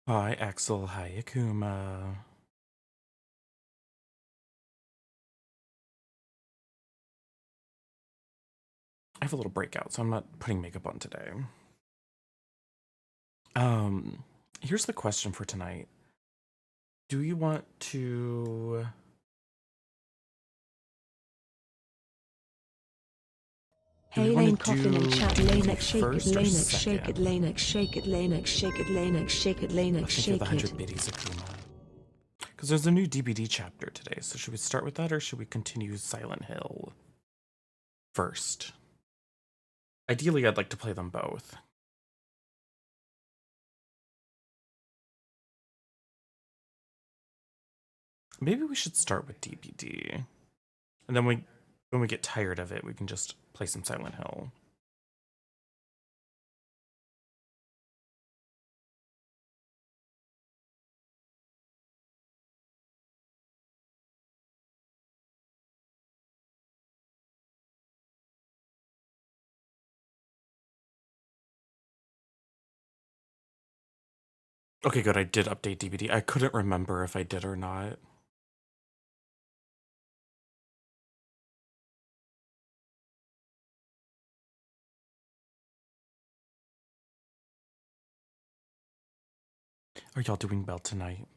Hi, Axel. Hi, Akuma. I have a little breakout, so I'm not putting makeup on today. Um, Here's the question for tonight. Do you want to... Do we Hey want to Lane Coffin and do chat DBD Lanex shake it first or Lanex shake it second? Lanex shake it Lanex shake it Lanex shake it Lanex Thank you for the shake 100 it. biddies, Akuma. Because there's a new DBD chapter today, so should we start with that or should we continue Silent Hill first? Ideally, I'd like to play them both. Maybe we should start with DBD. And then when we get tired of it, we can just play some Silent Hill. Okay, good. I did update DBD. I couldn't remember if I did or not. Are y'all doing well tonight?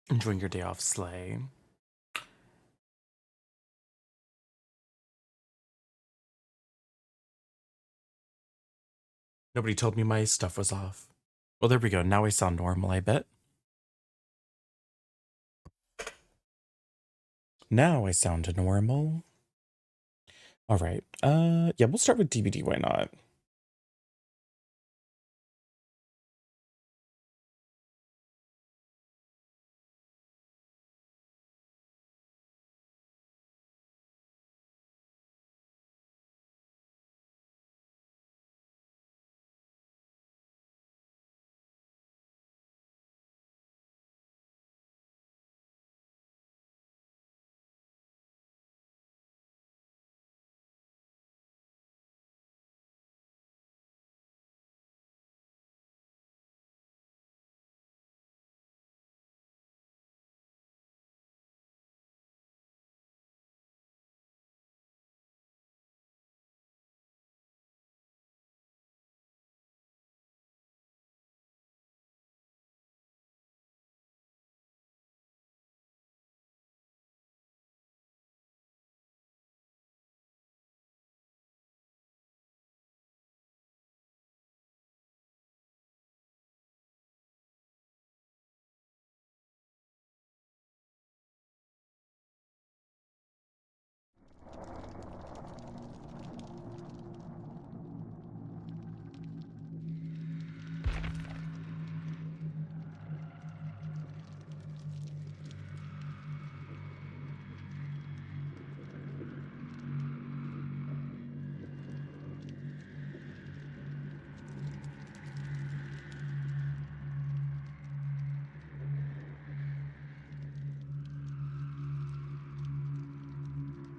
Enjoying your day off, Slay? Nobody told me my stuff was off. Well, there we go. Now I sound normal, I bet. Now I sound normal. All right. Yeah, we'll start with DBD. Why not?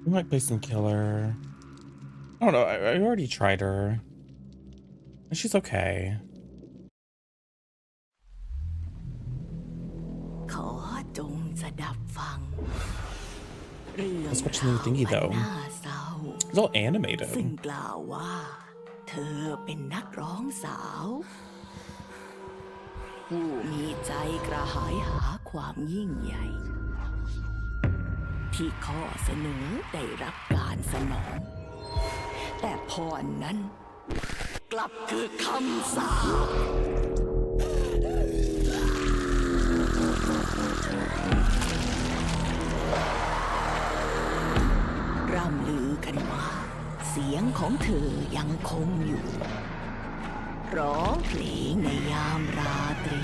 We might play some killer. I don't know. I already tried her. She's okay. ดับฟังเรื่อง Let's watch the new thingy, ราว though. อันน่าเศร้า It's all animated. ซึ่งกล่าวว่า เธอเป็นนักร้องสาว ผู้มีใจกระหายหาความยิ่งใหญ่ ที่ข้อเสนอได้รับการสนอง แต่พรนั้น กลับคือคำสาปร่ำลือกันว่า เสียงของเธอยังคงอยู่ ร้องเพลงในยามราตรี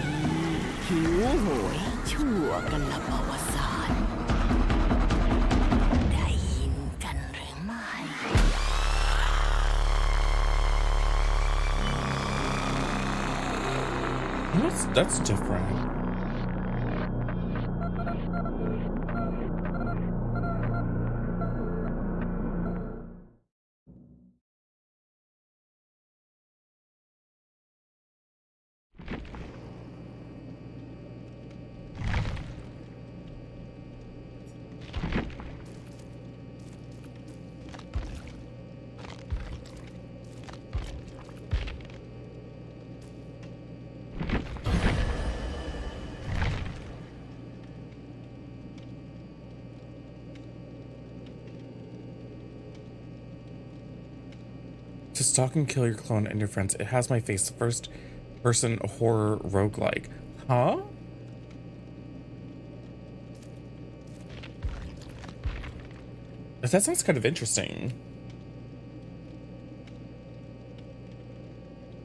หิวโหยชั่วกันละประวัติศาสตร์ได้ยินกันหรือไม่ That's different. To stalk and kill your clone and your friends. It has my face. The first person horror roguelike. Huh? That sounds kind of interesting.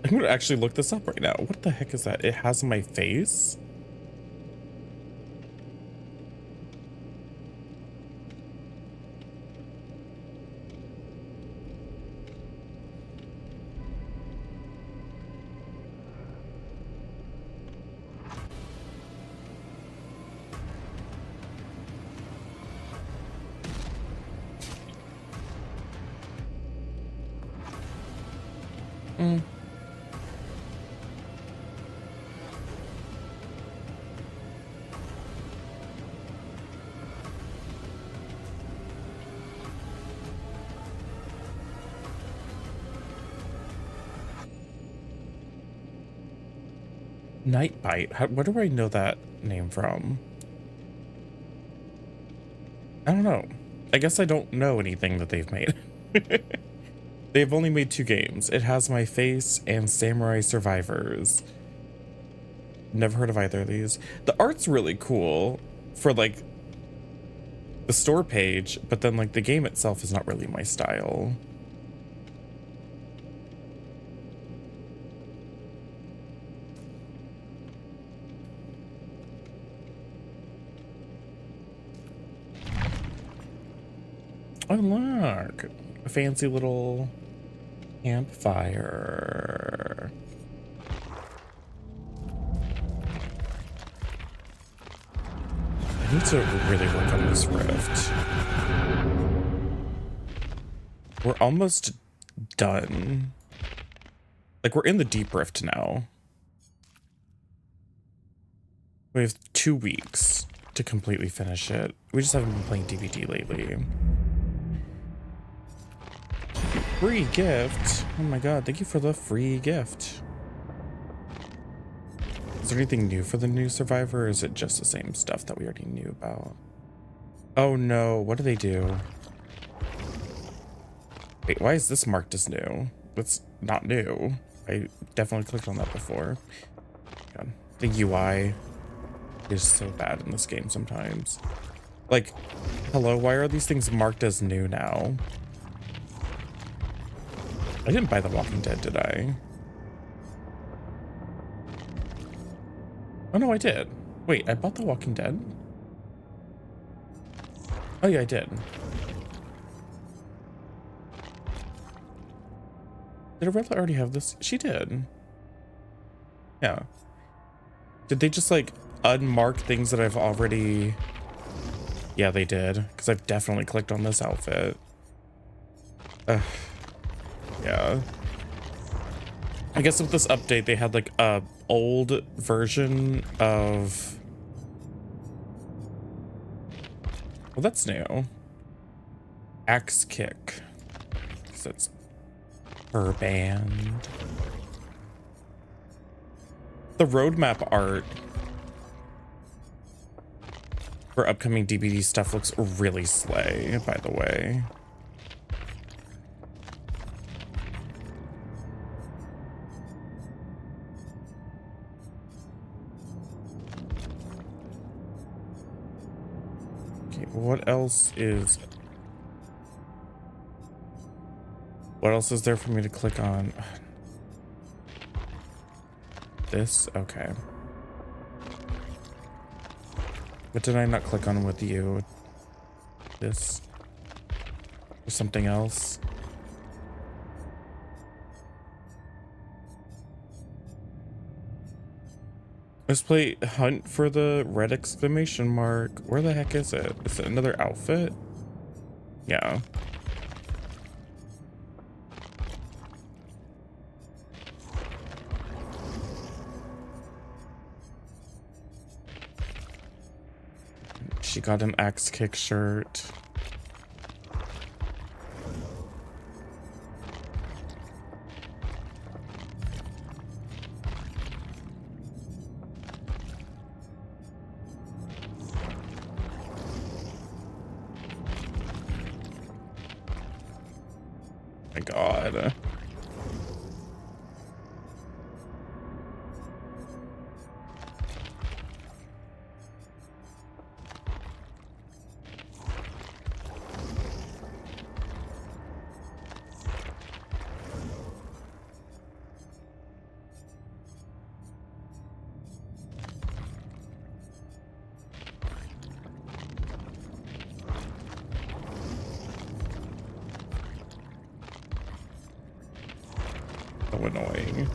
I'm gonna actually look this up right now. What the heck is that? It has my face? Nightbite. Where do I know that name from? I don't know. I guess I don't know anything that they've made. They've only made 2 games. It Has My Face and Samurai Survivors. Never heard of either of these. The art's really cool for like the store page, but then like the game itself is not really my style. Oh, look. A fancy little campfire. I need to really work on this rift. We're almost done. Like, we're in the deep rift now. We have 2 weeks to completely finish it. We just haven't been playing DVD lately. Free gift. Oh my god, thank you for the free gift. Is there anything new for the new Survivor, or is it just the same stuff that we already knew about? Oh no, what do they do? Wait, why is this marked as new? That's not new. I definitely clicked on that before. God, the UI is so bad in this game sometimes. Like, hello, why are these things marked as new now? I didn't buy The Walking Dead, did I? Oh no, I did. Wait, I bought The Walking Dead? Oh yeah, I did. Did Arella already have this? She did. Yeah. Did they just like unmark things that I've already... Yeah, they did. Because I've definitely clicked on this outfit. Yeah. I guess with this update, they had like a old version of Well, that's new. Axe kick. So it's her band. The roadmap art for upcoming DBD stuff looks really slay, by the way. Okay, what else is there for me to click on? This? Okay. What did I not click on with you? This? Or something else? Let's play Hunt for the red exclamation mark. Where the heck is it? Is it another outfit? Yeah. She got an axe kick shirt. My God. So annoying.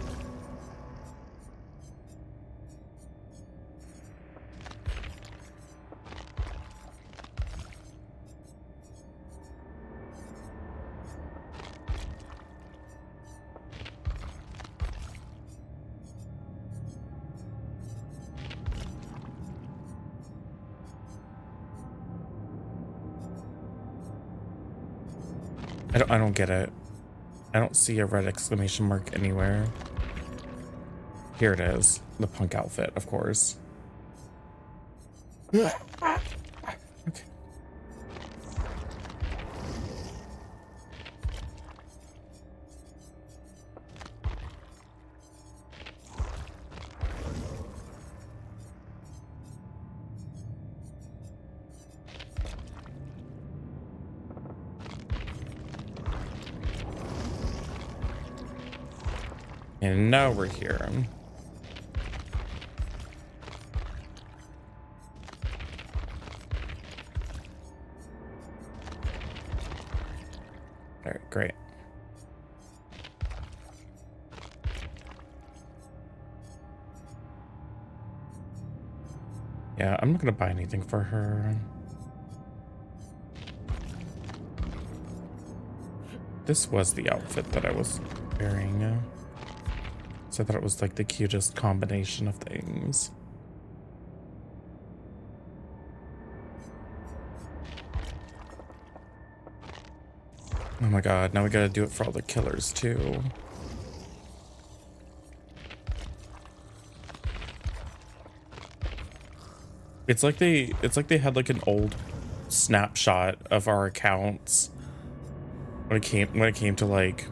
I don't get it. I don't see a red exclamation mark anywhere. Here it is. The punk outfit, of course. Okay. And now we're here. All right, great. Yeah, I'm not gonna buy anything for her. This was the outfit that I was wearing. So I thought it was like the cutest combination of things. Oh my God, now we gotta do it for all the killers too. It's like they had like an old snapshot of our accounts when it came to like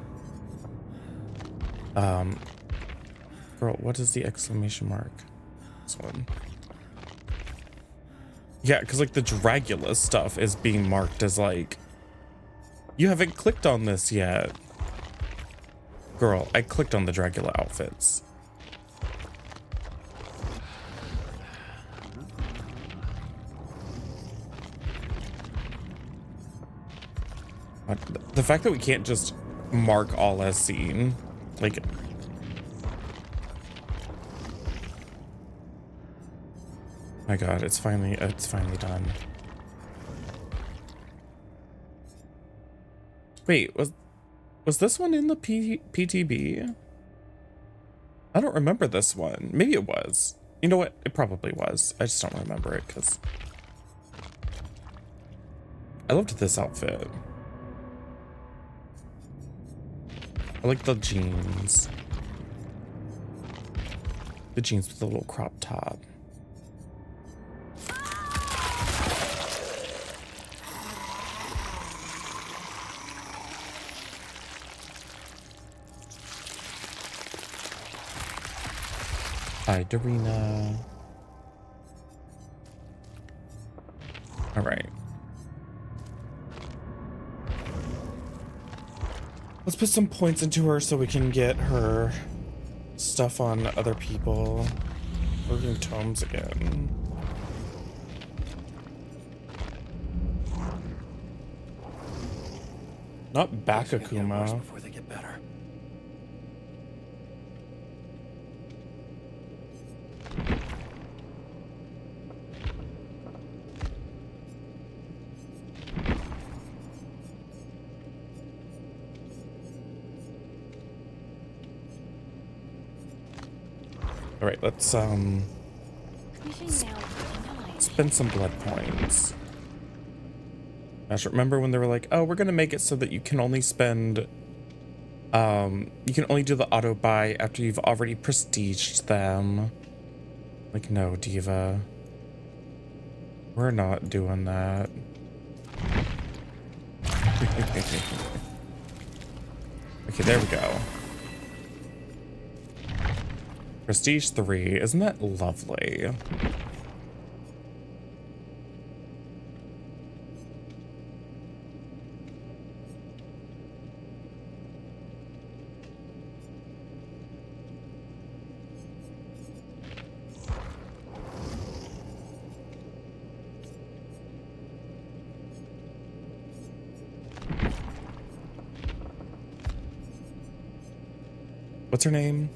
girl, what is the exclamation mark? This one. Yeah, because like the Dragula stuff is being marked as like, you haven't clicked on this yet. Girl, I clicked on the Dragula outfits. The fact that we can't just mark all as seen, like, my God, it's finally done. Wait, was this one in the PTB? I don't remember this one. Maybe it was. You know what? It probably was. I just don't remember it because I loved this outfit. I like the jeans. The jeans with the little crop top. Hi, Darina. All right. Let's put some points into her so we can get her stuff on other people. We're doing tomes again. Not Bakakuma. Before they get better. All right, let's spend some blood points. Gosh, remember when they were like, "Oh, we're gonna make it so that you can only spend, you can only do the auto buy after you've already prestiged them." Like, no, Diva, we're not doing that. Okay, there we go. Prestige 3, isn't that lovely? What's her name?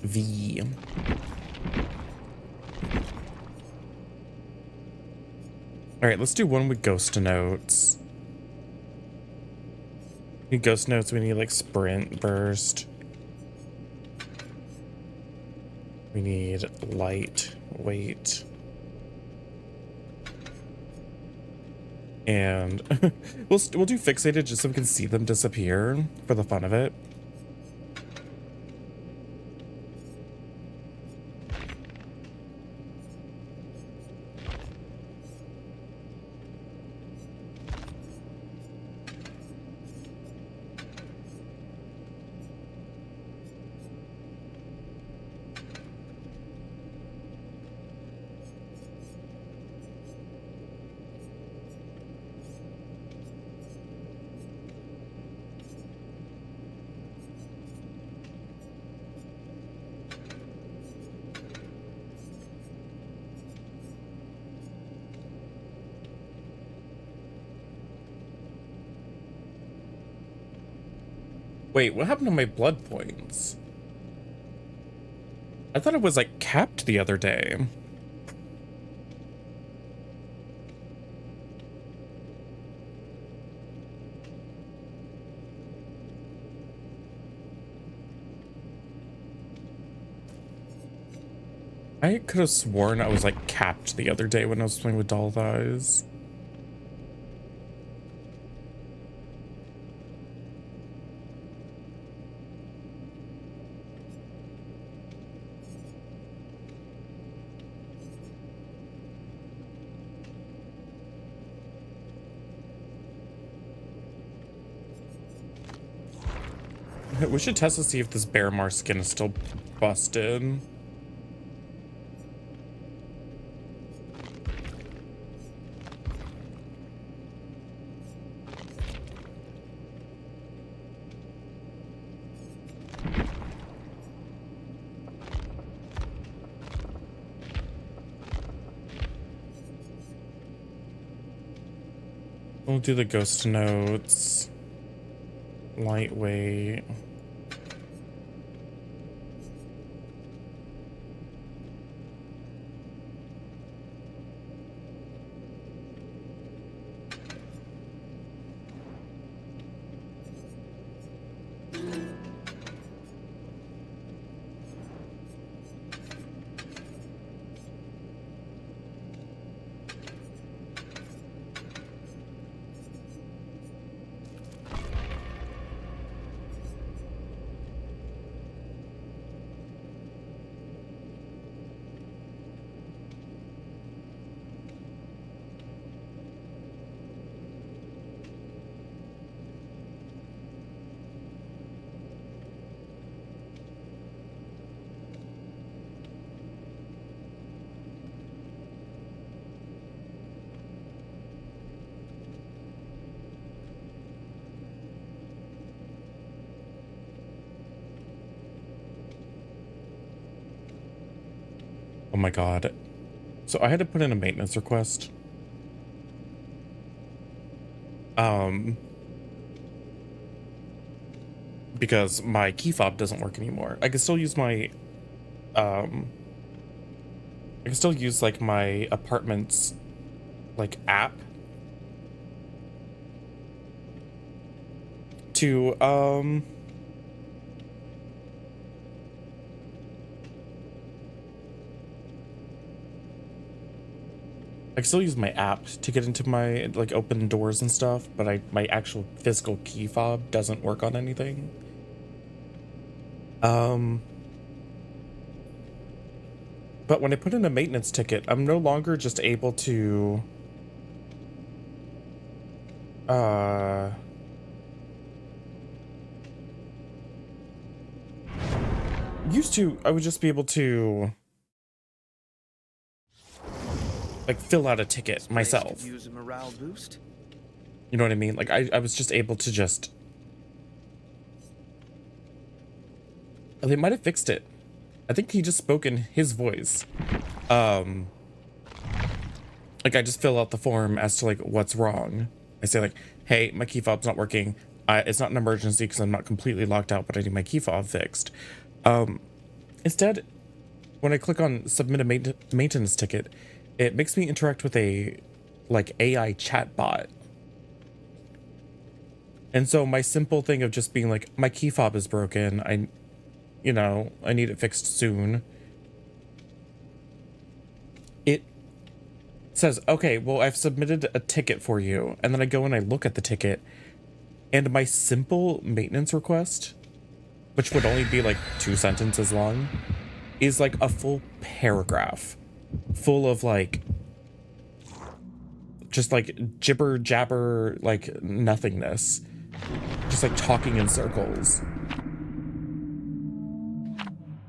V. All right, let's do one with ghost notes. We need ghost notes. We need like sprint burst. We need light weight. And we'll do fixated just so we can see them disappear for the fun of it. Wait, what happened to my blood points? I thought it was like capped the other day. I could have sworn I was like capped the other day when I was playing with Doll Thighs. We should test to see if this Bearmar skin is still busted. We'll do the ghost notes. Lightweight. Oh my god. So I had to put in a maintenance request. Because my key fob doesn't work anymore. I can still use my I can still use like my apartment's like app to I can still use my app to get into my like open doors and stuff, but my actual physical key fob doesn't work on anything. But when I put in a maintenance ticket, I'm no longer just able to used to I would just be able to like fill out a ticket myself. Use a morale boost. You know what I mean? Like I was just able to just they might have fixed it. I think he just spoke in his voice. Like I just fill out the form as to like what's wrong. I say like, hey, my key fob's not working. It's not an emergency because I'm not completely locked out, but I need my key fob fixed. Instead, when I click on submit a maintenance ticket, it makes me interact with a like AI chat bot. And so my simple thing of just being like, my key fob is broken. I need it fixed soon. It says, okay, well, I've submitted a ticket for you. And then I go and I look at the ticket and my simple maintenance request, which would only be like 2 sentences long, is like a full paragraph full of like, just like jibber jabber, like nothingness, just like talking in circles.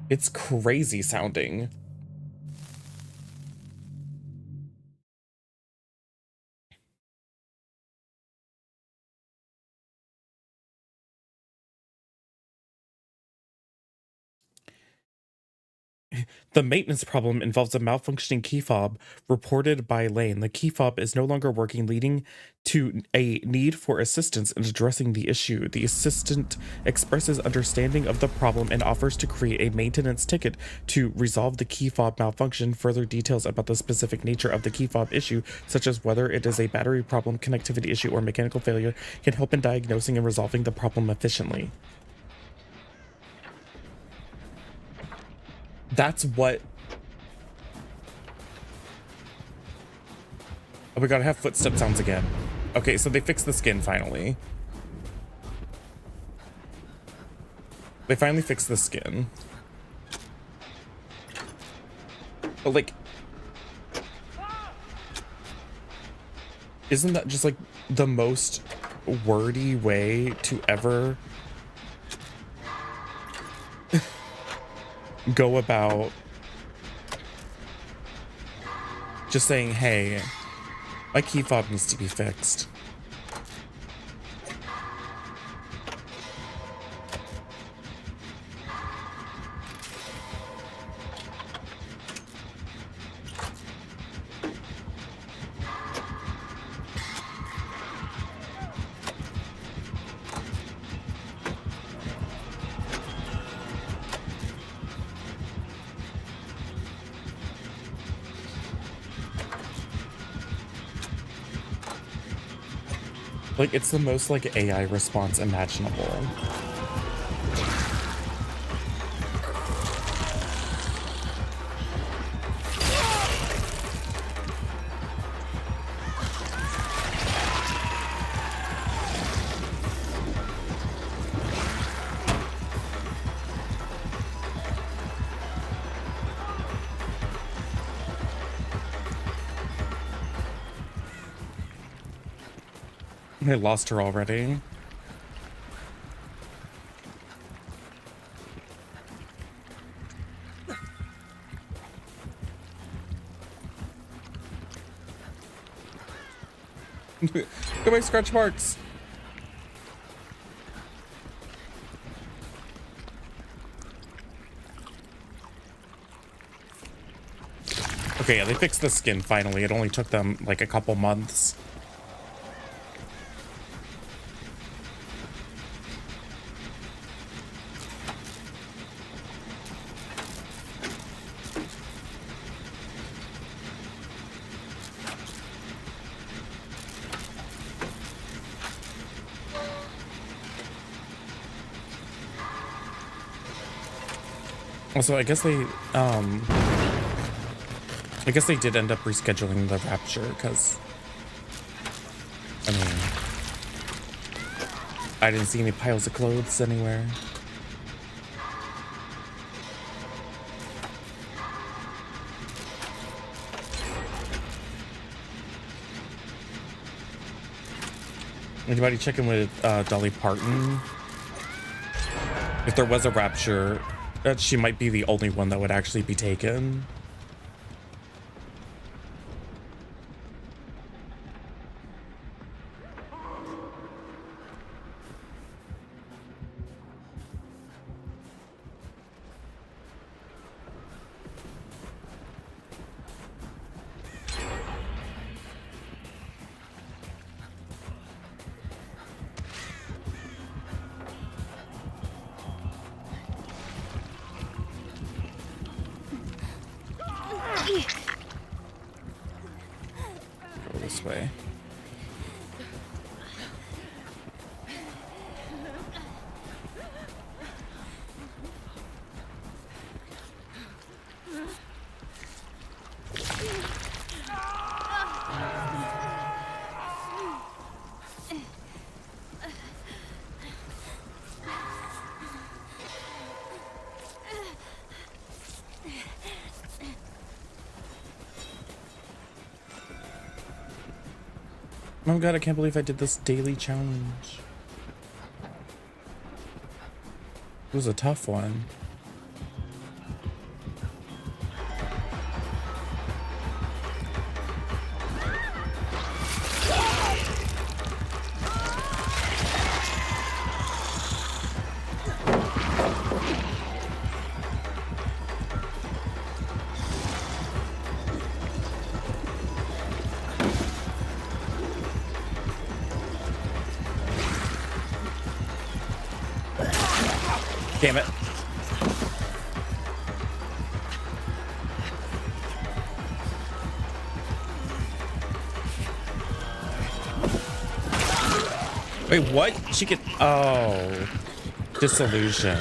It's crazy sounding. The maintenance problem involves a malfunctioning key fob reported by Lane. The key fob is no longer working, leading to a need for assistance in addressing the issue. The assistant expresses understanding of the problem and offers to create a maintenance ticket to resolve the key fob malfunction. Further details about the specific nature of the key fob issue, such as whether it is a battery problem, connectivity issue, or mechanical failure, can help in diagnosing and resolving the problem efficiently. That's what... Oh, we gotta have footstep sounds again. Okay, so they fixed the skin finally. They finally fixed the skin. But like... Isn't that just like the most wordy way to ever... go about just saying, hey, my key fob needs to be fixed. Like, it's the most, like, AI response imaginable. I lost her already. Look at my scratch marks. Okay, yeah, they fixed the skin finally. It only took them like a couple months. Also, I guess they did end up rescheduling the Rapture because, I mean, I didn't see any piles of clothes anywhere. Anybody checking with Dolly Parton? If there was a Rapture, she might be the only one that would actually be taken. Go this way. Oh god, I can't believe I did this daily challenge. It was a tough one. Damn it. Wait, what? She could... Oh. Disillusion.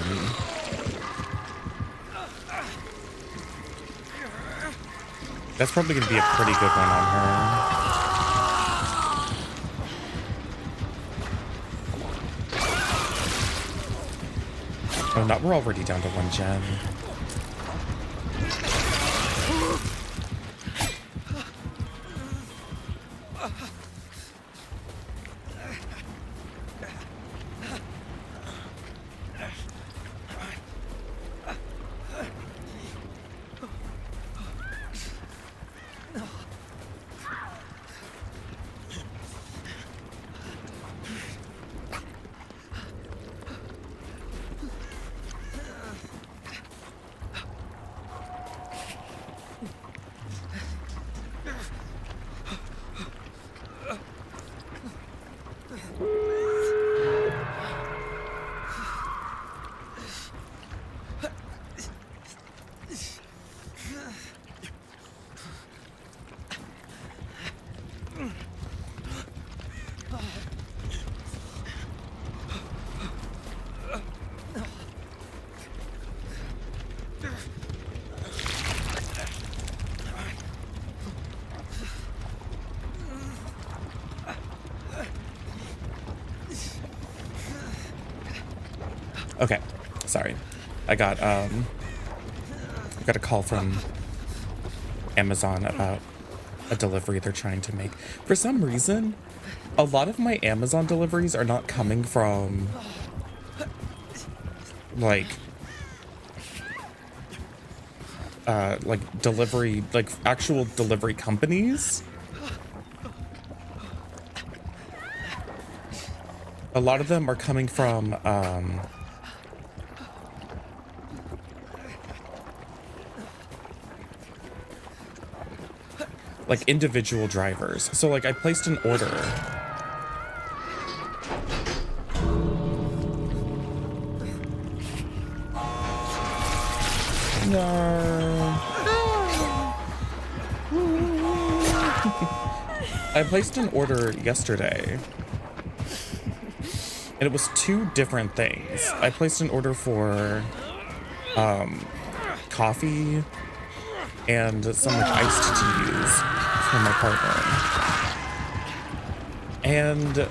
That's probably going to be a pretty good one on her. Oh, no, we're already down to 1 gem. Okay, sorry. I got a call from Amazon about a delivery they're trying to make. For some reason, a lot of my Amazon deliveries are not coming from like delivery, like actual delivery companies. A lot of them are coming from like individual drivers. So like I placed an order. No. I placed an order yesterday. And it was two different things. I placed an order for coffee and some like iced teas for my partner. And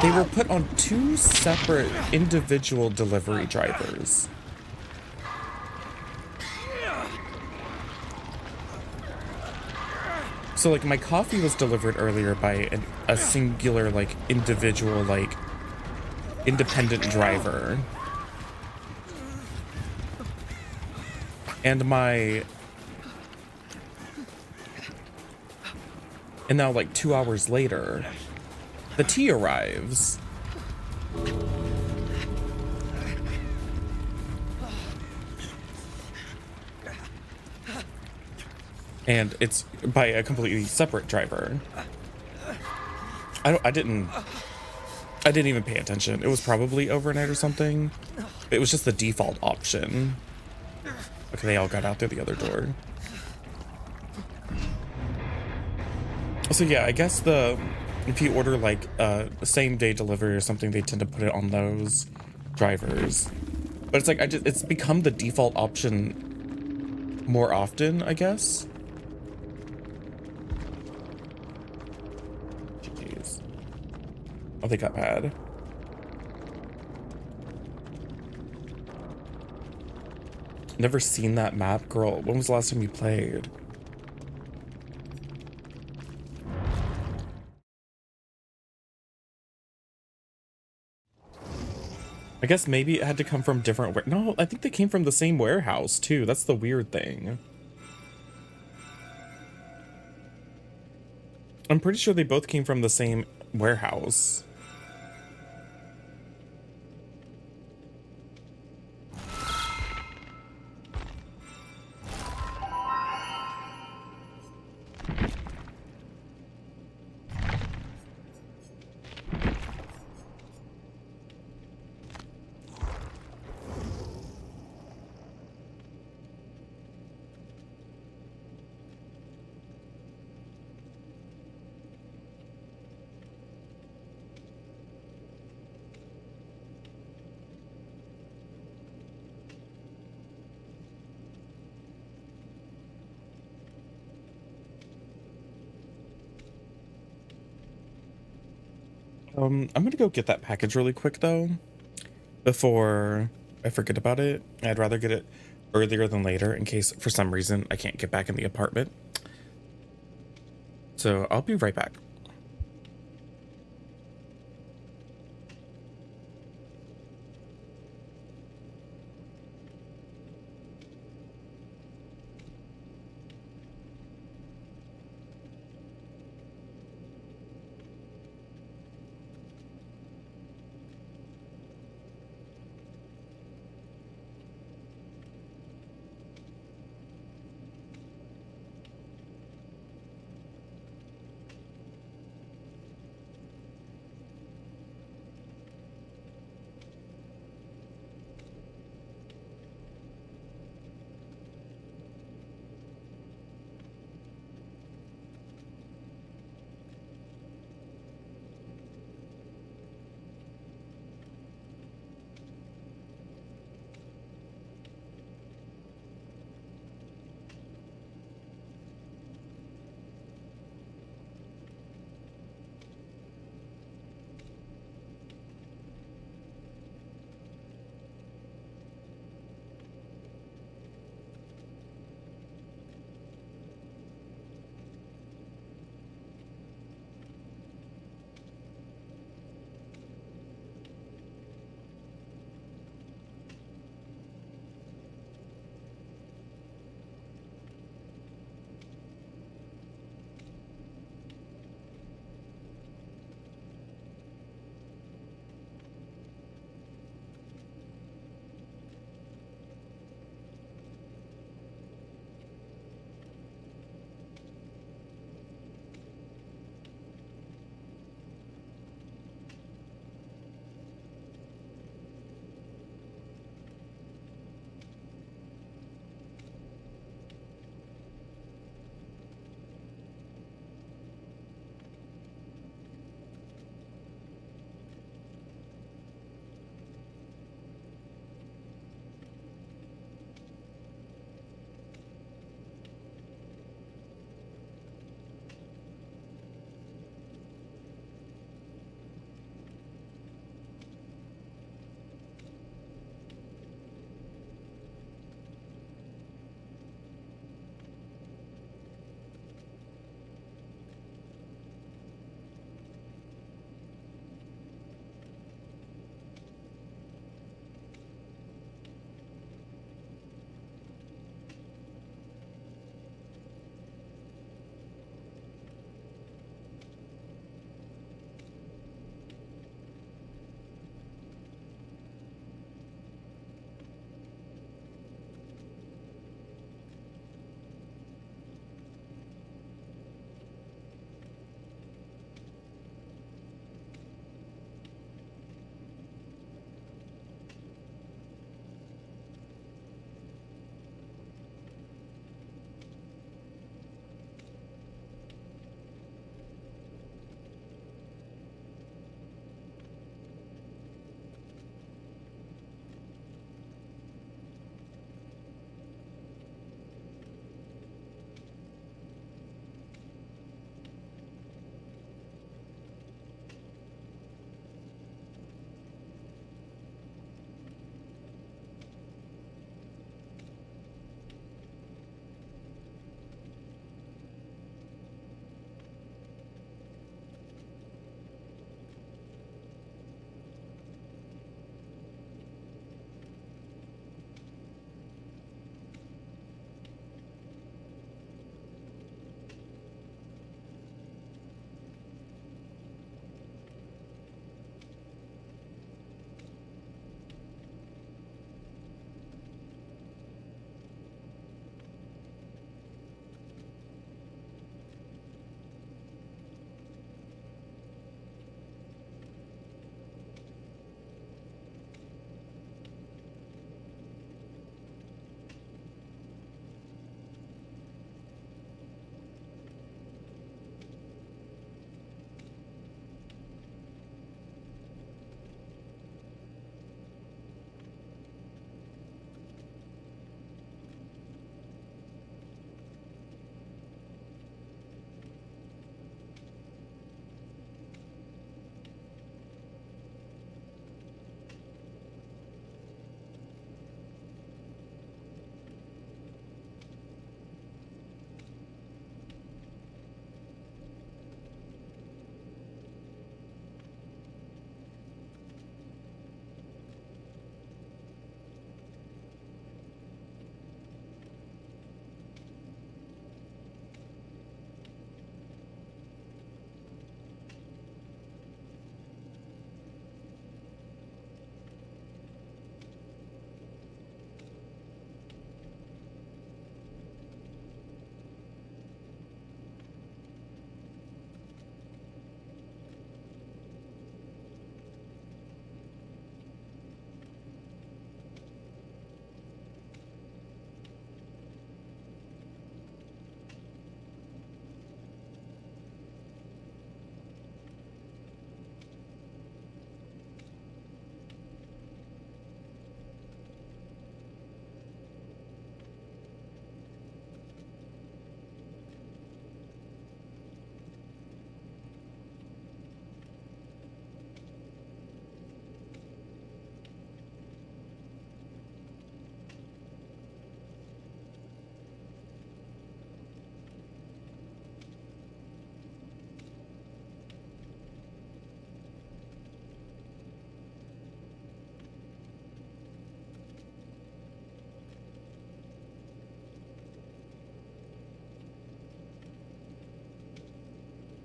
they were put on two separate individual delivery drivers. So like my coffee was delivered earlier by a singular like individual like independent driver. And now like 2 hours later, the tea arrives. And it's by a completely separate driver. I didn't even pay attention. It was probably overnight or something. It was just the default option. Okay, they all got out through the other door. So yeah, I guess if you order like same day delivery or something, they tend to put it on those drivers. But it's like it's become the default option more often, I guess. Jeez. Oh, they got mad. Never seen that map, girl. When was the last time you played? I guess maybe it had to come from different no, I think they came from the same warehouse too. That's the weird thing. I'm pretty sure they both came from the same warehouse. I'm gonna go get that package really quick though, before I forget about it. I'd rather get it earlier than later in case for some reason I can't get back in the apartment. So I'll be right back.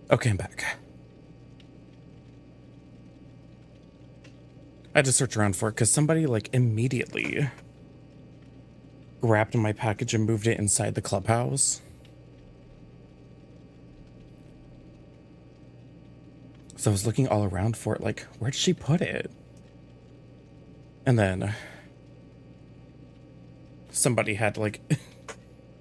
Okay, I'm back. I had to search around for it because somebody like immediately grabbed my package and moved it inside the clubhouse. So I was looking all around for it, like, where did she put it? And then somebody had like,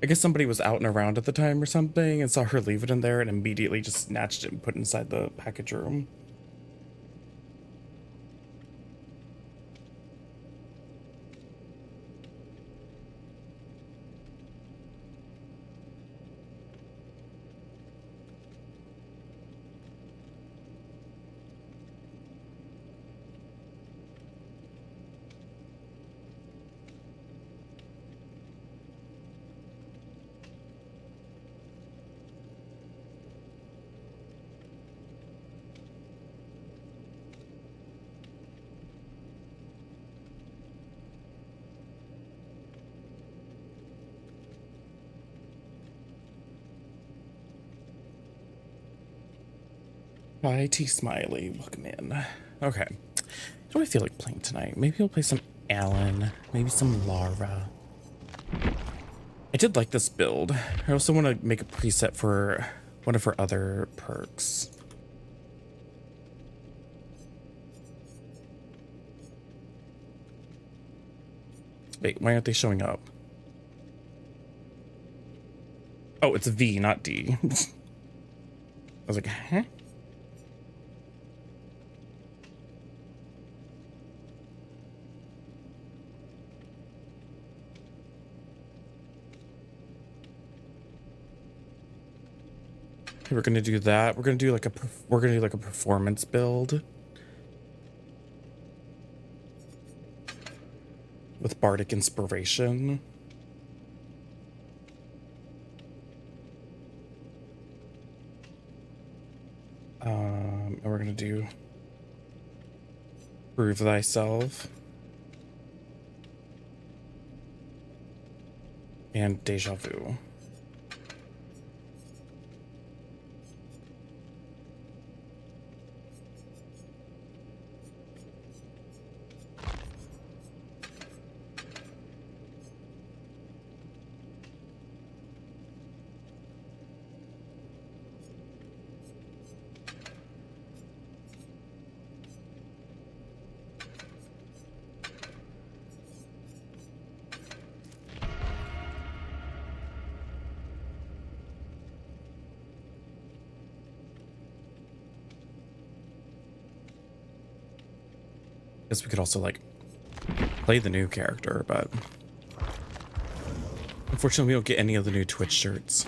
I guess somebody was out and around at the time or something and saw her leave it in there and immediately just snatched it and put it inside the package room. Hi, T Smiley. Welcome in. Okay. What do I feel like playing tonight? Maybe I'll play some Alan. Maybe some Lara. I did like this build. I also want to make a preset for one of her other perks. Wait, why aren't they showing up? Oh, it's V, not D. I was like, huh? We're gonna do that. We're gonna do like a performance build with bardic inspiration. And we're gonna do prove thyself and deja vu. Guess we could also like play the new character, but unfortunately we don't get any of the new Twitch shirts.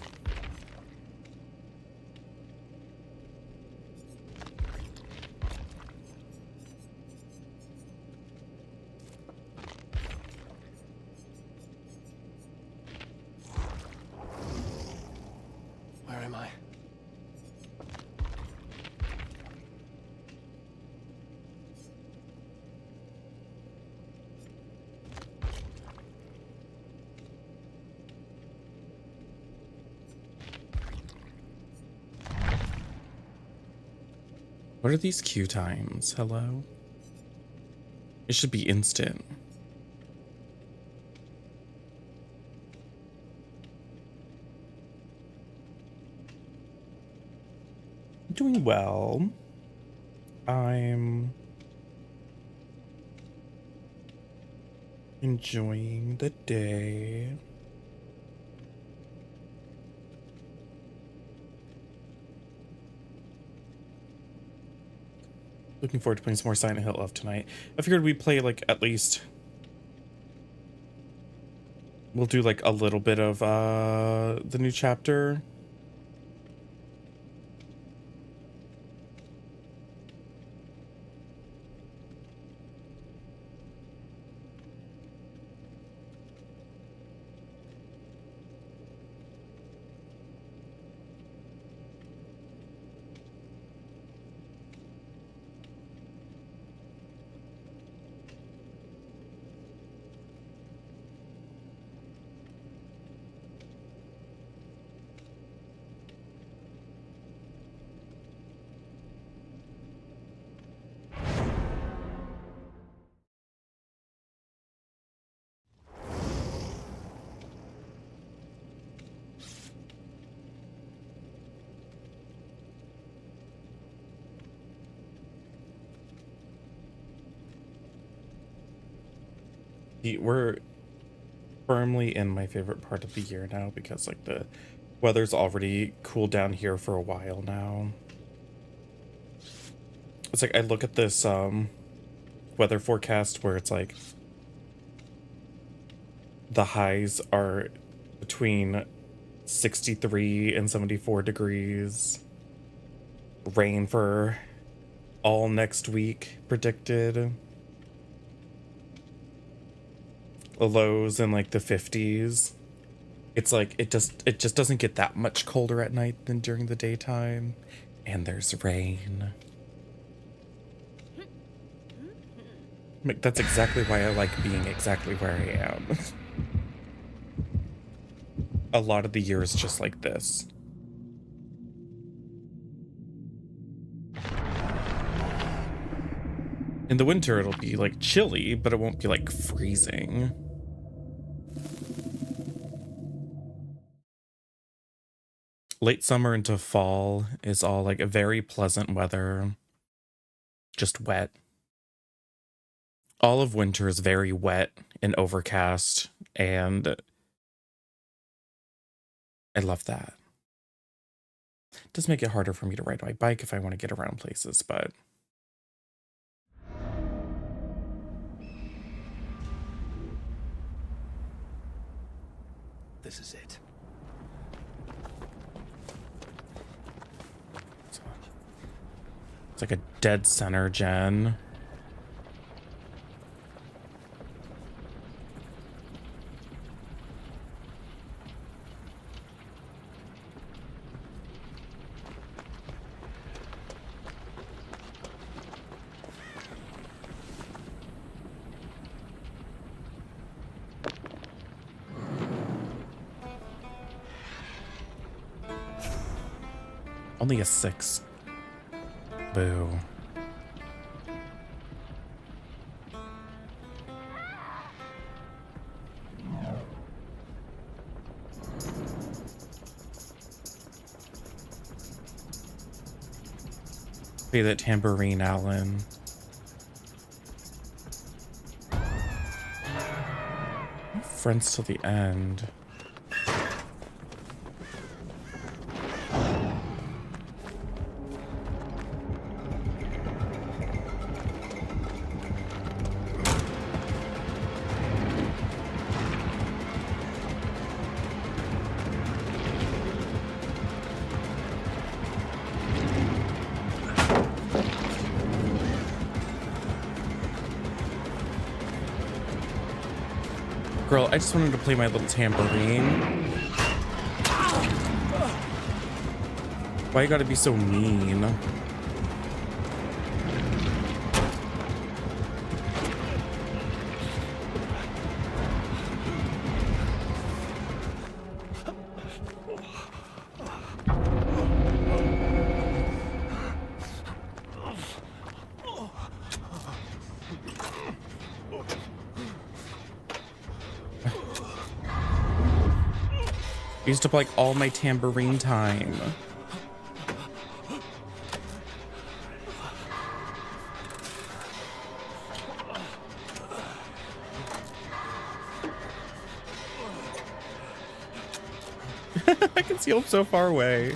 Where am I? What are these queue times? Hello? It should be instant. Doing well. I'm enjoying the day. Looking forward to playing some more Silent Hill Love tonight. I figured we'd play like at least we'll do like a little bit of the new chapter. We're firmly in my favorite part of the year now because like the weather's already cooled down here for a while now. It's like I look at this weather forecast where it's like the highs are between 63 and 74 degrees. Rain for all next week predicted. Lows in like the 50s. It's like it just doesn't get that much colder at night than during the daytime. And there's rain. Like, that's exactly why I like being exactly where I am. A lot of the year is just like this. In the winter, it'll be like chilly, but it won't be like freezing. Late summer into fall is all like a very pleasant weather. Just wet. All of winter is very wet and overcast, and I love that. It does make it harder for me to ride my bike if I want to get around places, but this is it. it's like a dead center gen. Only a 6. Boo. Play that tambourine, Alan. Friends till the end. Girl, I just wanted to play my little tambourine. Why you gotta be so mean? I used up like all my tambourine time. I can see him so far away.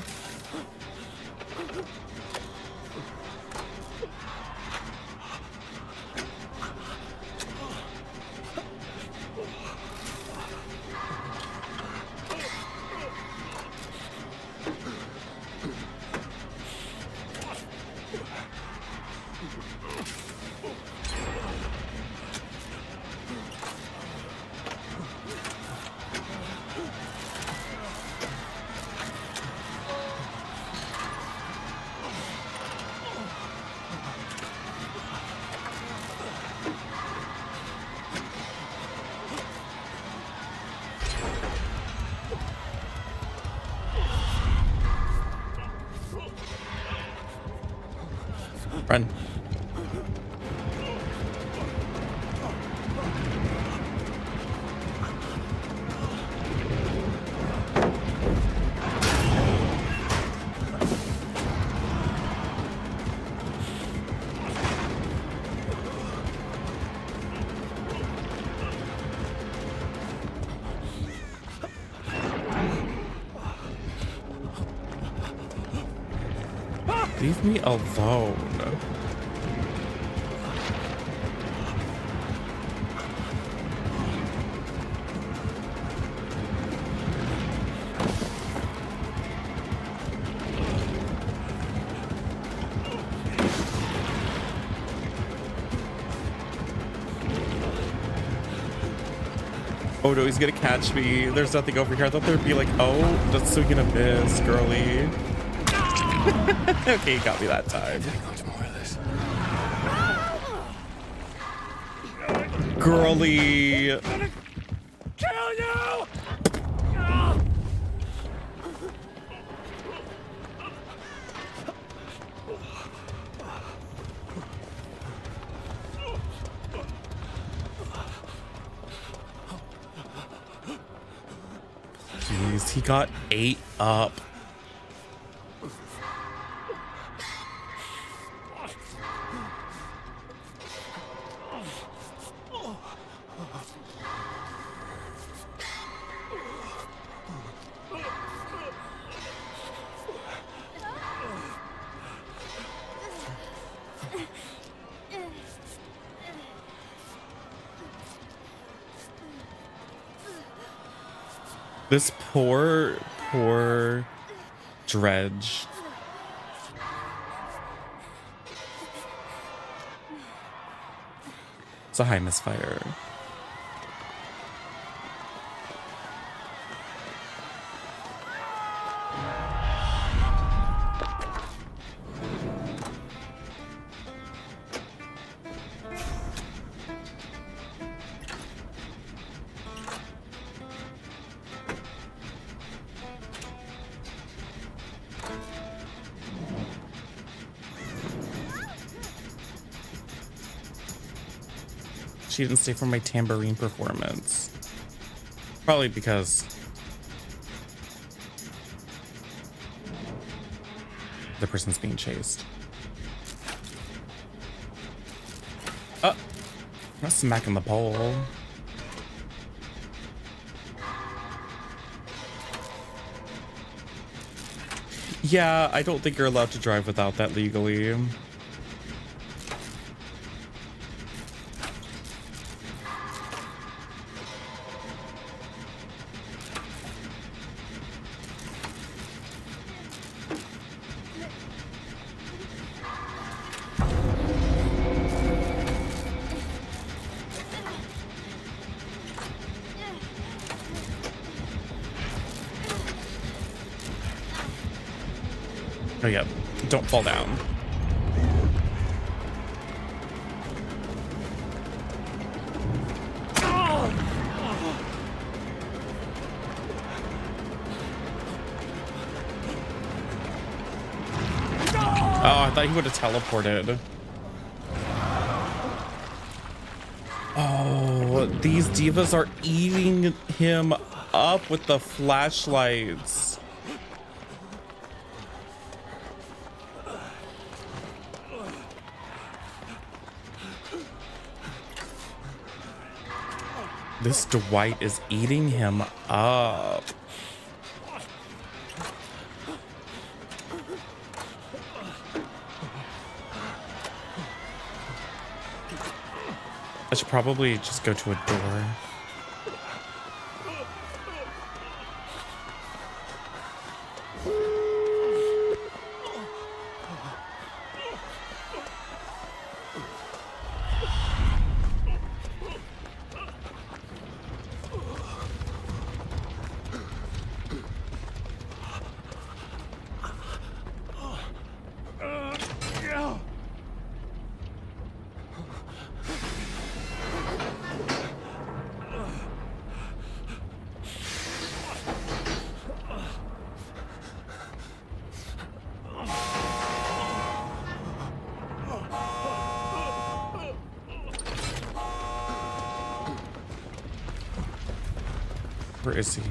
Run. Leave me alone. Oh no, he's gonna catch me. There's nothing over here. I thought there'd be like, oh, that's swing and a miss, girly. Okay, he got me that time. Girly. Kill you! Jeez, he got 8 up. This poor Dredge. It's a high misfire. She didn't stay for my tambourine performance. Probably because the person's being chased. Oh, I'm smacking the pole. Yeah, I don't think you're allowed to drive without that legally. Oh yeah, don't fall down. Oh, I thought he would have teleported. Oh, these divas are eating him up with the flashlights. This Dwight is eating him up. I should probably just go to a door. Where is he?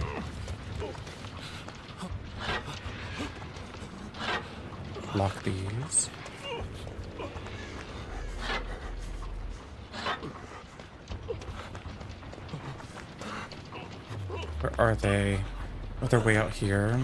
Lock these. Where are they? Oh, they're way out here.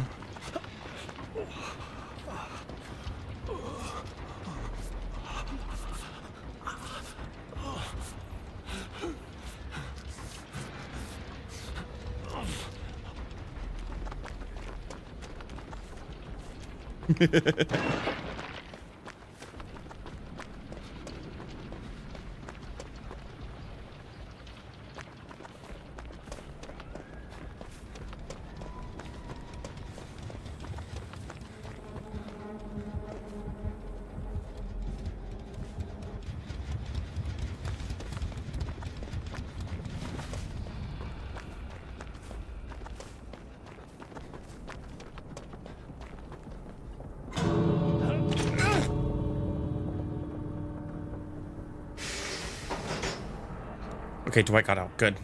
Okay, Dwight got out. Good.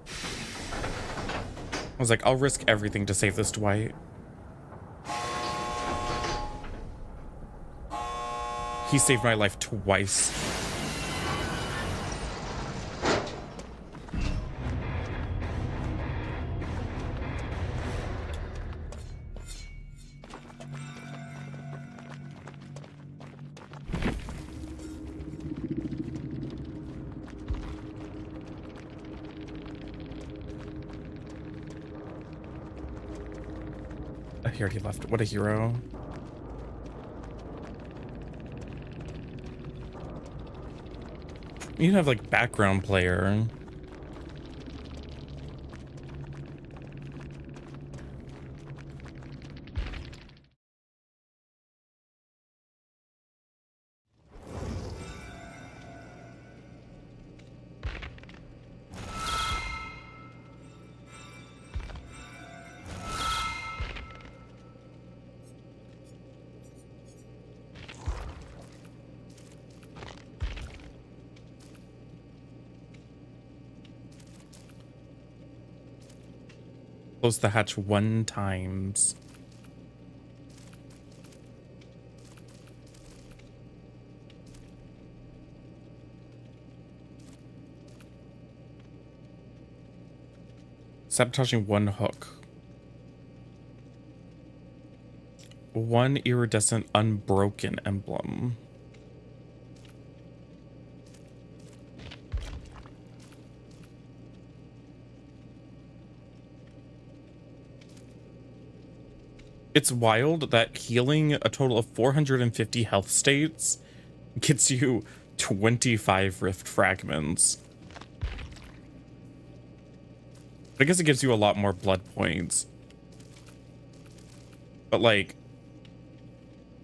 I was like, I'll risk everything to save this Dwight. He saved my life twice. He already left. What a hero. You have like background player. Close the hatch 1 times. Sabotaging 1 hook. 1 iridescent unbroken emblem. It's wild that healing a total of 450 health states gets you 25 rift fragments. I guess it gives you a lot more blood points. But like,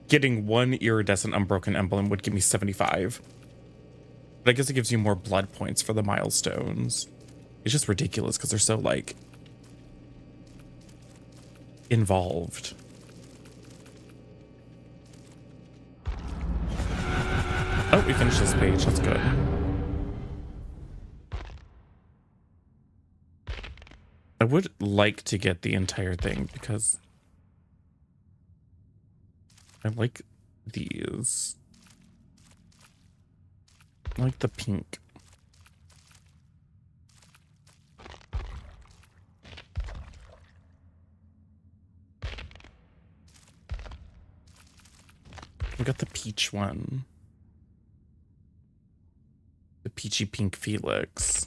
getting 1 iridescent unbroken emblem would give me 75. But I guess it gives you more blood points for the milestones. It's just ridiculous because they're so like involved. Oh, we finished this page. That's good. I would like to get the entire thing because I like these. I like the pink. I got the peach one. The peachy pink Felix.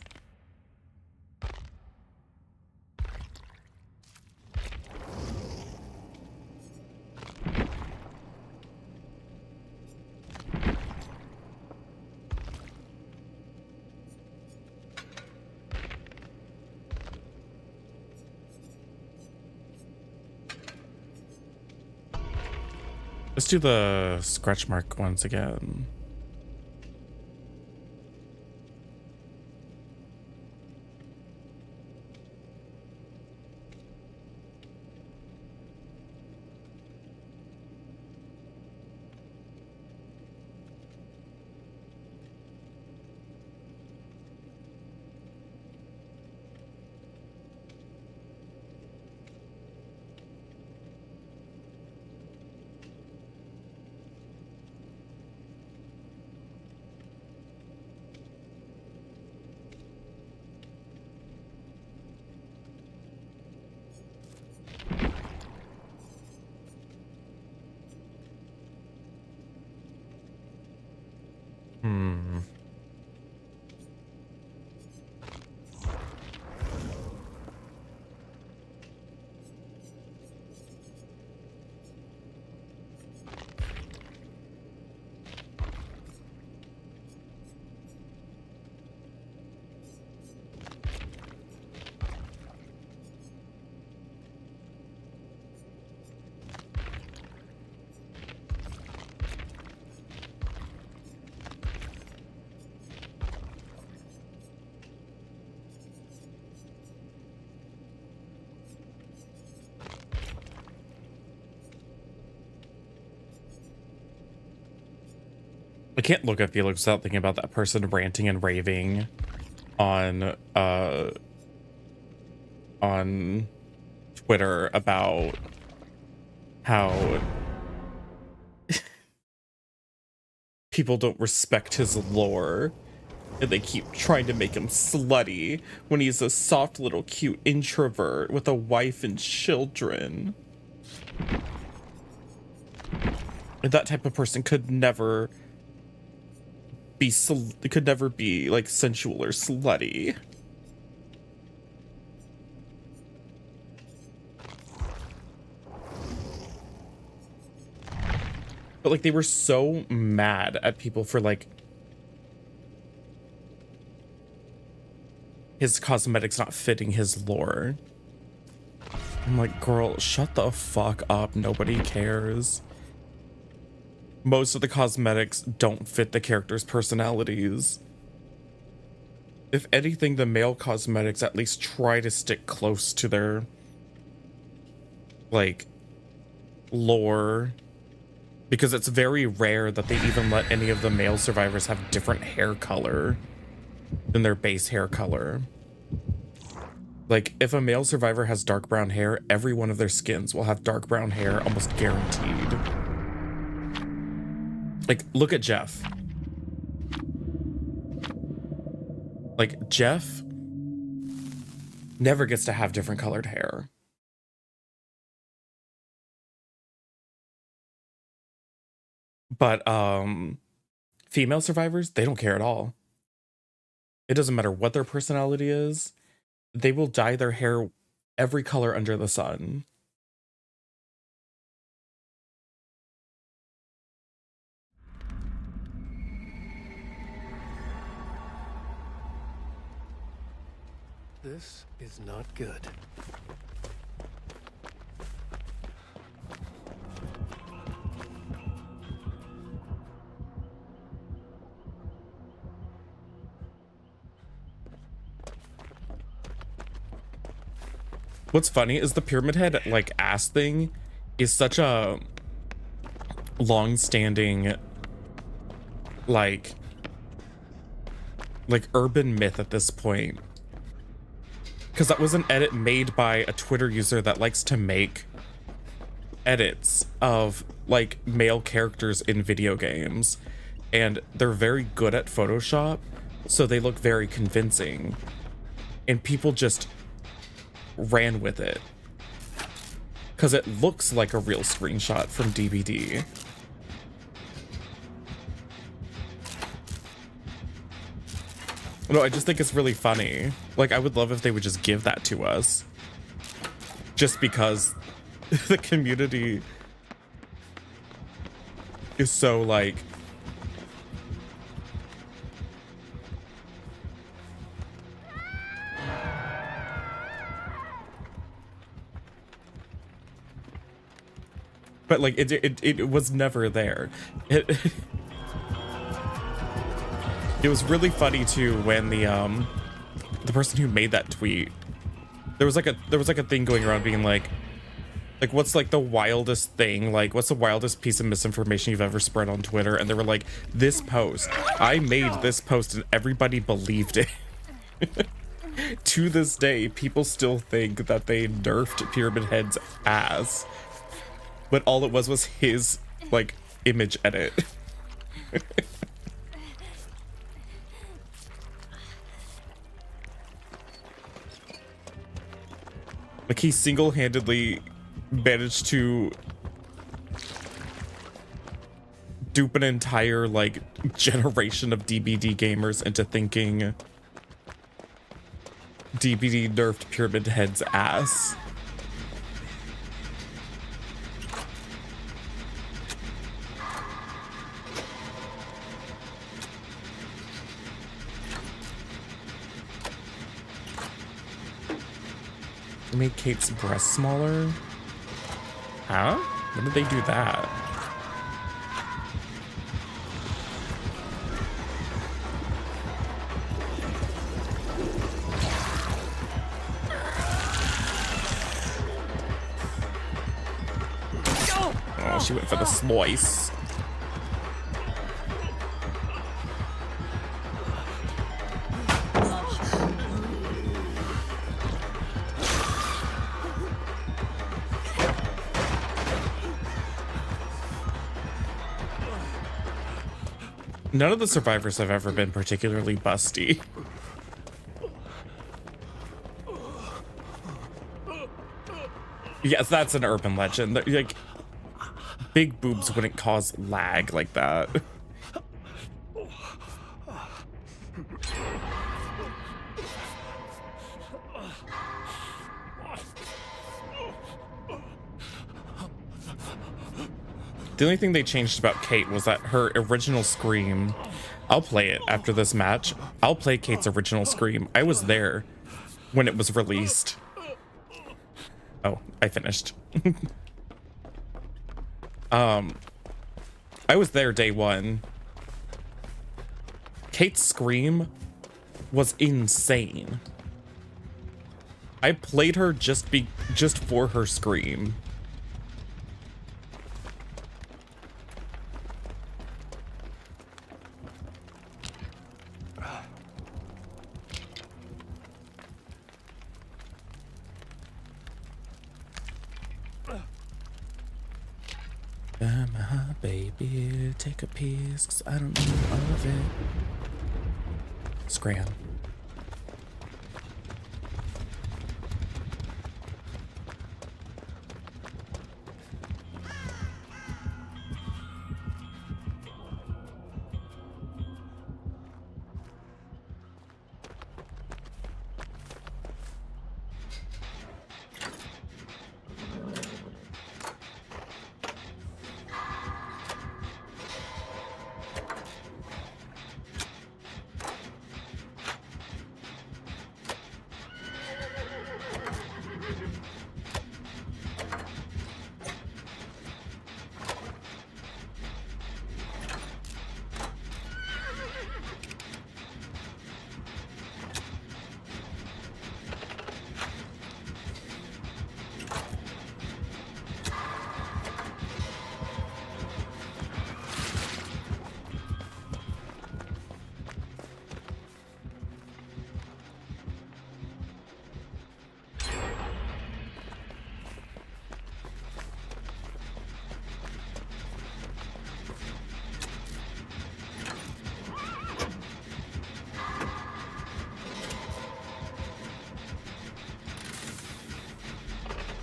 Let's do the scratch mark ones again. can't look at Felix without thinking about that person ranting and raving on Twitter about how people don't respect his lore and they keep trying to make him slutty when he's a soft little cute introvert with a wife and children. And that type of person could never be like sensual or slutty. But like they were so mad at people for like his cosmetics not fitting his lore. I'm like, girl, shut the fuck up. Nobody cares. Most of the cosmetics don't fit the characters' personalities. If anything, the male cosmetics at least try to stick close to their like lore. Because it's very rare that they even let any of the male survivors have different hair color than their base hair color. Like, if a male survivor has dark brown hair, every one of their skins will have dark brown hair, almost guaranteed. Like, look at Jeff. Like, Jeff never gets to have different colored hair. But female survivors, they don't care at all. It doesn't matter what their personality is. They will dye their hair every color under the sun. This is not good. What's funny is the Pyramid Head like ass thing is such a long-standing like urban myth at this point. Because that was an edit made by a Twitter user that likes to make edits of like male characters in video games. And they're very good at Photoshop, so they look very convincing. And people just ran with it because it looks like a real screenshot from DVD. No, I just think it's really funny. Like, I would love if they would just give that to us, just because the community is so like but like it was never there. It was really funny too when the person who made that tweet, there was like a thing going around being like what's like the wildest thing, like what's the wildest piece of misinformation you've ever spread on Twitter? And they were like, this post, I made this post and everybody believed it. To this day, people still think that they nerfed Pyramid Head's ass, but all it was his like image edit. Like, he single-handedly managed to dupe an entire like generation of DBD gamers into thinking DBD nerfed Pyramid Head's ass. Made Kate's breast smaller? Huh? When did they do that? Oh, she went for the slice. None of the survivors have ever been particularly busty. Yes, that's an urban legend. Like, big boobs wouldn't cause lag like that. The only thing they changed about Kate was that her original scream, I'll play it after this match. I'll play Kate's original scream. I was there when it was released. Oh, I finished. I was there day one. Kate's scream was insane. I played her just for her scream. Baby, take a piece, 'cause I don't need all of it. Scram.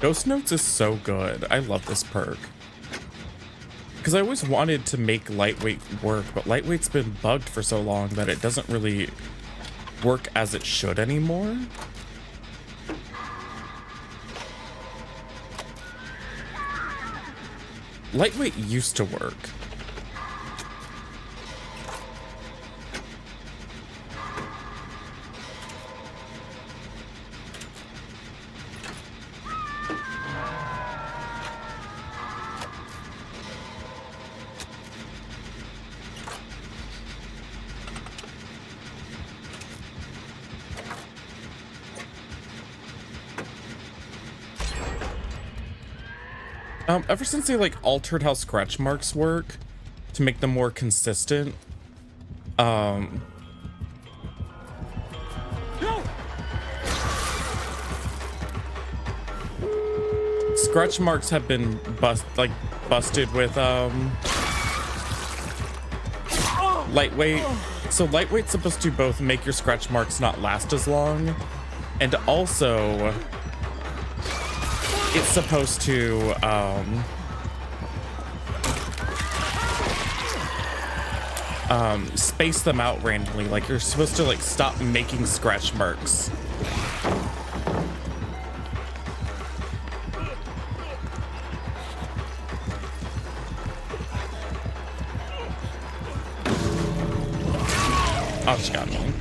Ghost Notes is so good. I love this perk. Because I always wanted to make Lightweight work, but Lightweight's been bugged for so long that it doesn't really work as it should anymore. Lightweight used to work. Ever since they like altered how scratch marks work to make them more consistent, scratch marks have been busted with Lightweight. So Lightweight's supposed to both make your scratch marks not last as long, and also it's supposed to space them out randomly. Like you're supposed to like stop making scratch marks. Oh, she got me.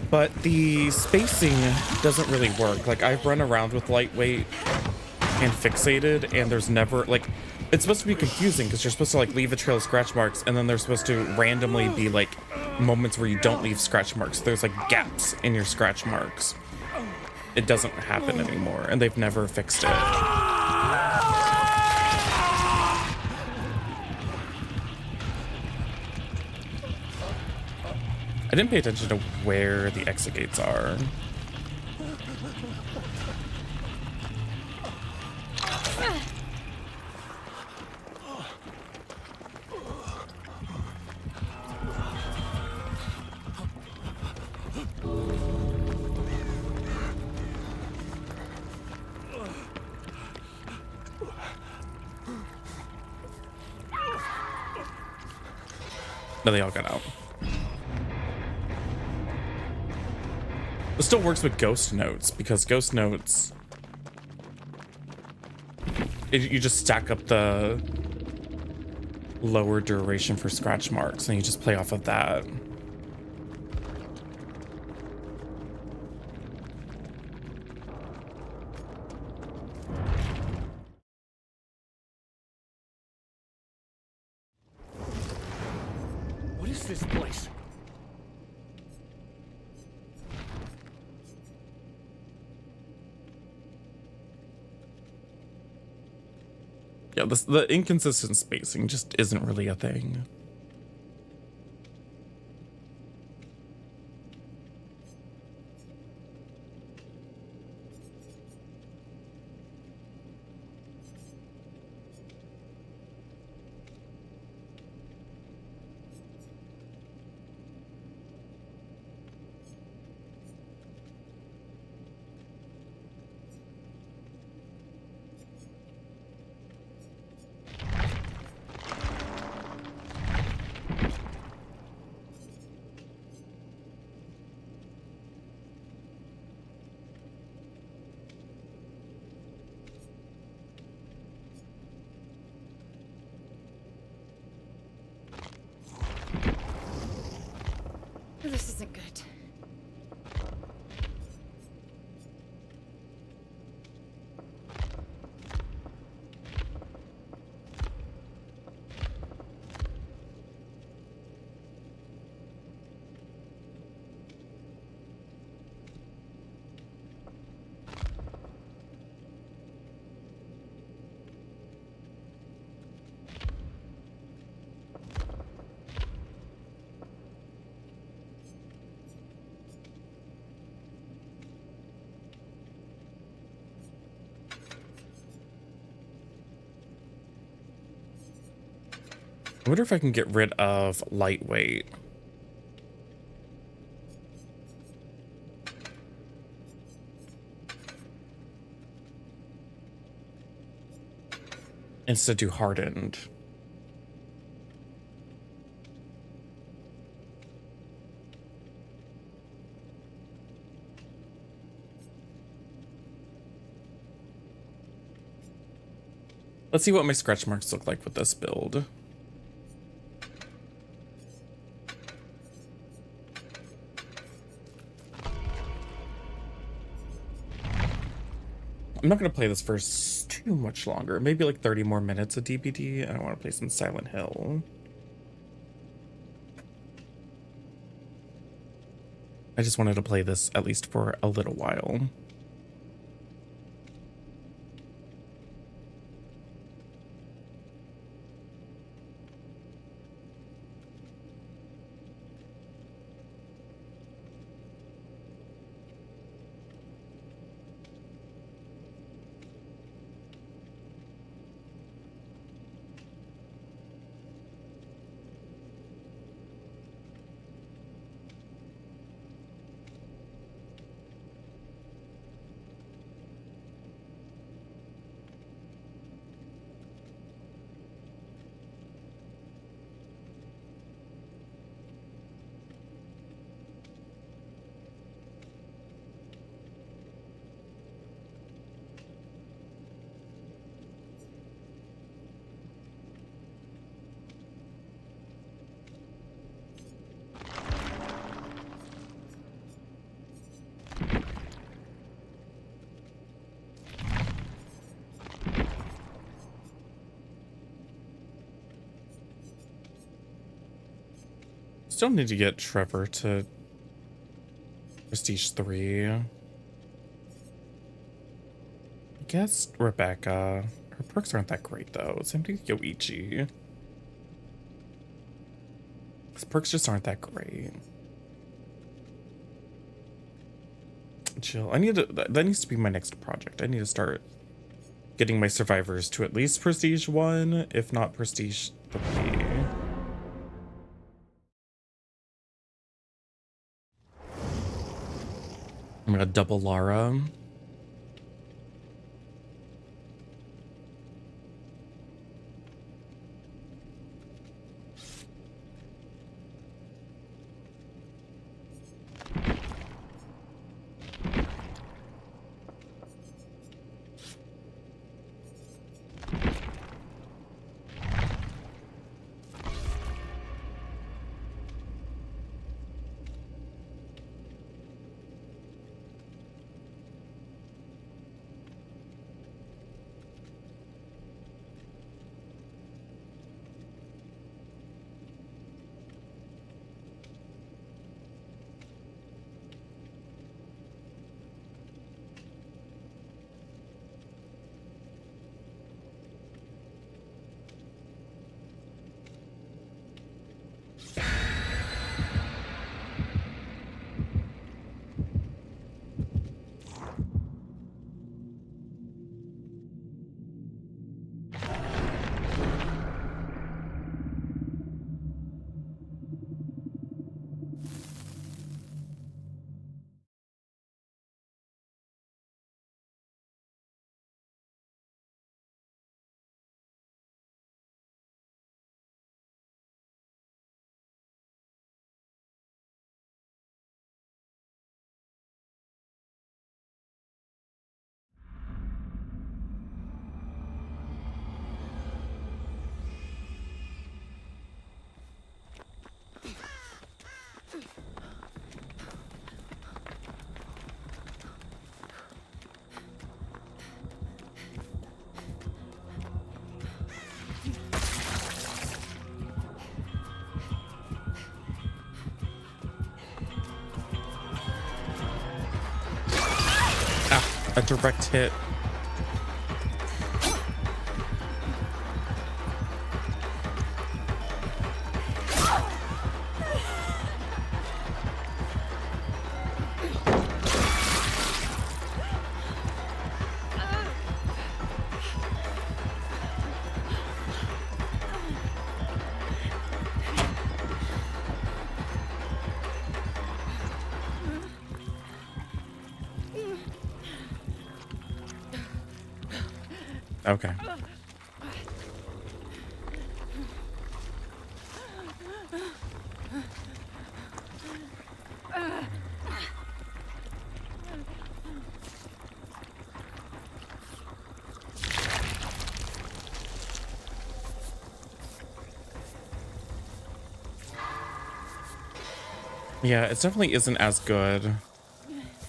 But the spacing doesn't really work. Like I've run around with Lightweight and Fixated, and there's never like, it's supposed to be confusing because you're supposed to like leave a trail of scratch marks, and then there's supposed to randomly be like moments where you don't leave scratch marks. There's like gaps in your scratch marks. It doesn't happen anymore, and they've never fixed it. I didn't pay attention to where the exit gates are. No, they all got out. It still works with ghost notes because ghost notes, you just stack up the lower duration for scratch marks and you just play off of that. What is this place? Yeah, the inconsistent spacing just isn't really a thing. This isn't good. I wonder if I can get rid of lightweight. Instead do hardened. Let's see what my scratch marks look like with this build. I'm not going to play this for too much longer. Maybe like 30 more minutes of DBD. And I want to play some Silent Hill. I just wanted to play this at least for a little while. Still need to get Trevor to Prestige 3. I guess Rebecca. Her perks aren't that great though. Same thing with Yoichi. His perks just aren't that great. Chill. I need to. That needs to be my next project. I need to start getting my survivors to at least Prestige 1, if not Prestige 3. I'm gonna double Lara. A direct hit. Okay. Yeah, it definitely isn't as good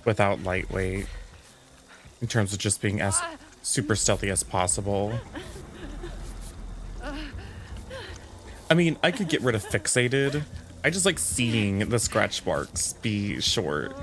without lightweight in terms of just being as super stealthy as possible. I mean, I could get rid of fixated. I just like seeing the scratch marks be short.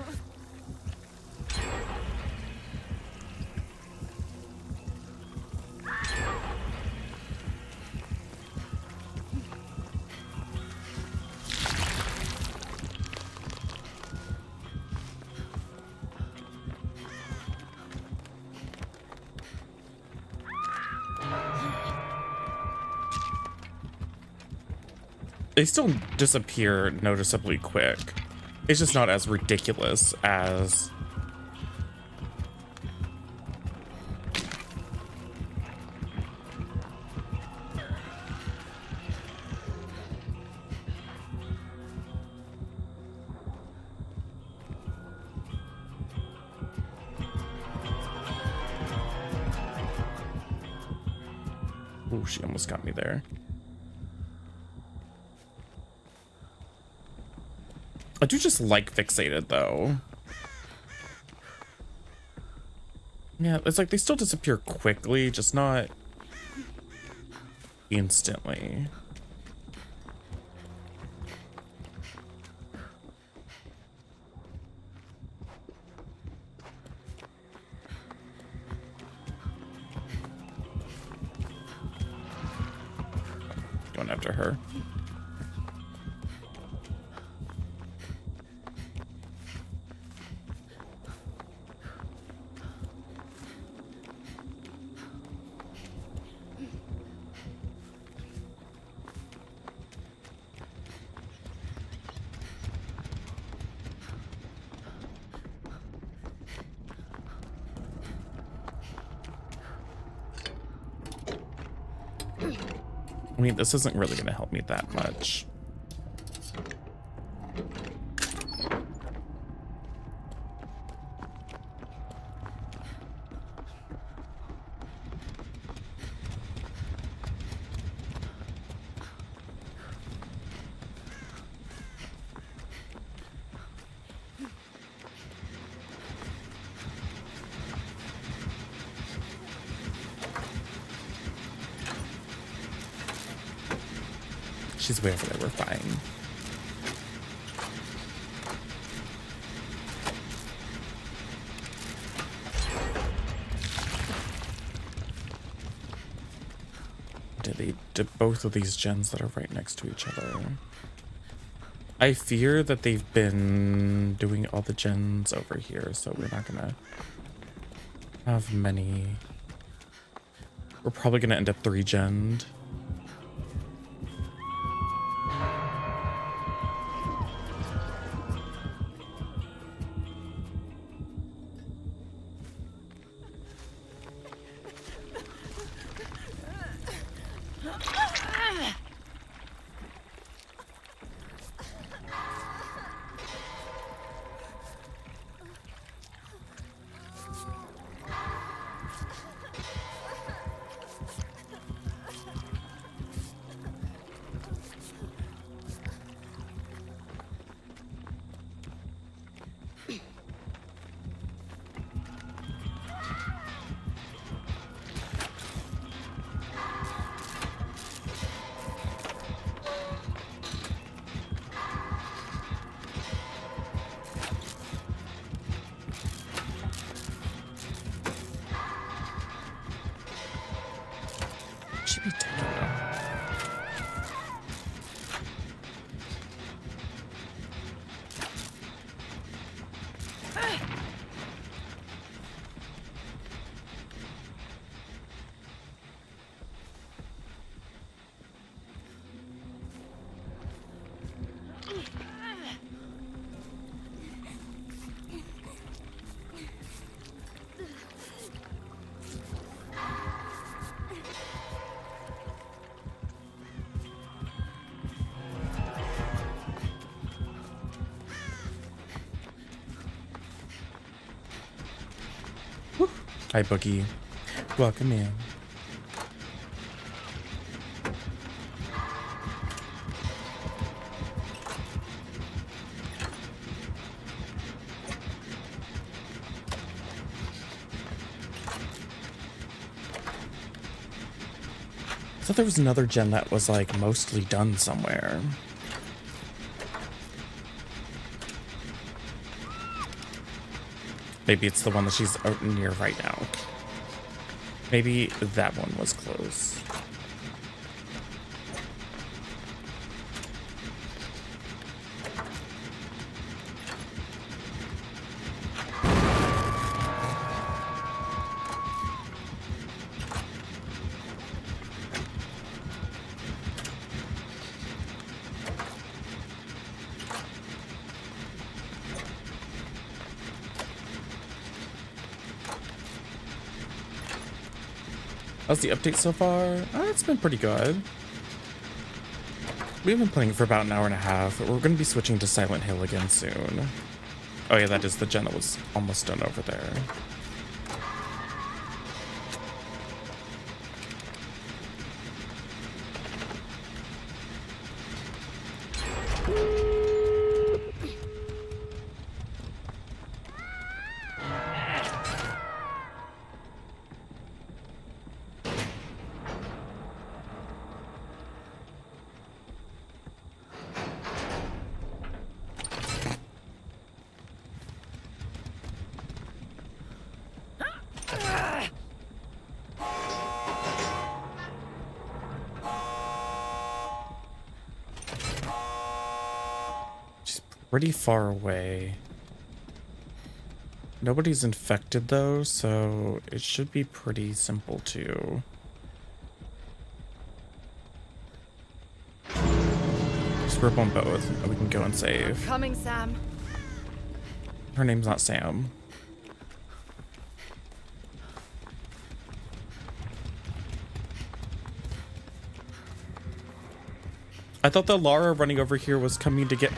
They still disappear noticeably quick. It's just not as ridiculous as... Ooh, she almost got me there. I do just like fixated though. Yeah, it's like they still disappear quickly, just not instantly. Going after her. I mean, this isn't really going to help me that much. She's way over there, we're fine. Did both of these gens that are right next to each other. I fear that they've been doing all the gens over here, so we're not gonna have many. We're probably gonna end up 3-gened. should be taken. Hi, Boogie. Welcome in. I thought there was another gen that was like mostly done somewhere. Maybe it's the one that she's out near right now. Maybe that one was close. How's the update so far? It's been pretty good. We've been playing for about an hour and a half. We're going to be switching to Silent Hill again soon. Oh yeah, that is the gen that was almost done over there. Pretty far away. Nobody's infected though, so it should be pretty simple too. Just rip on both and we can go and save. Coming, Sam. Her name's not Sam. I thought the Lara running over here was coming to get...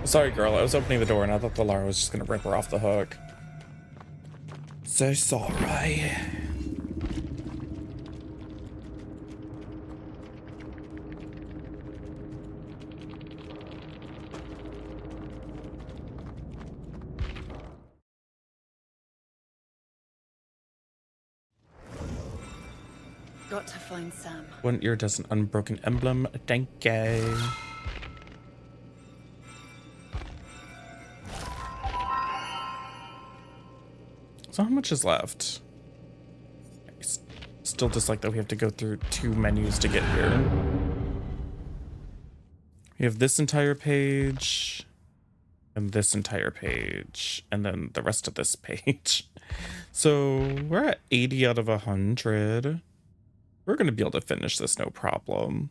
Sorry, girl. I was opening the door and I thought the Lara was just gonna rip her off the hook. So sorry. Got to find Sam. One ear does an unbroken emblem. Thank you. So how much is left? I still dislike that we have to go through 2 menus to get here. We have this entire page and this entire page and then the rest of this page. So we're at 80 out of 100. We're going to be able to finish this no problem.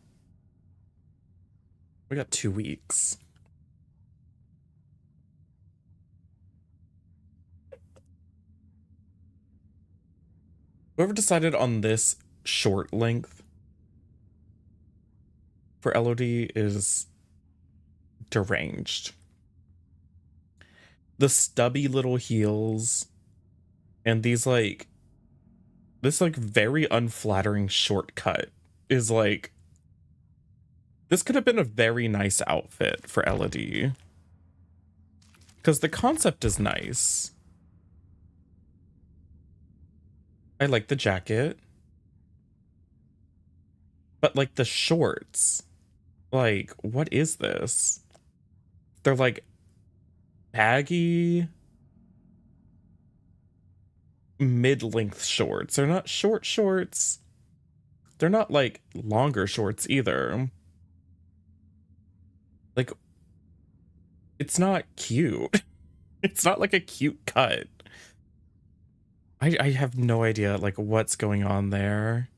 We got 2 weeks. Whoever decided on this short length for LOD is deranged. The stubby little heels and these this very unflattering shortcut is This could have been a very nice outfit for Elodie. Because the concept is nice. I like the jacket. But like the shorts. Like, what is this? They're like baggy mid-length shorts. They're not short shorts. They're not like longer shorts either. Like, it's not cute. It's not like a cute cut. I have no idea like what's going on there.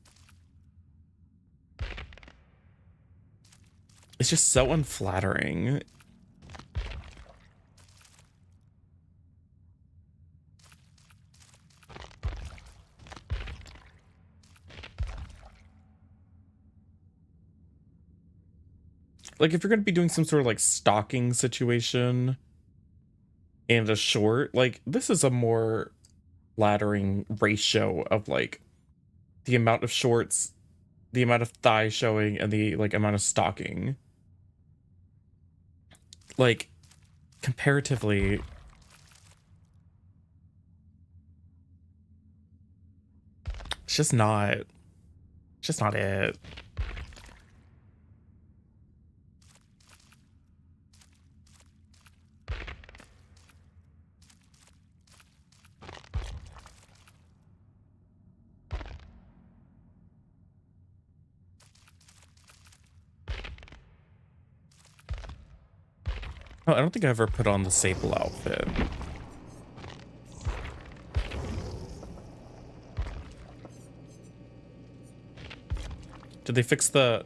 It's just so unflattering. Like, if you're going to be doing some sort of like stocking situation and a short, like, this is a more flattering ratio of like the amount of shorts, the amount of thigh showing, and the like amount of stocking. Like, comparatively, it's just not it. Oh, I don't think I ever put on the sable outfit. Did they fix the...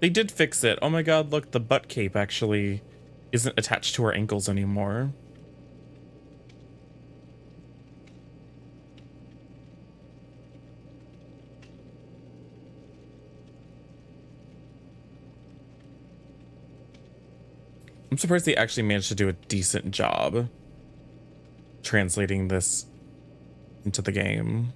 They did fix it. Oh my god, look, the butt cape actually isn't attached to her ankles anymore. I'm surprised they actually managed to do a decent job translating this into the game.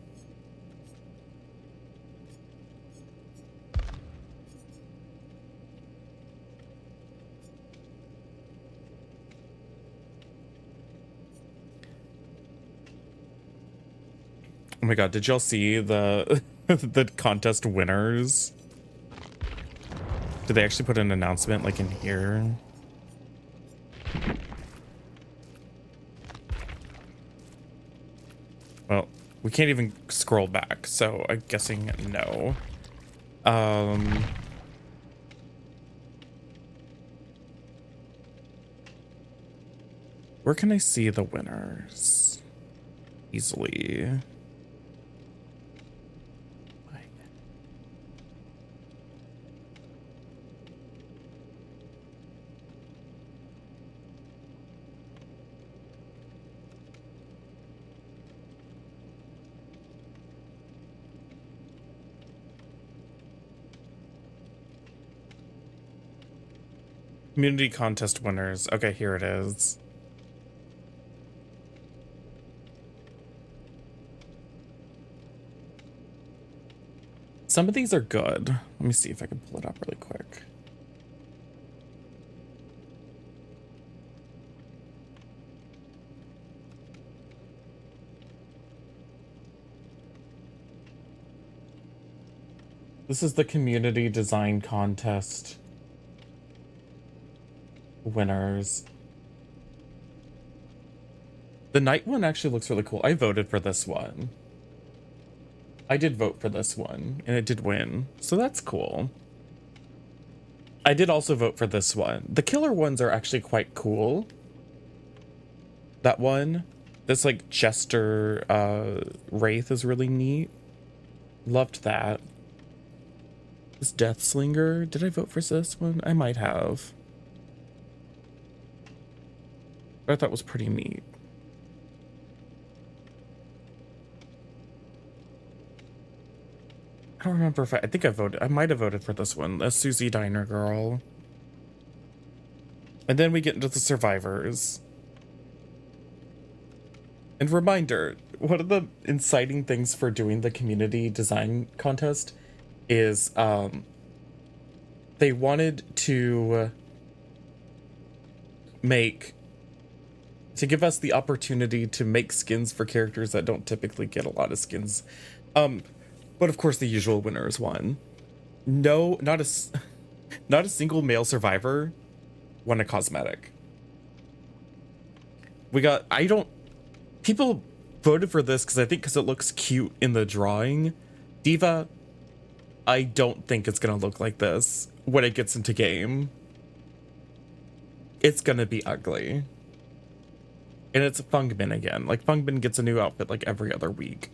Oh my god, did y'all see the the contest winners? Did they actually put an announcement like in here? Well, we can't even scroll back, so I'm guessing no. Where can I see the winners easily? Community contest winners. Okay, here it is. Some of these are good. Let me see if I can pull it up really quick. This is the community design contest winners. The night one actually looks really cool. I voted for this one. I did vote for this one, and it did win, so that's cool. I did also vote for this one. The killer ones are actually quite cool. That one, this like Jester Wraith is really neat. Loved that. This Deathslinger, did I vote for this one? I might have. I thought was pretty neat. I don't remember if I think I voted. I might have voted for this one, the Susie Diner girl. And then we get into the survivors. And reminder, one of the inciting things for doing the community design contest is they wanted to give us the opportunity to make skins for characters that don't typically get a lot of skins. But of course the usual winners won. No, not a single male survivor won a cosmetic. People voted for this because it looks cute in the drawing. D.Va, I don't think it's gonna look like this when it gets into game. It's gonna be ugly. And it's Fungbin again. Like, Fungbin gets a new outfit like every other week.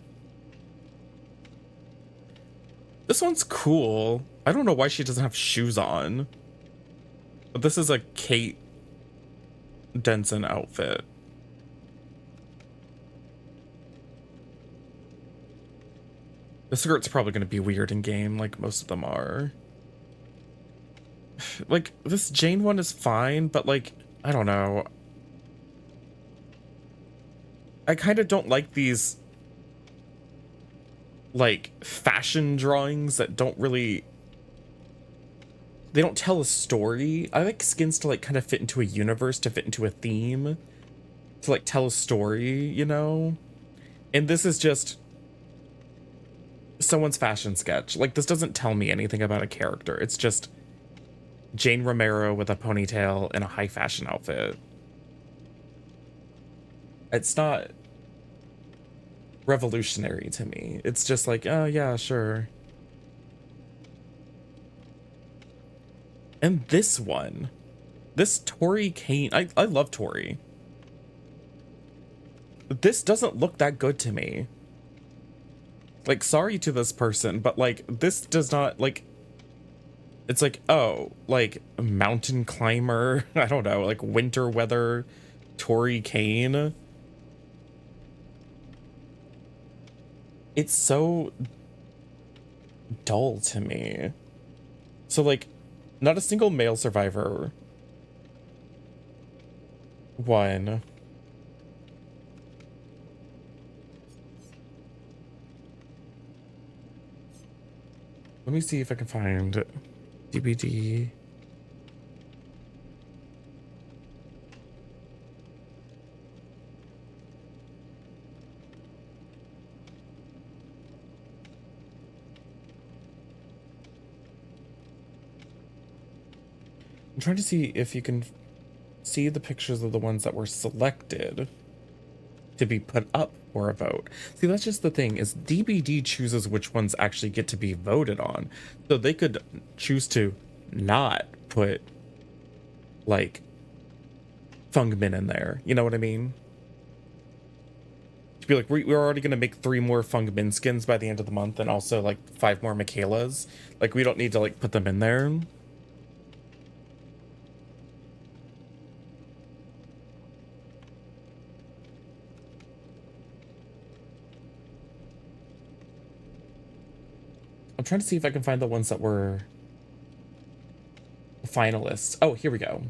This one's cool. I don't know why she doesn't have shoes on. But this is a Kate Denson outfit. The skirt's probably going to be weird in game, like most of them are. Like, this Jane one is fine, but like, I don't know. I kind of don't like these, like, fashion drawings that don't really... They don't tell a story. I like skins to, like, kind of fit into a universe, to fit into a theme. To, like, tell a story, you know? And this is just someone's fashion sketch. Like, this doesn't tell me anything about a character. It's just Jane Romero with a ponytail and a high fashion outfit. It's not revolutionary to me. It's just like, oh yeah, sure. And this one, this Tori Kane, I love Tori. This doesn't look that good to me. Like, sorry to this person, but like, this does not, like, it's like, oh, like, mountain climber, I don't know, like winter weather Tori Kane. It's so dull to me. So, like, not a single male survivor won. Let me see if I can find DBD. I'm trying to see if you can see the pictures of the ones that were selected to be put up for a vote. See, that's just the thing, is DBD chooses which ones actually get to be voted on. So they could choose to not put, like, Fungbin in there. You know what I mean? To be like, we're already going to make 3 more Fungbin skins by the end of the month, and also, like, 5 more Michaelas. Like, we don't need to, like, put them in there. I'm trying to see if I can find the ones that were finalists. Oh, here we go.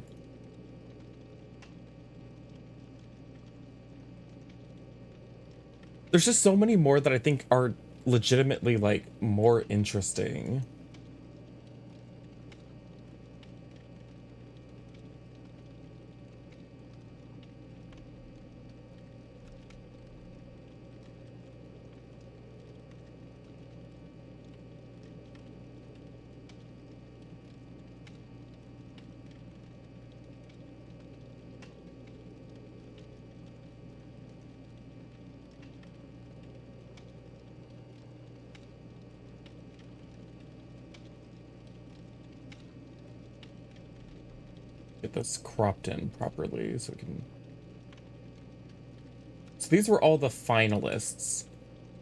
There's just so many more that I think are legitimately, like, more interesting. Get this cropped in properly so we can... So these were all the finalists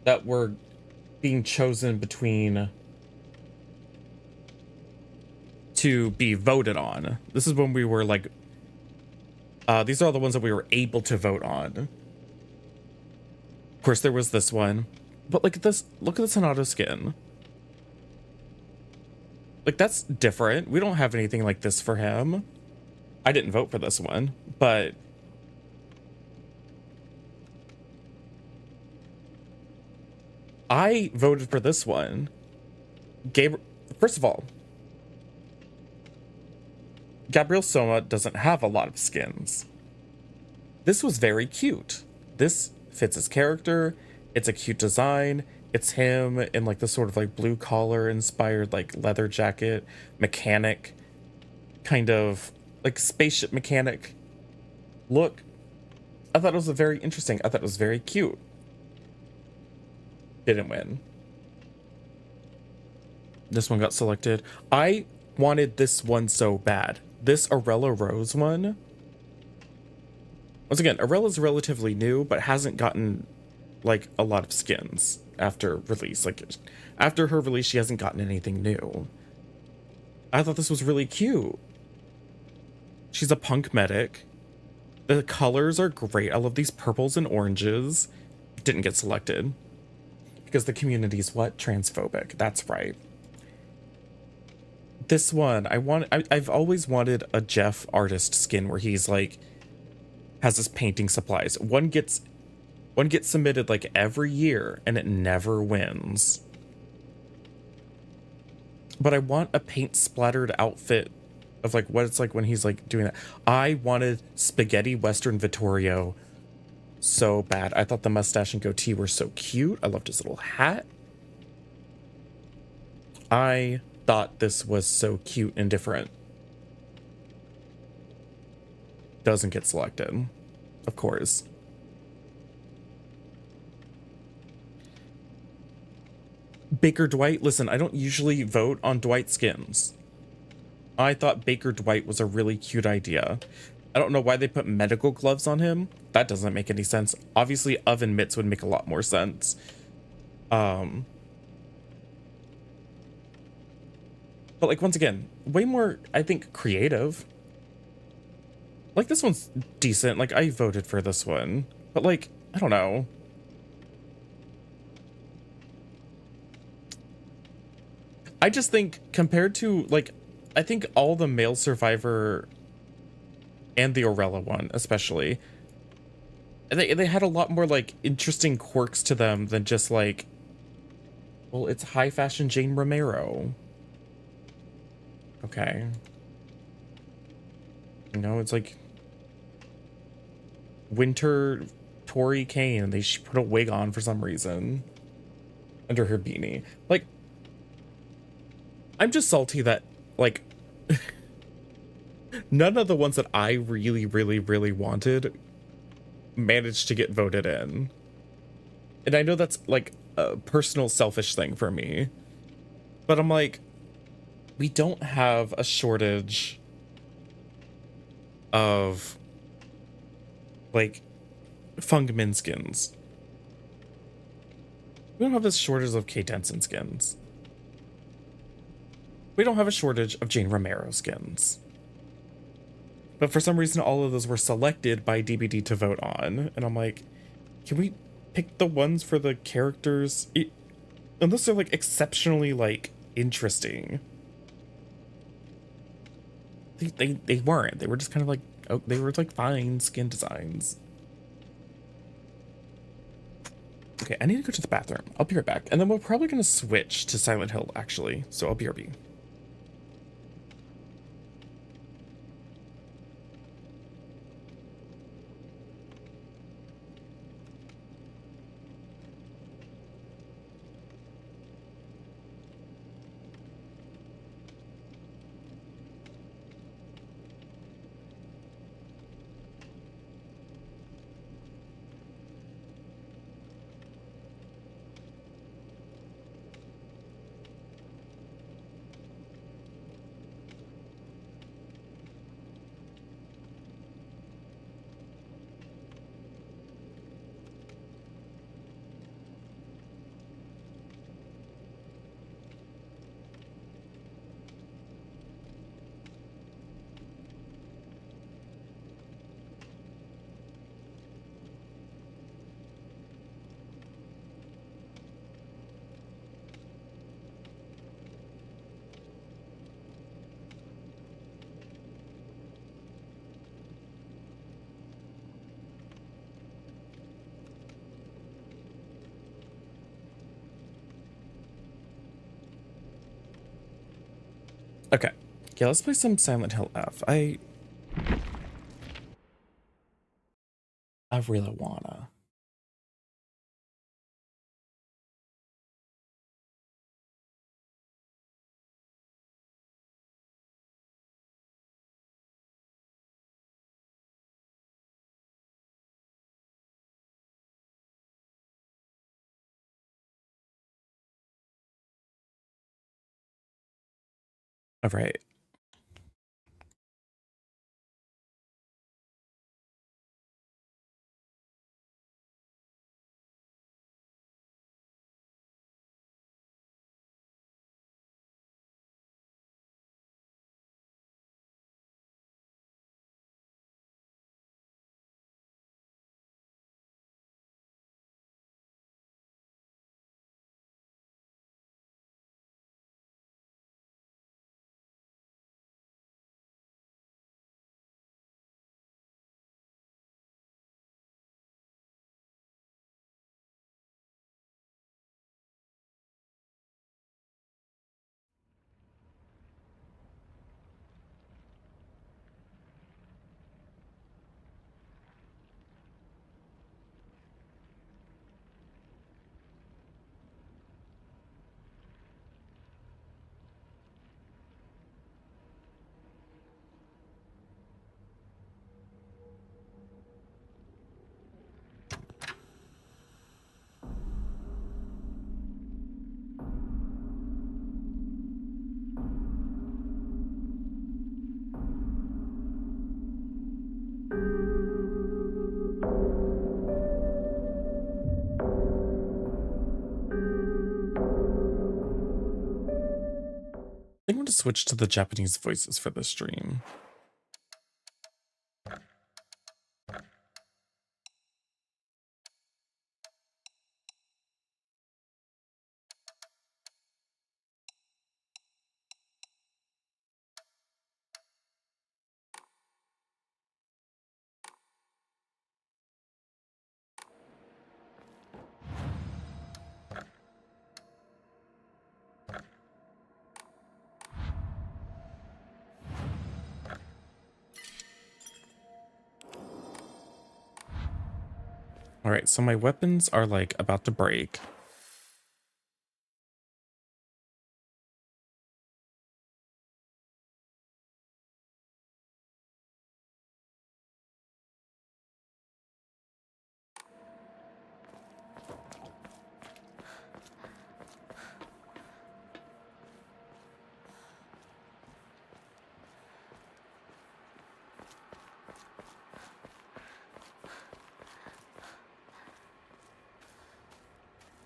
that were being chosen between to be voted on. This is when we were like, these are all the ones that we were able to vote on. Of course, there was this one, but like this, look at this Hinata skin. Like, that's different. We don't have anything like this for him. I didn't vote for this one, but I voted for this one. First of all, Gabriel Soma doesn't have a lot of skins. This was very cute. This fits his character. It's a cute design. It's him in like the sort of like blue collar inspired like leather jacket, mechanic, kind of like spaceship mechanic look. I thought it was very interesting. I thought it was very cute. Didn't win. This one got selected. I wanted this one so bad. This Arella Rose one. Once again, Arella's relatively new, but hasn't gotten like a lot of skins after release. Like after her release, she hasn't gotten anything new. I thought this was really cute. She's a punk medic. The colors are great. I love these purples and oranges. Didn't get selected because the community's what? Transphobic. That's right. This one, I've always wanted a Jeff artist skin where he's like has his painting supplies. One gets submitted like every year and it never wins. But I want a paint splattered outfit of like what it's like when he's like doing that. I wanted Spaghetti Western Vittorio so bad. I thought the mustache and goatee were so cute. I loved his little hat. I thought this was so cute and different. Doesn't get selected, of course. Baker Dwight, listen, I don't usually vote on Dwight skins. I thought Baker Dwight was a really cute idea. I don't know why they put medical gloves on him. That doesn't make any sense. Obviously, oven mitts would make a lot more sense. But like, once again, way more, I think, creative. Like, this one's decent. Like, I voted for this one. But like, I don't know. I just think compared to, like, I think all the male Survivor and the Orella one, especially, they had a lot more, like, interesting quirks to them than just, like, well, it's high fashion Jane Romero. Okay. You know, it's like winter Tori Kane, and she put a wig on for some reason under her beanie. Like, I'm just salty that, like, none of the ones that I really, really, really wanted managed to get voted in. And I know that's, like, a personal selfish thing for me. But I'm like, we don't have a shortage of, like, Fungmin skins. We don't have a shortage of Kate Denson skins. We don't have a shortage of Jane Romero skins. But for some reason, all of those were selected by DBD to vote on. And I'm like, can we pick the ones for the characters? Unless they're, like, exceptionally, like, interesting. They weren't. They were just kind of like, oh, they were like fine skin designs. Okay, I need to go to the bathroom. I'll be right back. And then we're probably going to switch to Silent Hill, actually. So I'll be right back. Okay, Yeah, let's play some Silent Hill F. I really wanna. All right. I think I'm going to switch to the Japanese voices for this stream. All right, so my weapons are like about to break.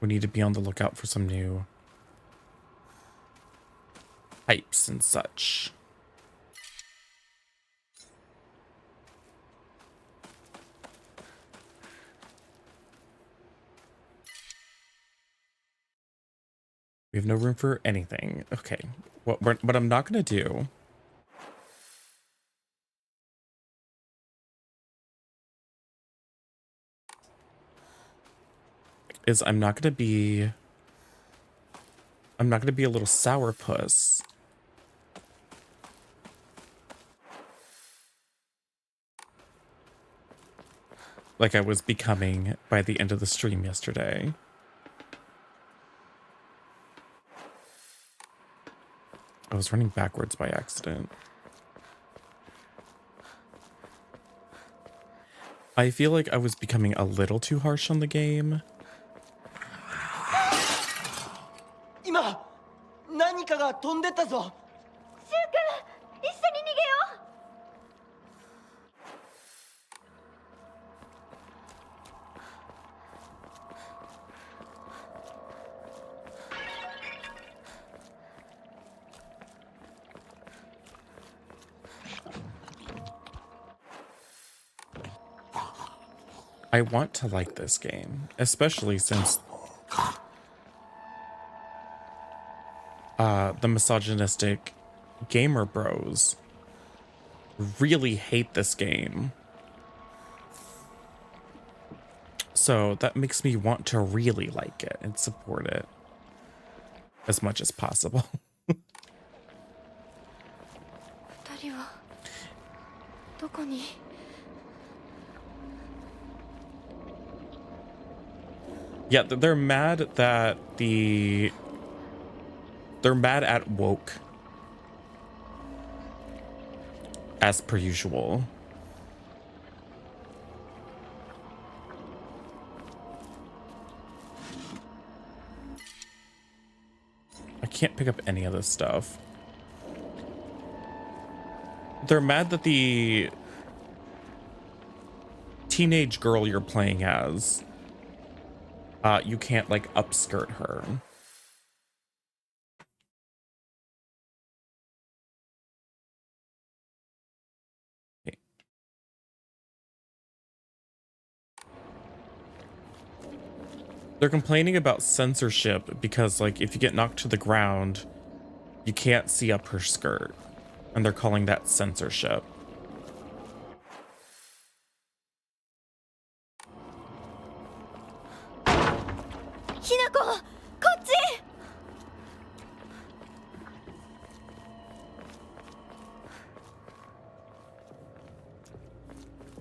We need to be on the lookout for some new pipes and such. We have no room for anything. Okay, what I'm not going to do is I'm not going to be a little sourpuss. Like I was becoming by the end of the stream yesterday. I was running backwards by accident. I feel like I was becoming a little too harsh on the game. 今何かが飛んでったぞ。シュウ君、一緒に逃げよう。I want to like this game, especially since the misogynistic gamer bros really hate this game. So that makes me want to really like it and support it as much as possible. どこに Yeah, they're mad that they're mad at woke as per usual. I can't pick up any of this stuff. They're mad that the teenage girl you're playing as, you can't like upskirt her. Okay. They're complaining about censorship because like if you get knocked to the ground, you can't see up her skirt. And they're calling that censorship. Hinako! こっち!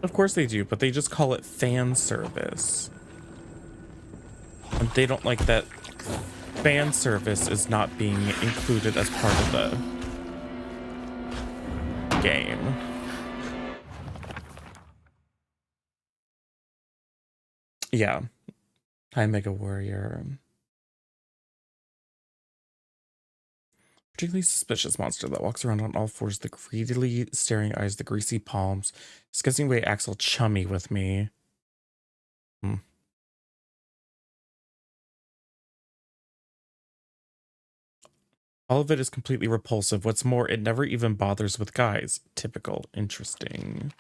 Of course they do, but they just call it fan service. And they don't like that fan service is not being included as part of the game. Yeah. Hi, Mega Warrior. Particularly suspicious monster that walks around on all fours, the greedily staring eyes, the greasy palms, disgusting way acts all chummy with me. All of it is completely repulsive. What's more, it never even bothers with guys. Typical. Interesting.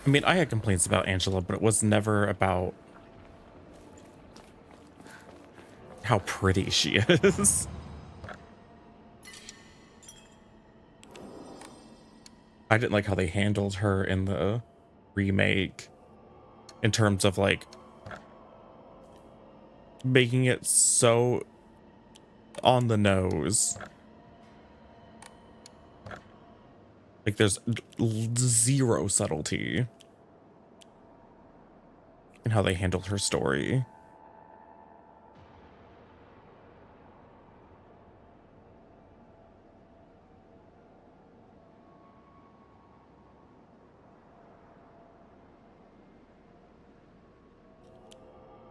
I mean, I had complaints about Angela, but it was never about how pretty she is. I didn't like how they handled her in the remake in terms of like making it so on the nose. Like there's zero subtlety in how they handled her story.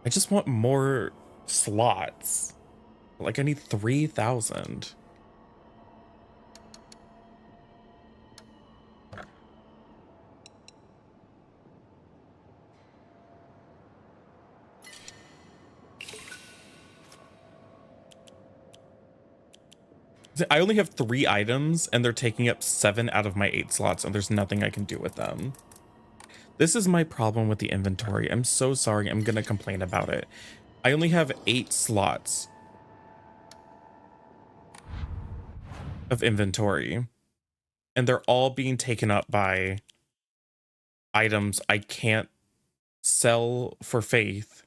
I just want more slots. Like I need 3,000. I only have 3 items and they're taking up 7 out of my 8 slots and there's nothing I can do with them. This is my problem with the inventory. I'm so sorry. I'm going to complain about it. I only have 8 slots of inventory, and they're all being taken up by items I can't sell for faith.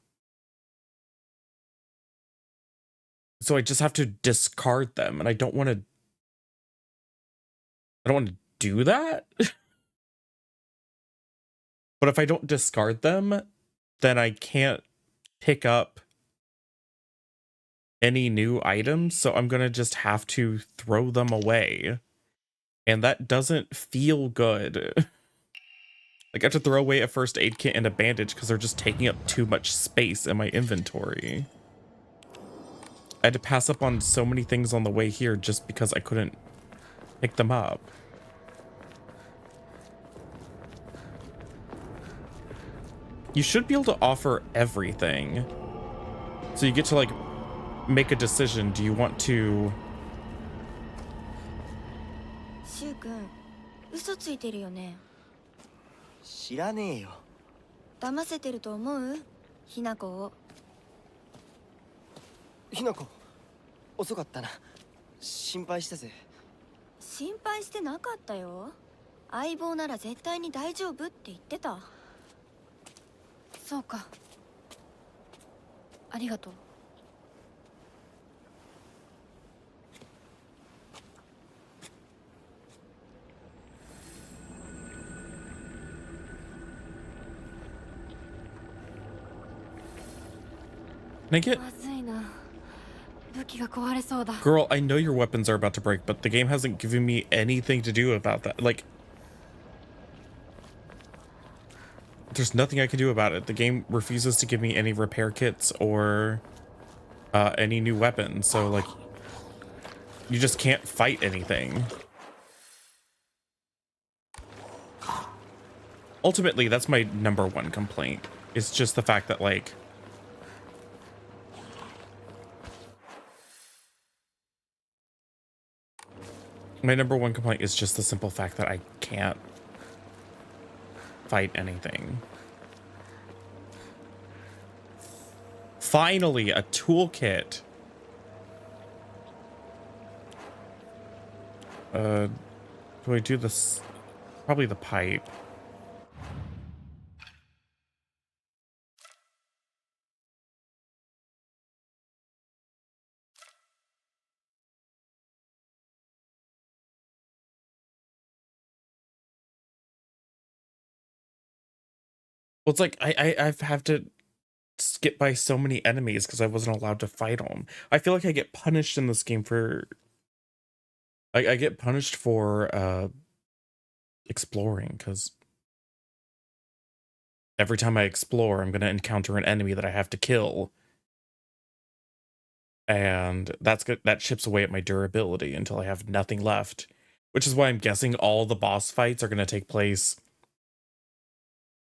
So I just have to discard them, and I don't want to do that. But if I don't discard them, then I can't pick up any new items, so I'm gonna just have to throw them away. And that doesn't feel good. Like I have to throw away a first aid kit and a bandage because they're just taking up too much space in my inventory. I had to pass up on so many things on the way here just because I couldn't pick them up. You should be able to offer everything. So you get to like make a decision. Do you want to... シュウ君嘘ついてるよね。知らねえよ。騙せてると思う？ひなこを。ひなこ、遅かったな。心配したぜ。心配してなかったよ。相棒なら絶対に大丈夫って言ってた。そうか。ありがとう。Can I get... まずいな。武器が壊れそうだ。 Girl, I know your weapons are about to break, but the game hasn't given me anything to do about that. Like, there's nothing I can do about it. The game refuses to give me any repair kits or any new weapons. So, like, you just can't fight anything. Ultimately, that's my #1 complaint. It's just the fact that, like, my #1 complaint is just the simple fact that I can't fight anything. Finally, a toolkit. Do I do this? Probably the pipe. Well, it's like I have to skip by so many enemies because I wasn't allowed to fight them. I feel like I get punished in this game for... I get punished for exploring because every time I explore, I'm going to encounter an enemy that I have to kill. And that's good. That chips away at my durability until I have nothing left, which is why I'm guessing all the boss fights are going to take place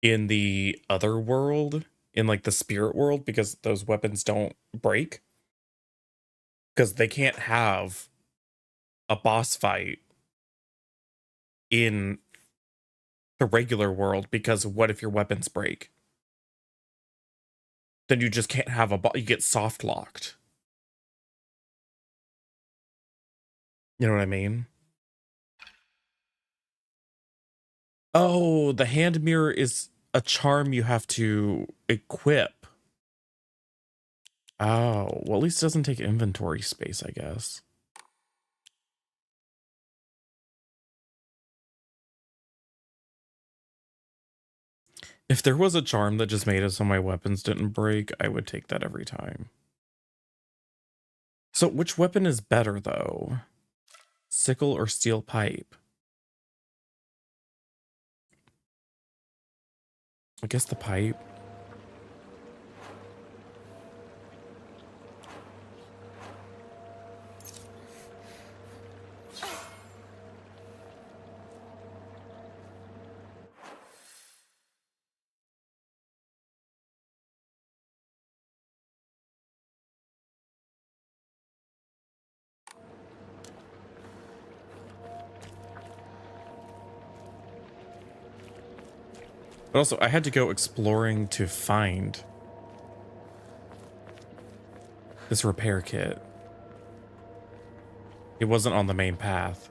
in the other world, in like the spirit world, because those weapons don't break. Because they can't have a boss fight in the regular world, because what if your weapons break? Then you just can't have you get soft locked. You know what I mean? Oh, the hand mirror is a charm you have to equip. Oh, well, at least it doesn't take inventory space, I guess. If there was a charm that just made it so my weapons didn't break, I would take that every time. So which weapon is better, though? Sickle or steel pipe? I guess the pipe. But also, I had to go exploring to find this repair kit. It wasn't on the main path.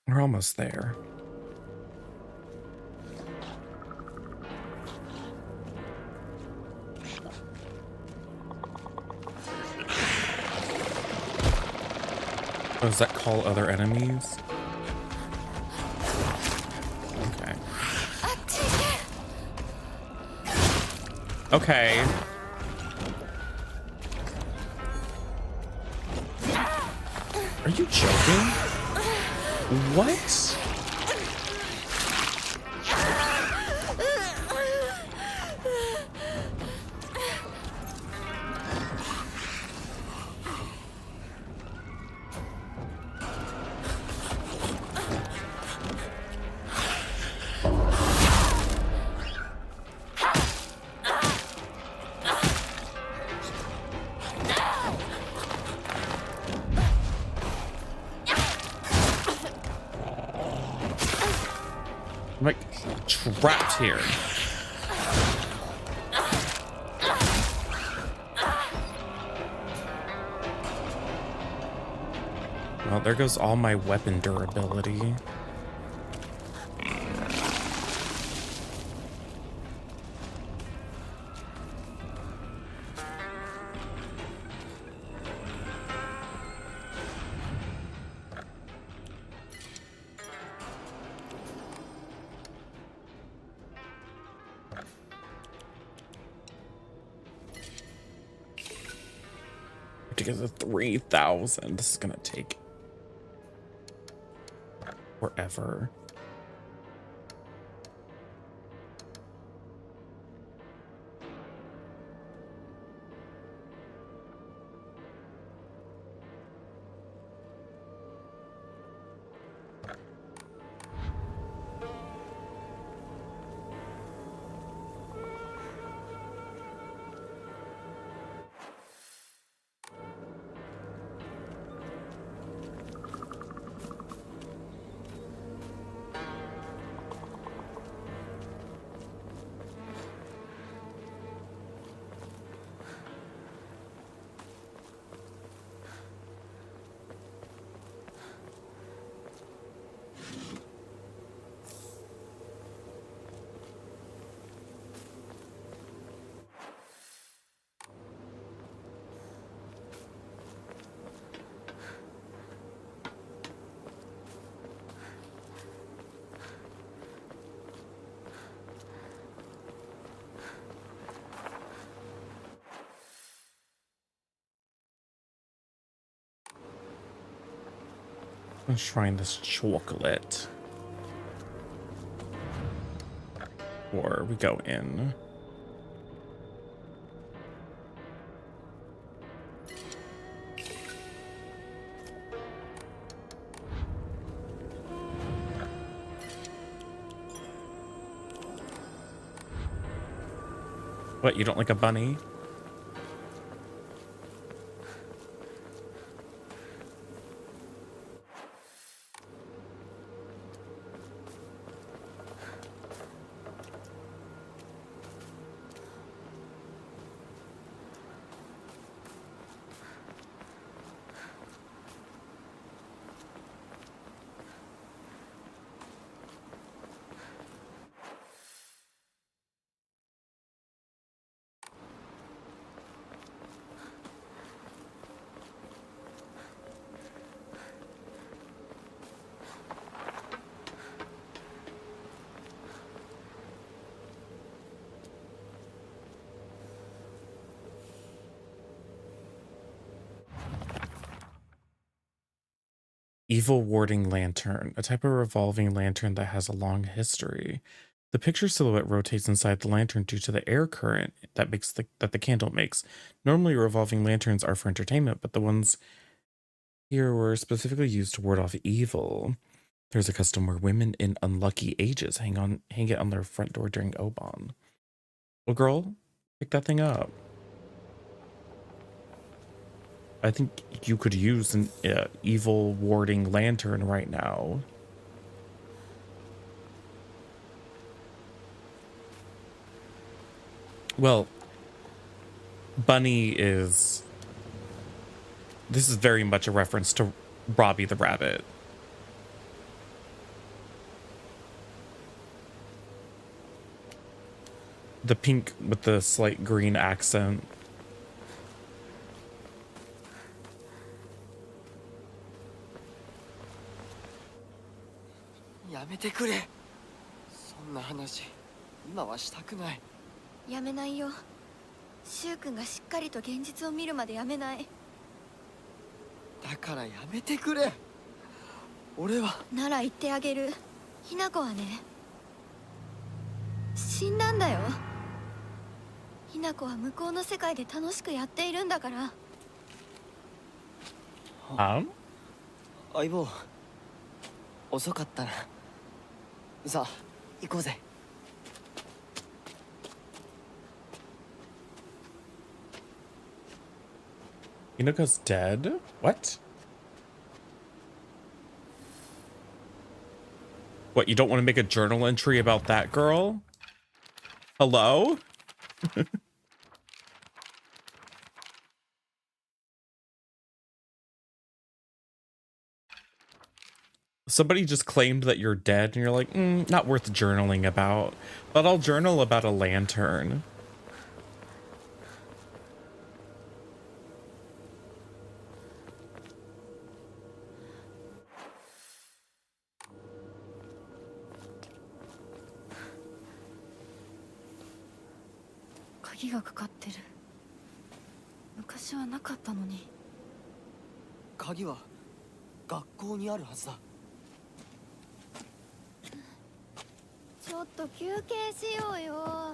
We're almost there. Oh, does that call other enemies? Okay. Okay. Are you joking? What? I'm like trapped here. Well, there goes all my weapon durability. To get to 3,000. This is gonna take forever. Let's try this chocolate. Or we go in. What, you don't like a bunny? Evil warding lantern, a type of revolving lantern that has a long history. The picture silhouette rotates inside the lantern due to the air current that the candle makes. Normally, revolving lanterns are for entertainment, but the ones here were specifically used to ward off evil. There's a custom where women in unlucky ages hang it on their front door during Obon. Well, girl, pick that thing up. I think you could use an evil warding lantern right now. Well, Bunny is... This is very much a reference to Robbie the Rabbit. The pink with the slight green accent.やめてくれ。そんな話、今はしたくない。やめないよ。シュウ君がしっかりと現実を見るまでやめない。だからやめてくれ。俺は。なら言ってあげる。ひな子はね、死んだんだよ。ひな子は向こうの世界で楽しくやっているんだから。相棒、遅かったな。さあ、行こうぜ。Inuka's dead? What? What, you don't want to make a journal entry about that girl? Hello? Somebody just claimed that you're dead and you're like, not worth journaling about, but I'll journal about a lantern. Kagiがかかってる。昔はなかったのに。鍵は学校にあるはずだ。ちょっと休憩しようよ。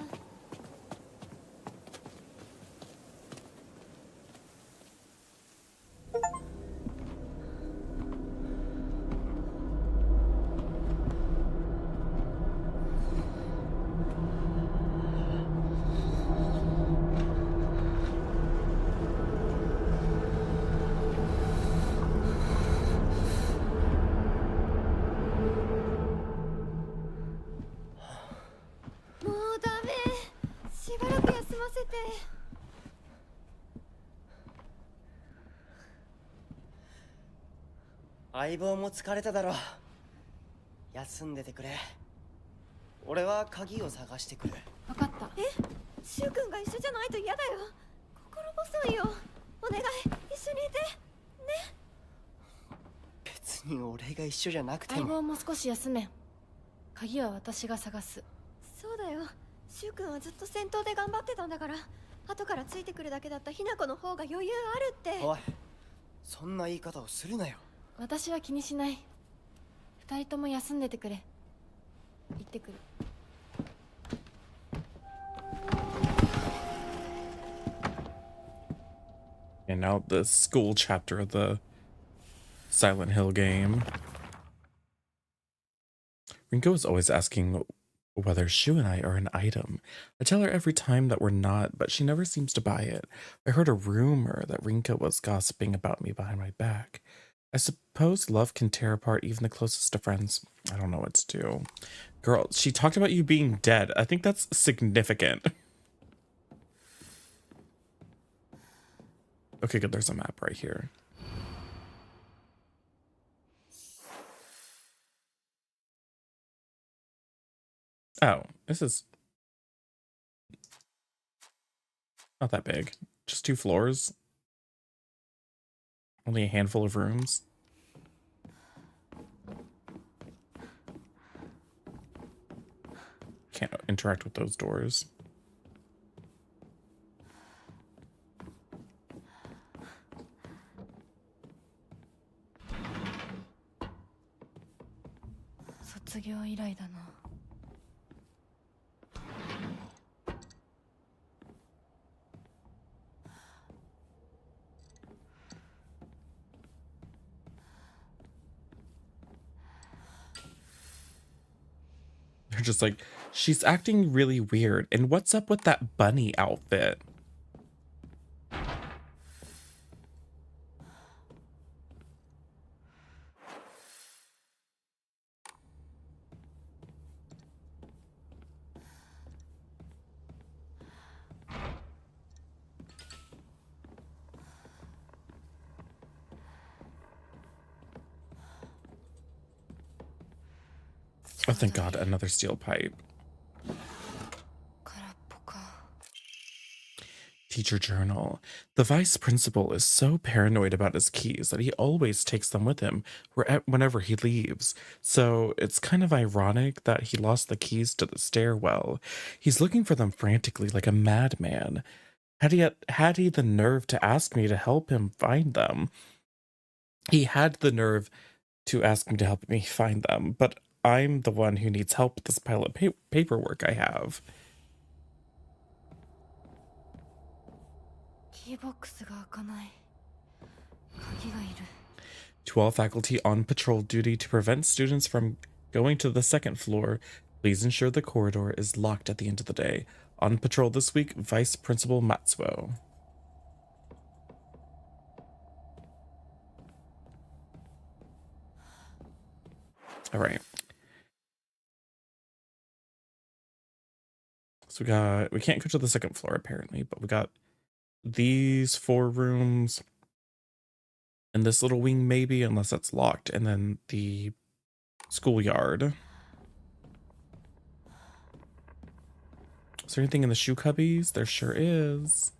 相棒も疲れただろう。休んでてくれ。俺は鍵を探してくる。分かった。シュウ君が一緒じゃないと嫌だよ。心細いよ。お願い、一緒にいてね。別に俺が一緒じゃなくても。相棒も少し休め。鍵は私が探す。そうだよ。シュウ君はずっと戦闘で頑張ってたんだから、後からついてくるだけだったひな子の方が余裕あるって。おい、そんな言い方をするなよ。私は気にしない。二人とも休んでてくれ。行ってくる。And now the school chapter of the Silent Hill game. Rinko is always asking whether Shu and I are an item. I tell her every time that we're not, but she never seems to buy it. I heard a rumor that Rinko was gossiping about me behind my back. I suppose love can tear apart even the closest of friends. I don't know what to do. Girl, she talked about you being dead. I think that's significant. Okay, good. There's a map right here. Oh, this is not that big. Just 2 floors. Only a handful of rooms. Can't interact with those doors. just like, she's acting really weird. And what's up with that bunny outfit? Oh, thank God, another steel pipe. Teacher journal. The vice principal is so paranoid about his keys that he always takes them with him whenever he leaves. So it's kind of ironic that he lost the keys to the stairwell. He's looking for them frantically like a madman. Had he the nerve to ask me to help him find them? He had the nerve to ask me to help me find them, but I'm the one who needs help with this pile of paperwork I have. To all faculty on patrol duty to prevent students from going to the second floor, please ensure the corridor is locked at the end of the day. On patrol this week, Vice Principal Matsuo. All right. So we can't go to the second floor apparently, but we got these 4 rooms and this little wing maybe, unless that's locked, and then the schoolyard. Is there anything in the shoe cubbies? There sure is.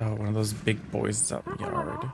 Oh, one of those big boys is out in the yard.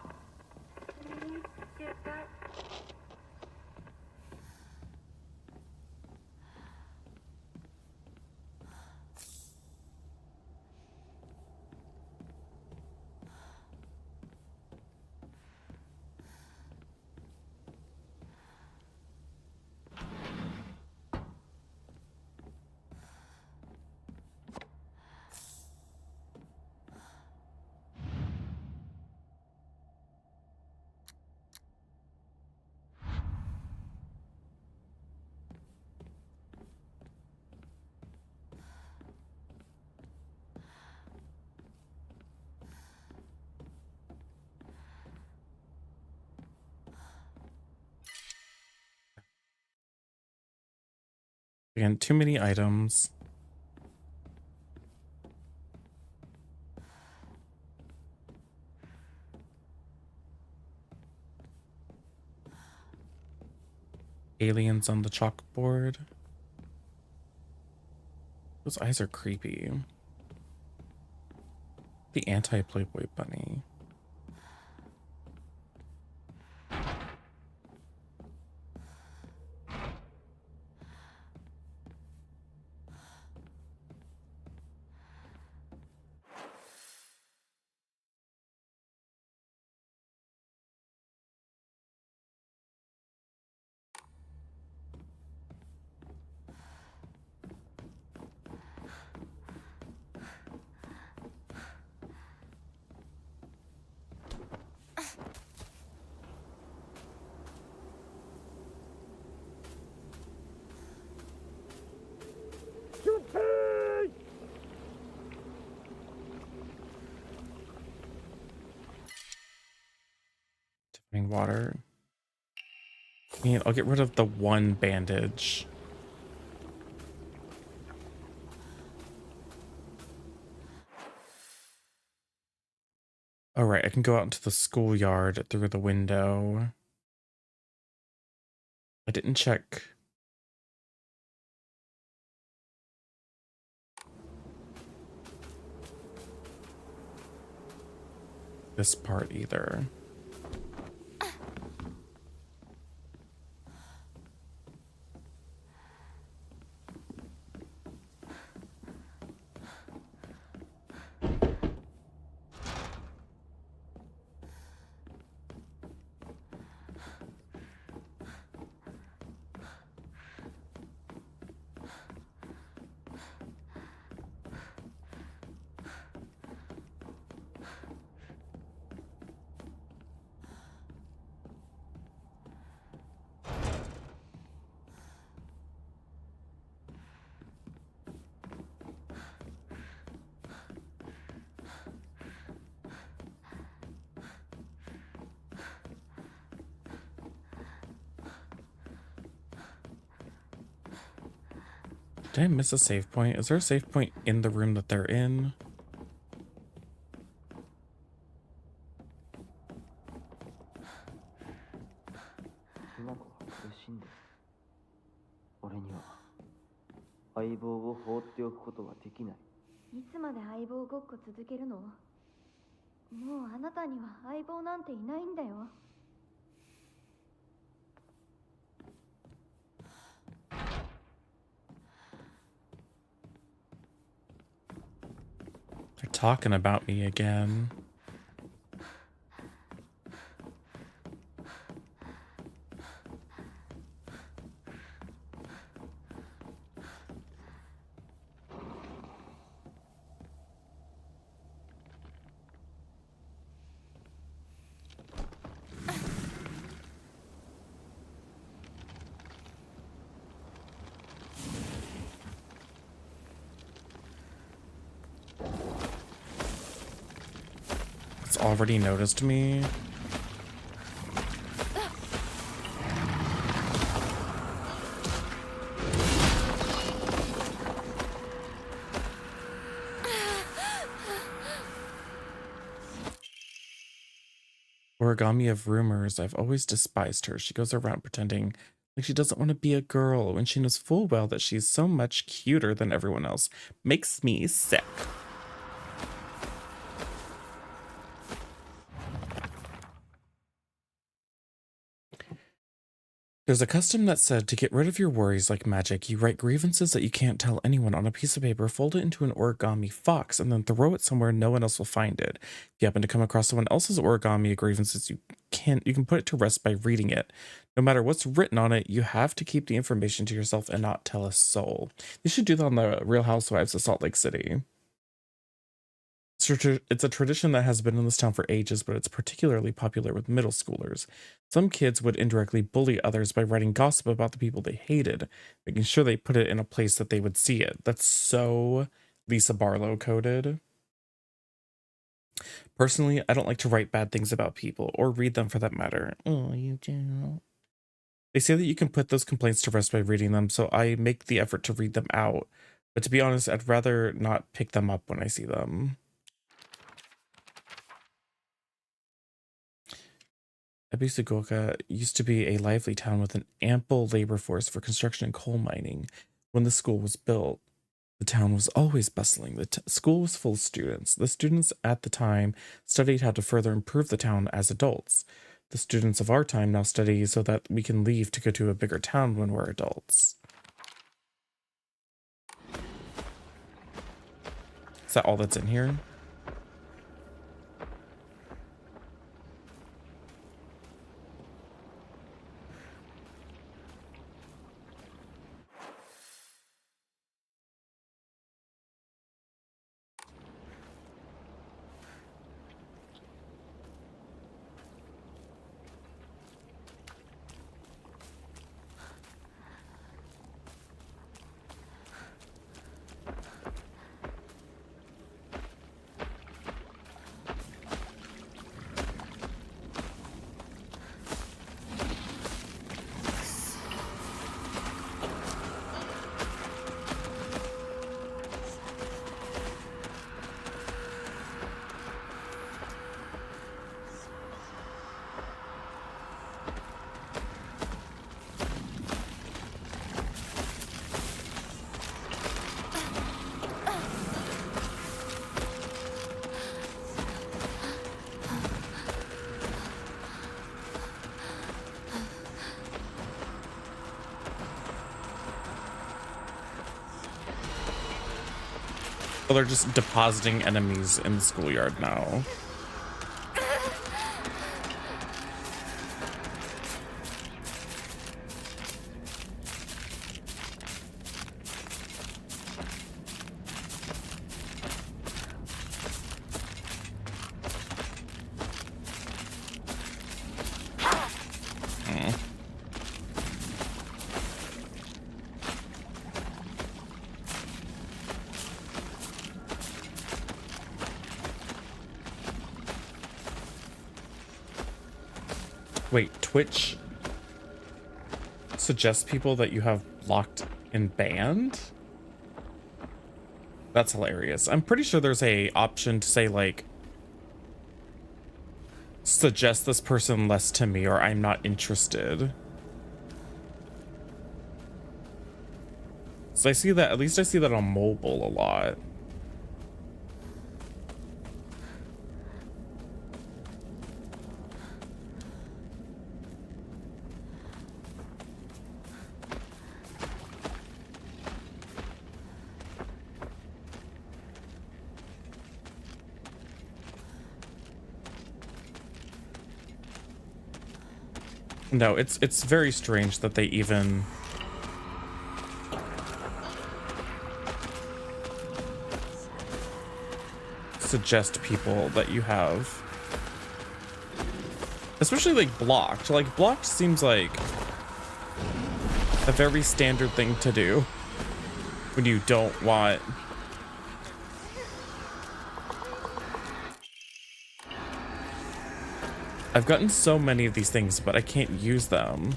Again, too many items. Aliens on the chalkboard. Those eyes are creepy. The anti-Playboy bunny. Divine water. I mean, I'll get rid of the one bandage. All right, I can go out into the schoolyard through the window. I didn't check this part either. Did I miss a save point? Is there a save point in the room that they're in? "いつまで相棒ごっこ続けるの？もうあなたには相棒なんていないんだよ。They're talking about me again. It's already noticed me. Origami of rumors. I've always despised her. She goes around pretending like she doesn't want to be a girl when she knows full well that she's so much cuter than everyone else. Makes me sick. There's a custom that said to get rid of your worries like magic, you write grievances that you can't tell anyone on a piece of paper, fold it into an origami fox, and then throw it somewhere no one else will find it. If you happen to come across someone else's origami grievances, you can put it to rest by reading it. No matter what's written on it, you have to keep the information to yourself and not tell a soul. You should do that on the Real Housewives of Salt Lake City. It's a tradition that has been in this town for ages, but it's particularly popular with middle schoolers. Some kids would indirectly bully others by writing gossip about the people they hated, making sure they put it in a place that they would see it. That's so Lisa Barlow coded. Personally, I don't like to write bad things about people, or read them for that matter. Oh, you do. They say that you can put those complaints to rest by reading them, so I make the effort to read them out. But to be honest, I'd rather not pick them up when I see them. Ebisugoka used to be a lively town with an ample labor force for construction and coal mining. When the school was built, the town was always bustling. The school was full of students. The students at the time studied how to further improve the town as adults. The students of our time now study so that we can leave to go to a bigger town when we're adults. Is that all that's in here? So they're just depositing enemies in the schoolyard now. Wait, Twitch suggests people that you have blocked and banned? That's hilarious. I'm pretty sure there's a option to say like, suggest this person less to me or I'm not interested. So I see that, at least I see that on mobile a lot. No, it's very strange that they even suggest people that you have, especially like blocked. Like blocked seems like a very standard thing to do when you don't want I've gotten so many of these things, but I can't use them.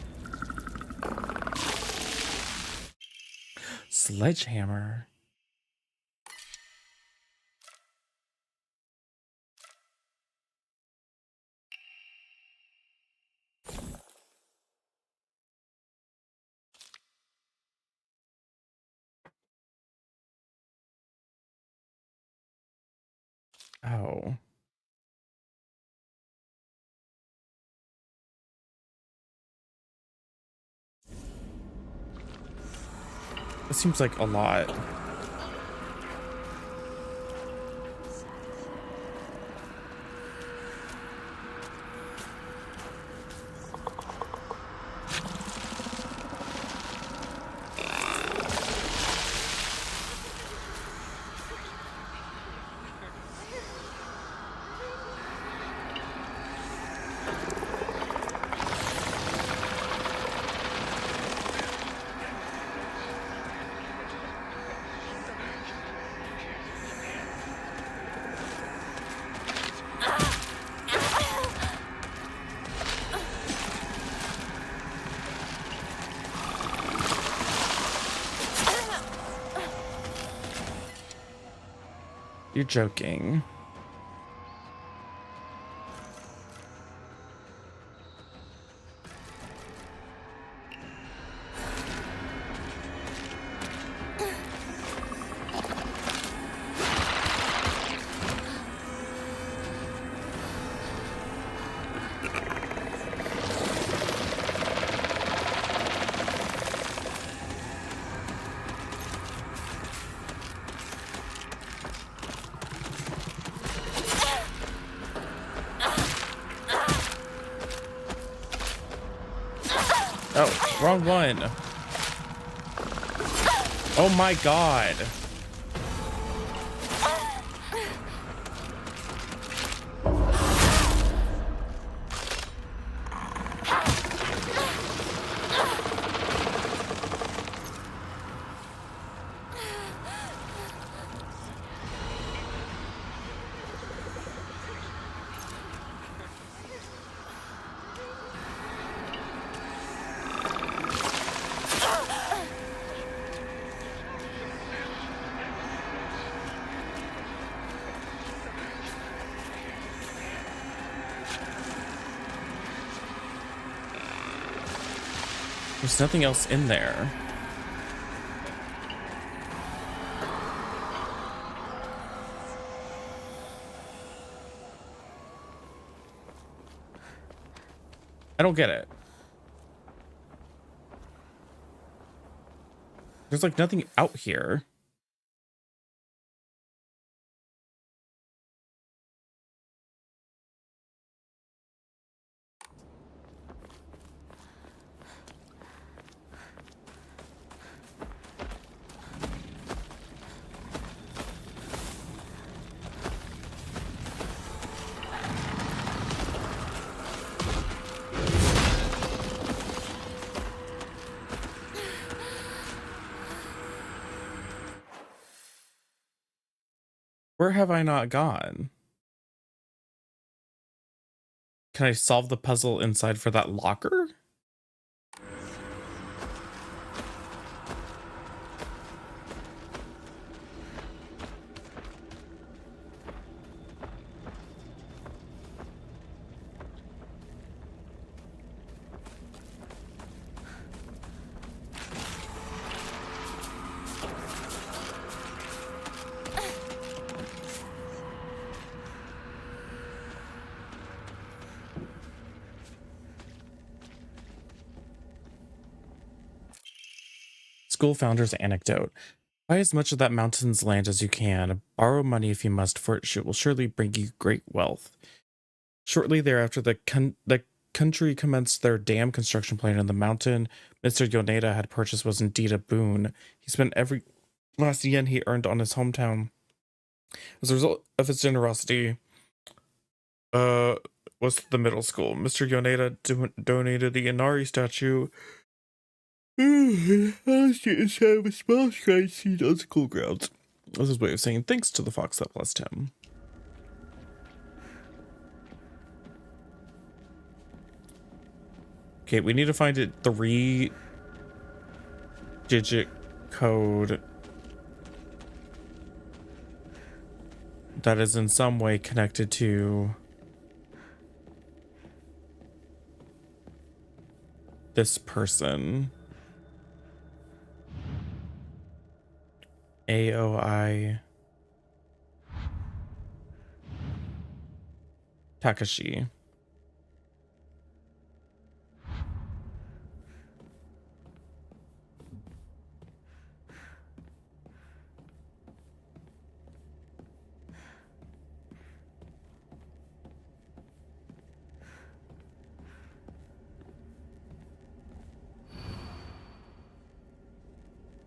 Sledgehammer. Oh. It seems like a lot. You're joking. Oh, wrong one. Oh my God. There's nothing else in there. I don't get it. There's like nothing out here. Where have I not gone? Can I solve the puzzle inside for that locker? School founder's anecdote. Buy as much of that mountain's land as you can. Borrow money if you must, for it will surely bring you great wealth. Shortly thereafter, the country commenced their dam construction plan, and the mountain Mr. Yoneda had purchased was indeed a boon. He spent every last yen he earned on his hometown. As a result of his generosity, was the middle school. Mr. Yoneda donated the Inari statue. Inside of a small shrine seat on school grounds. This is his way of saying thanks to the fox that blessed him. Okay, we need to find a 3-digit code that is in some way connected to this person. AOI Takashi.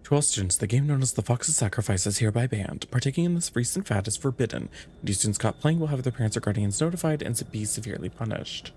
To all students, the game known as the Fox's Sacrifice is hereby banned. Partaking in this recent fad is forbidden. New students caught playing will have their parents or guardians notified and be severely punished.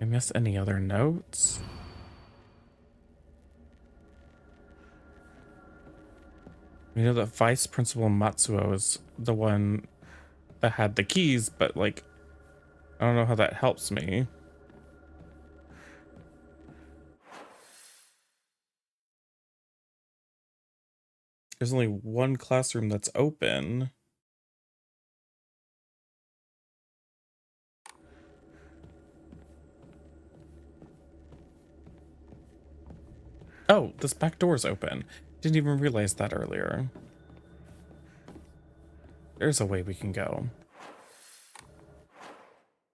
I miss any other notes? We know that Vice Principal Matsuo is the one that had the keys, but like, I don't know how that helps me. There's only one classroom that's open. Oh, this back door's open. Didn't even realize that earlier. There's a way we can go.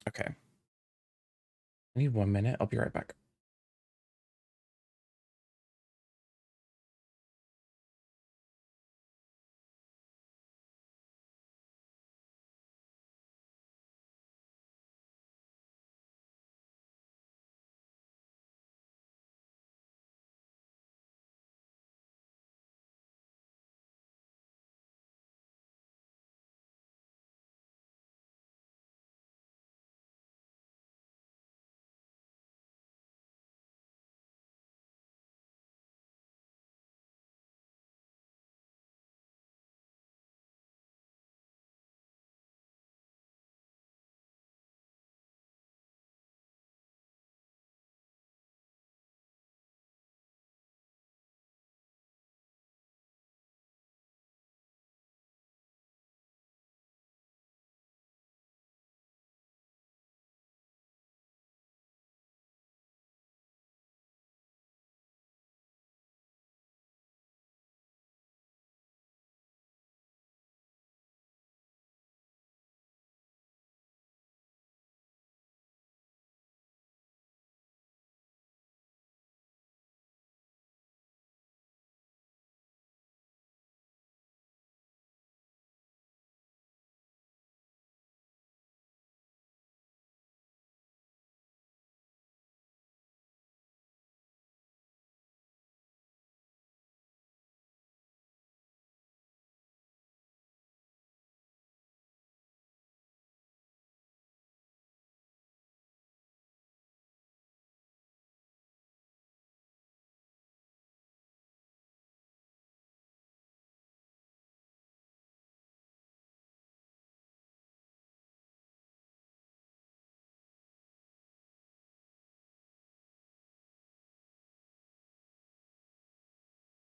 Okay. I need 1 minute. I'll be right back.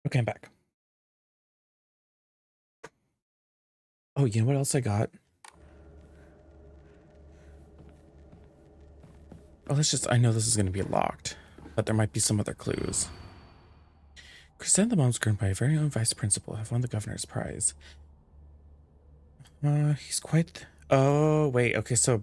Okay, I'm back. Oh, you know what else I got? Oh, I know this is going to be locked, but there might be some other clues. Chrysanthemum's grown by a very own vice principal have won the governor's prize. He's quite... Oh, wait. Okay, so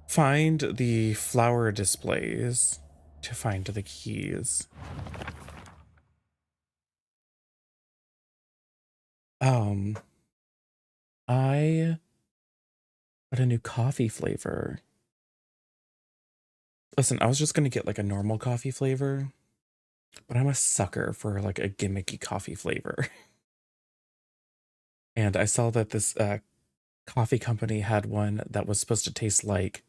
find the flower displays to find the keys. I got a new coffee flavor. Listen, I was just gonna get like a normal coffee flavor, but I'm a sucker for like a gimmicky coffee flavor. And I saw that this coffee company had one that was supposed to taste like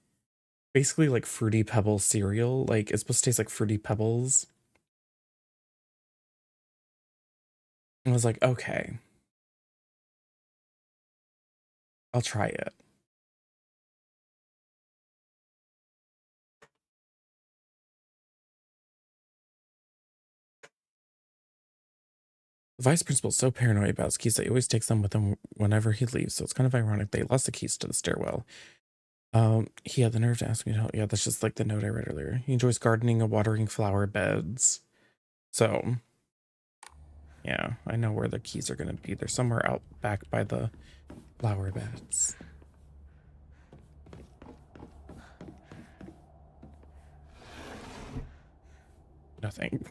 basically like Fruity Pebbles cereal. Like it's supposed to taste like Fruity Pebbles. And I was like, okay, I'll try it. The vice principal's so paranoid about his keys that he always takes them with him whenever he leaves. So it's kind of ironic they lost the keys to the stairwell. He had the nerve to ask me to help. Yeah, that's just like the note I read earlier. He enjoys gardening and watering flower beds. So, yeah, I know where the keys are going to be. They're somewhere out back by the flower beds. Nothing.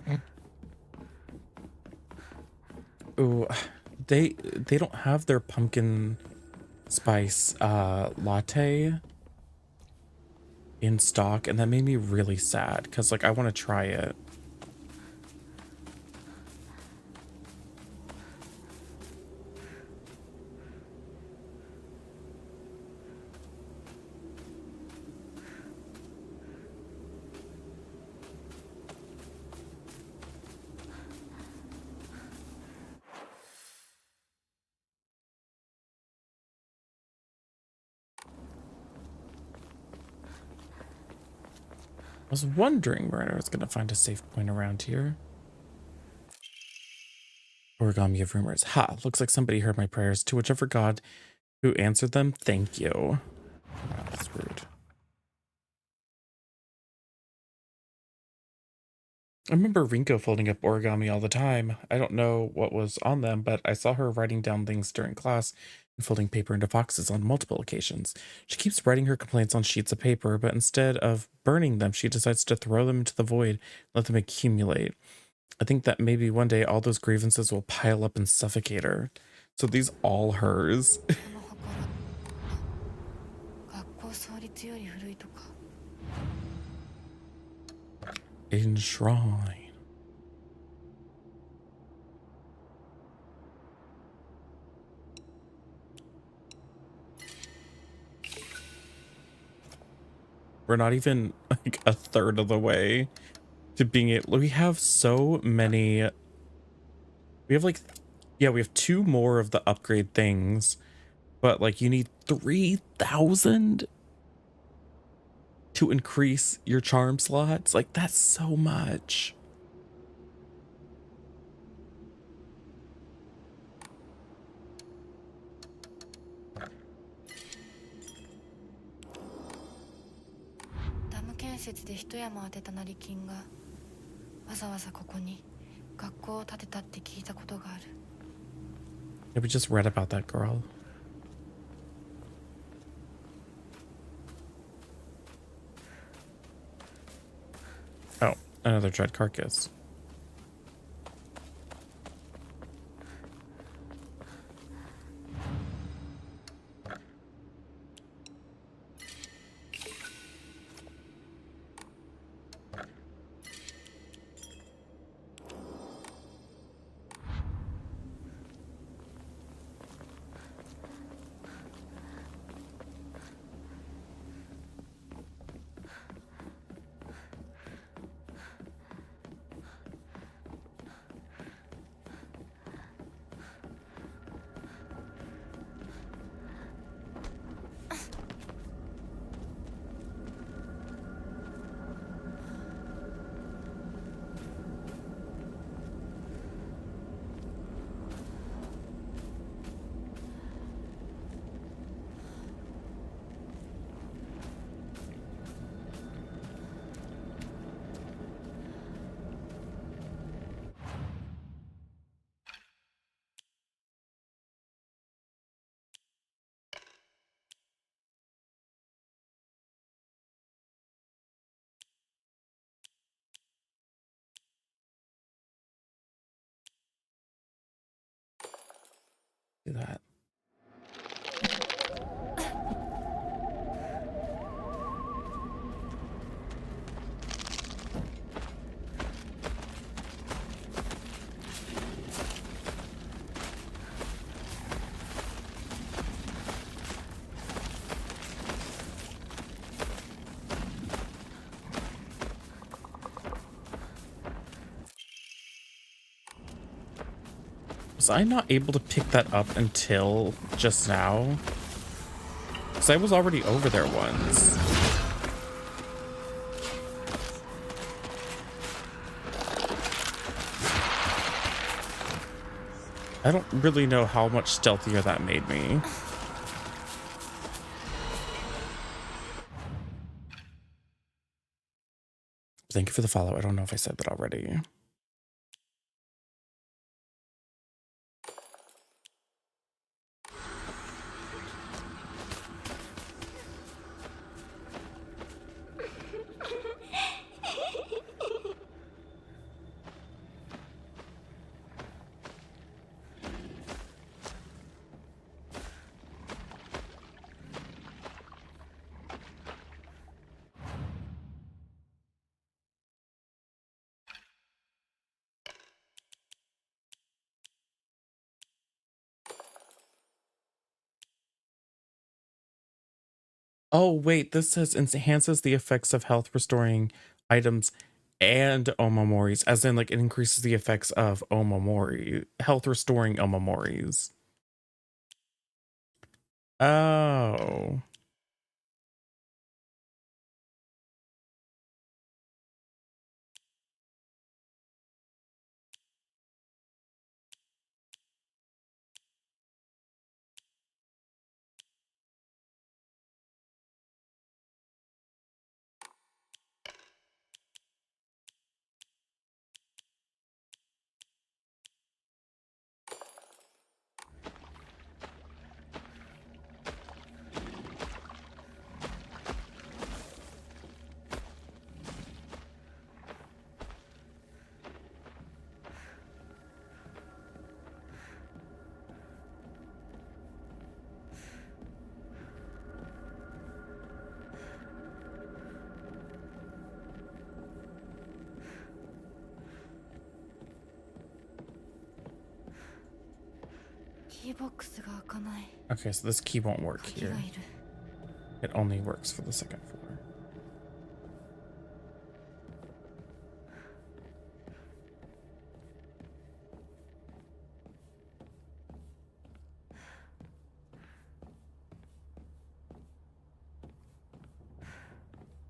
Ooh, they don't have their pumpkin spice latte in stock, and that made me really sad because like I want to try it. I was wondering where I was going to find a safe point around here. Origami of rumors. Ha! Looks like somebody heard my prayers. To whichever god who answered them, thank you. Wow, that's rude. I remember Rinko folding up origami all the time. I don't know what was on them, but I saw her writing down things during class and folding paper into boxes on multiple occasions. She keeps writing her complaints on sheets of paper, but instead of burning them, she decides to throw them into the void and let them accumulate. I think that maybe one day all those grievances will pile up and suffocate her. So these all hers. 学校創立より古いとか。 Enshrine. We're not even like a third of the way to being able. We have so many. We have like, yeah, we have 2 more of the upgrade things, but like you need 3,000 to increase your charm slots. Like that's so much.ダム建設で一山当てた成金がわざわざここに学校を建てたって聞いたことがある。 Yeah, we just read about that girl. Oh, another dread carcass. Do that. Was I not able to pick that up until just now? Because I was already over there once. I don't really know how much stealthier that made me. Thank you for the follow. I don't know if I said that already. Oh, wait, this says enhances the effects of health restoring items and Omomoris, as in like it increases the effects of Omamori, health restoring Omomoris. Oh. Okay, so this key won't work here. It only works for the second floor.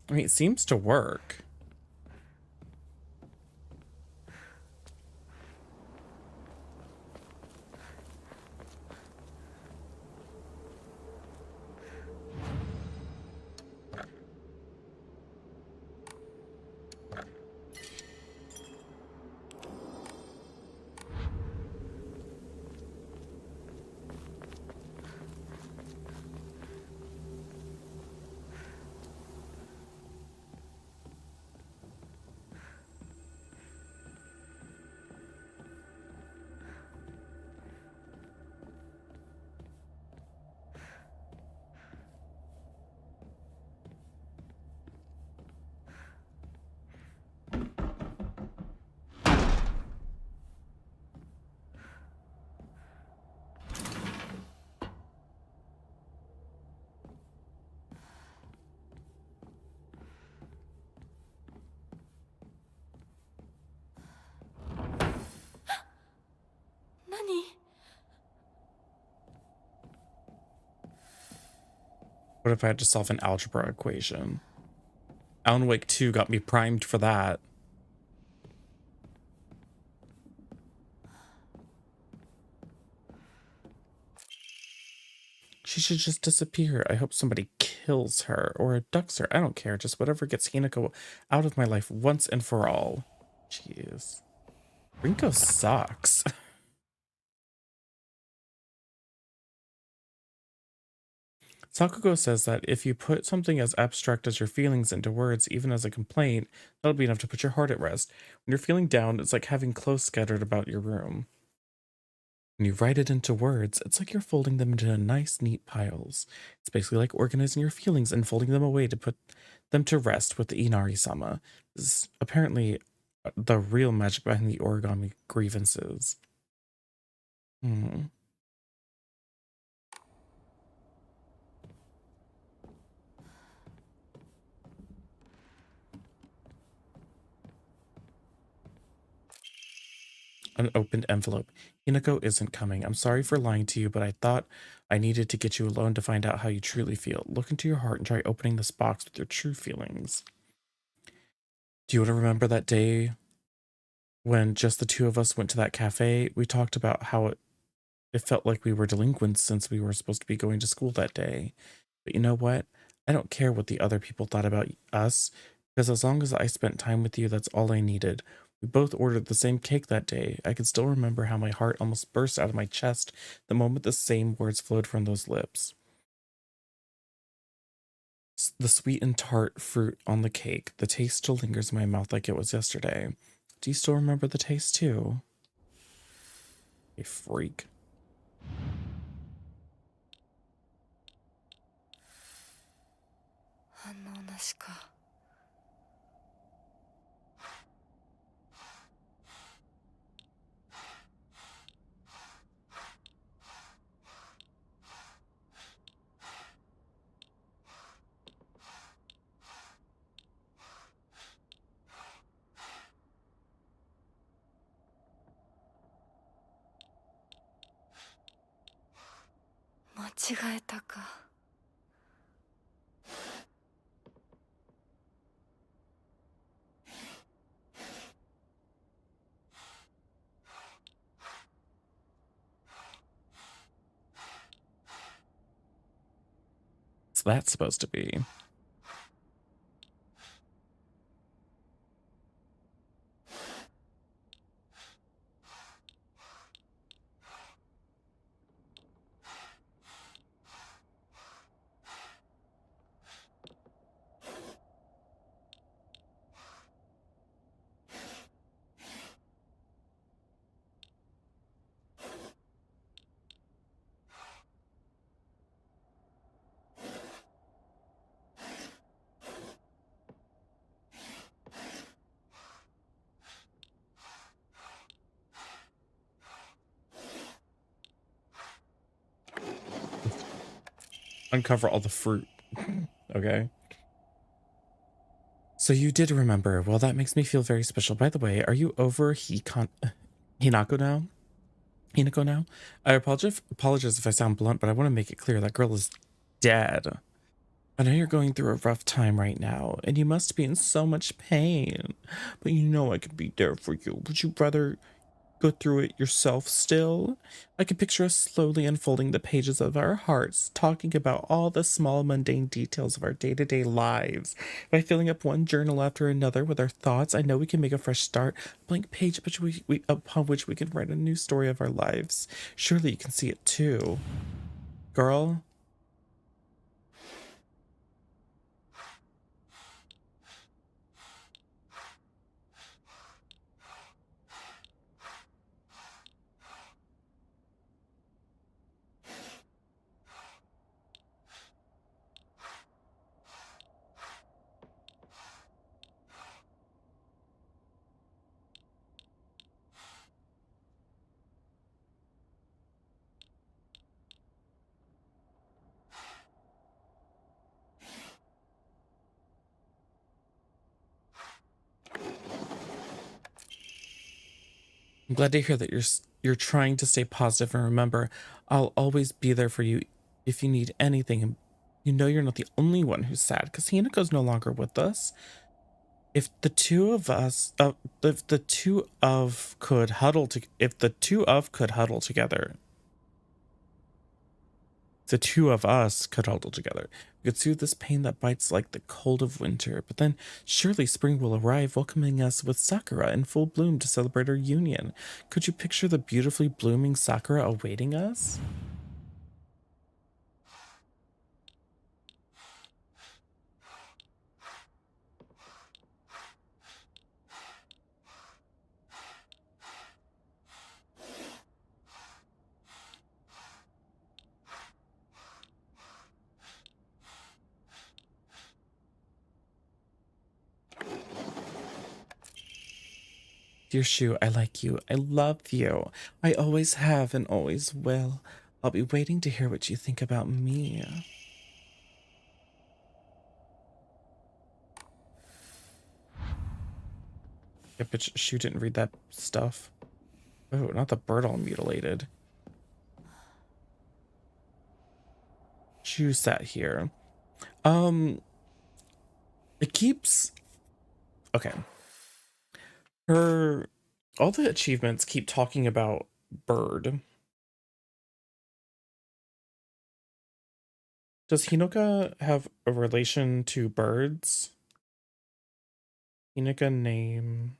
I mean, it seems to work. What if I had to solve an algebra equation? Alan Wake 2 got me primed for that. She should just disappear. I hope somebody kills her or abducts her. I don't care. Just whatever gets Hinako out of my life once and for all. Jeez. Rinko sucks. Sakugo says that if you put something as abstract as your feelings into words, even as a complaint, that'll be enough to put your heart at rest. When you're feeling down, it's like having clothes scattered about your room. When you write it into words, it's like you're folding them into nice, neat piles. It's basically like organizing your feelings and folding them away to put them to rest with the Inari-sama. This is apparently the real magic behind the origami grievances. Hmm. An opened envelope. Hinako isn't coming. I'm sorry for lying to you, but I thought I needed to get you alone to find out how you truly feel. Look into your heart and try opening this box with your true feelings. Do you want to remember that day when just the two of us went to that cafe? We talked about how it felt like we were delinquents since we were supposed to be going to school that day. But you know what? I don't care what the other people thought about us, because as long as I spent time with you, that's all I needed. We both ordered the same cake that day. I can still remember how my heart almost burst out of my chest the moment the same words flowed from those lips. The sweet and tart fruit on the cake, the taste still lingers in my mouth like it was yesterday. Do you still remember the taste too? You freak. 反応なしか。間違えたか。What's that supposed to be? Uncover all the fruit. Okay. So you did remember. Well, that makes me feel very special. By the way, are you over Hinako now? Hinako now? I apologize if I sound blunt, but I want to make it clear that girl is dead. I know you're going through a rough time right now, and you must be in so much pain. But you know I can be there for you. Would you rather go through it yourself still? I can picture us slowly unfolding the pages of our hearts, talking about all the small mundane details of our day-to-day lives. By filling up one journal after another with our thoughts, I know we can make a fresh start, a blank page upon which we can write a new story of our lives. Surely you can see it too. Girl? I'm glad to hear that you're trying to stay positive, and remember, I'll always be there for you if you need anything. And you know you're not the only one who's sad, because Hanako's no longer with us. If the two of us, if the two of could huddle to, if the two of could huddle together, the two of us could huddle together. We could soothe this pain that bites like the cold of winter. But then surely spring will arrive, welcoming us with sakura in full bloom to celebrate our union. Could you picture the beautifully blooming sakura awaiting us? Dear Shu, I like you. I love you. I always have and always will. I'll be waiting to hear what you think about me. Yeah, but Shu didn't read that stuff. Oh, not the bird all mutilated. Shu sat here. It keeps... Okay. All the achievements keep talking about bird. Does Hinoka have a relation to birds? Hinoka name.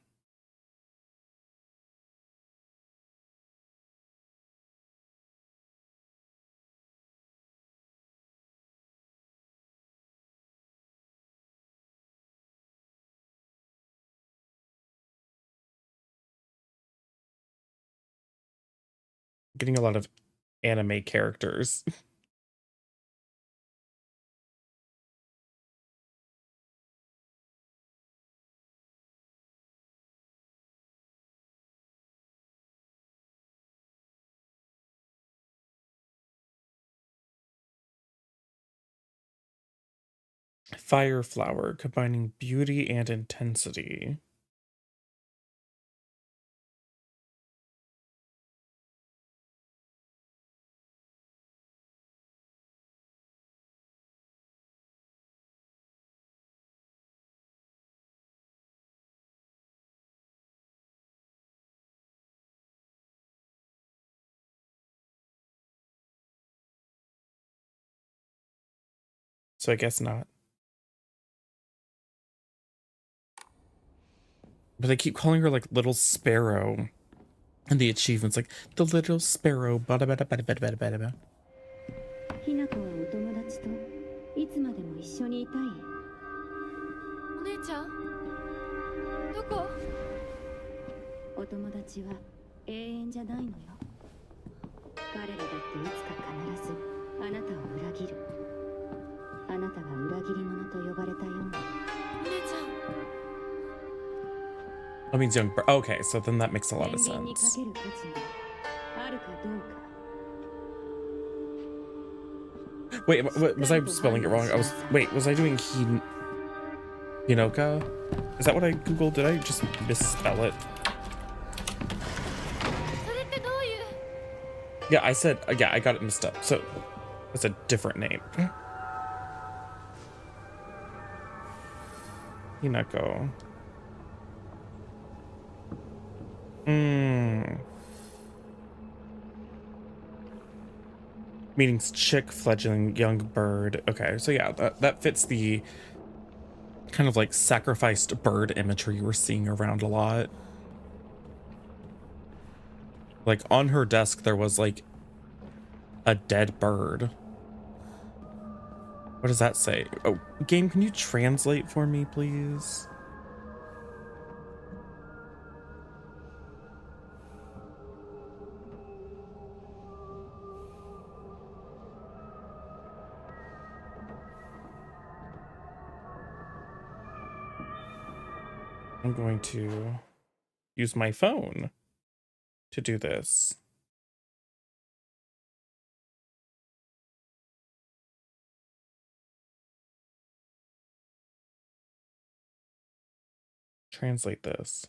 Getting a lot of anime characters. Fire flower, combining beauty and intensity. So I guess not. But they keep calling her like Little Sparrow. And the achievements like the Little Sparrow. Bada bada bada bada bada bada bada. ひなこはお友達といつまでも一緒にいたい。お姉ちゃんどこ？お友達は永遠じゃないのよ。彼らだっていつか必ずあなたを裏切る。あなたが裏切り者と呼ばれたように。お姉ちゃん。That means young bird. Okay, so then that makes a lot of 年輪にか sense. ける価値があるかどうか。 Wait, was I spelling it wrong? Wait, was I doing Hinoka? Is that what I googled? Did I just misspell it? それってどういう？ Yeah, I said, yeah, I got it messed up. So it's a different name. Hinako. Meaning chick, fledgling, young bird. Okay, so yeah, that fits the kind of like sacrificed bird imagery we're seeing around a lot. Like on her desk, there was like a dead bird. What does that say? Oh, game, can you translate for me, please? I'm going to use my phone to do this. Translate this.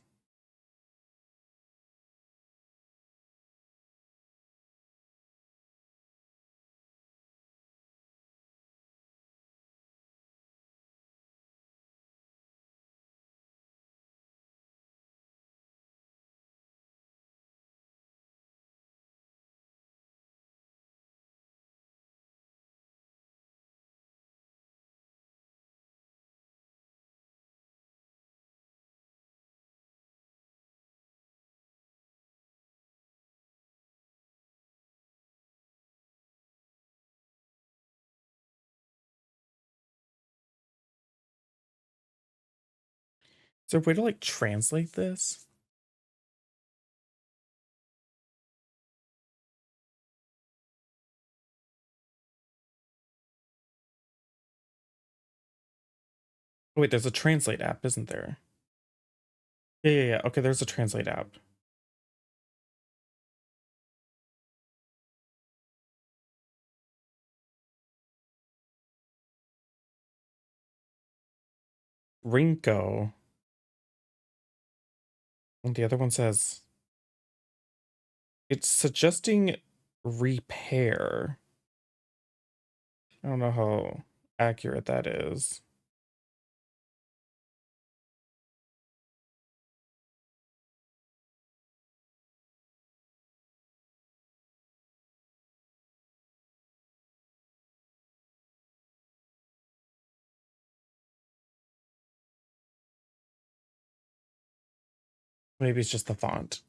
Is there a way to like translate this? Oh, wait, there's a translate app, isn't there? Yeah. Okay, there's a translate app. Rinko. And the other one says it's suggesting repair. I don't know how accurate that is. Maybe it's just the font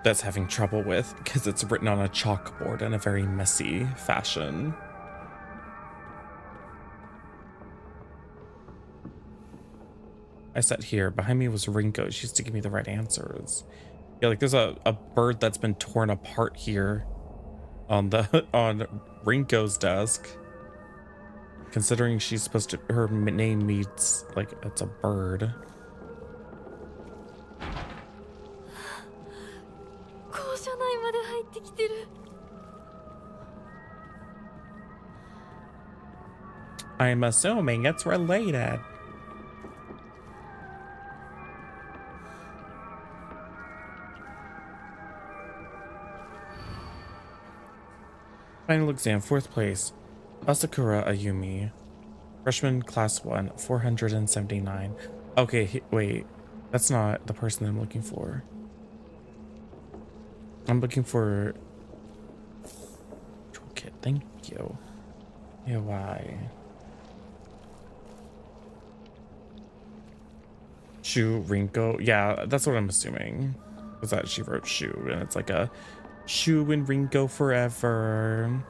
that's having trouble with, because it's written on a chalkboard in a very messy fashion. I sat here. Behind me was Rinko. She used to give me the right answers. Yeah, like there's a bird that's been torn apart here on the on Rinko's desk. Considering she's supposed to, her name means like it's a bird. 校舎内まで入ってきてる。 I'm assuming it's related. Final exam, 4th place. Asakura Ayumi. Freshman class 1, 479. Okay, wait. That's not the person I'm looking for. I'm looking for... Toolkit, thank you. Yeah, why? Shu Rinko. Yeah, that's what I'm assuming. Was that she wrote Shu, and it's like a Shu and Rinko forever.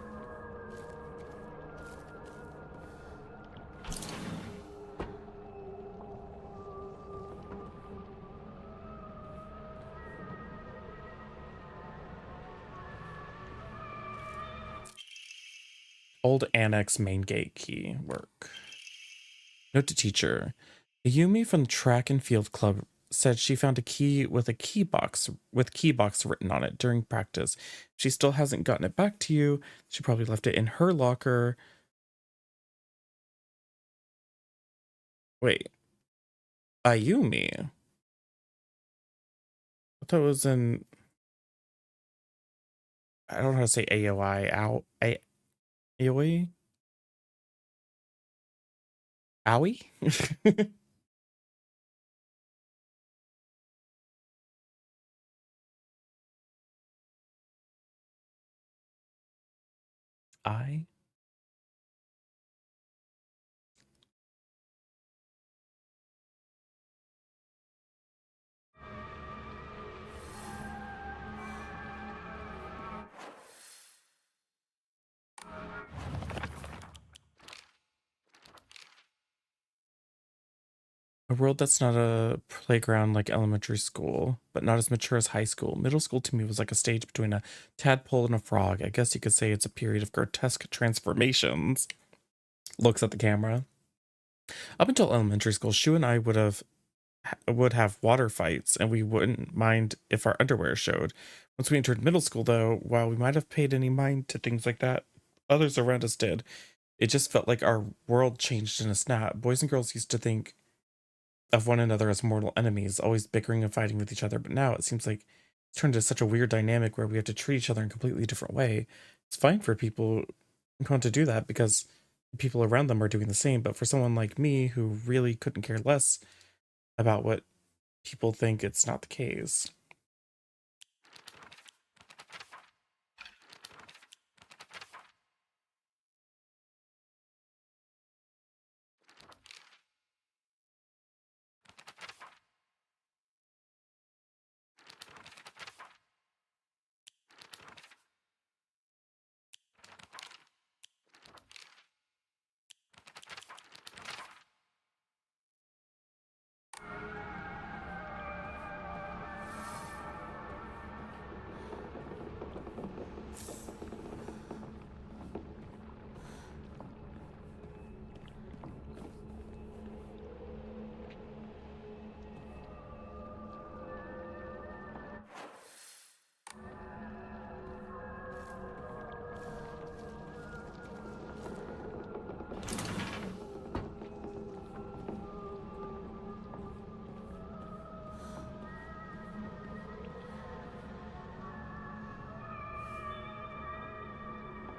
Old annex main gate key work. Note to teacher. Ayumi from the track and field club said she found a key with a key box written on it during practice. She still hasn't gotten it back to you. She probably left it in her locker. Wait. Ayumi? I thought it was in... I don't know how to say AOI. AOE? Owie? I? A world that's not a playground like elementary school, but not as mature as high school. Middle school to me was like a stage between a tadpole and a frog. I guess you could say it's a period of grotesque transformations. Looks at the camera. Up until elementary school, Shu and I would have water fights, and we wouldn't mind if our underwear showed. Once we entered middle school, though, while we might have paid any mind to things like that, others around us did. It just felt like our world changed in a snap. Boys and girls used to think of one another as mortal enemies, always bickering and fighting with each other, but now it seems like it's turned into such a weird dynamic where we have to treat each other in a completely different way. It's fine for people who want to do that because people around them are doing the same, but for someone like me who really couldn't care less about what people think, it's not the case.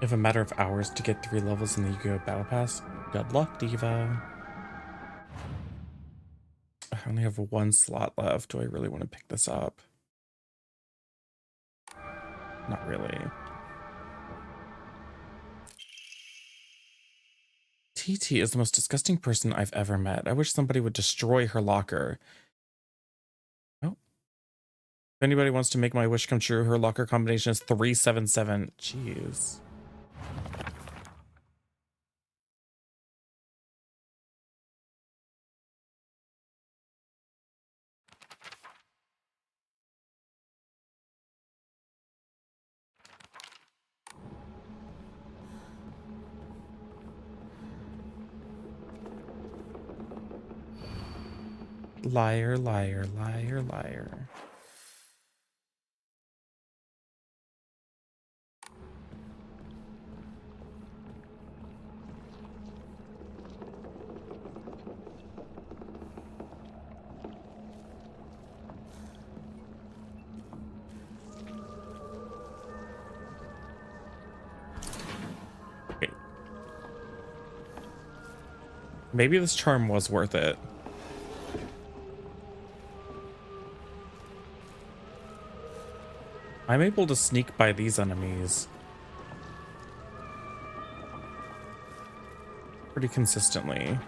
If a matter of hours to get 3 levels in the Yu-Gi-Oh! Battle Pass. Good luck, Diva. I only have 1 slot left. Do I really want to pick this up? Not really. TT is the most disgusting person I've ever met. I wish somebody would destroy her locker. Oh. If anybody wants to make my wish come true, her locker combination is 377. Jeez. Liar, liar, liar, liar. Okay. Maybe this charm was worth it. I'm able to sneak by these enemies pretty consistently.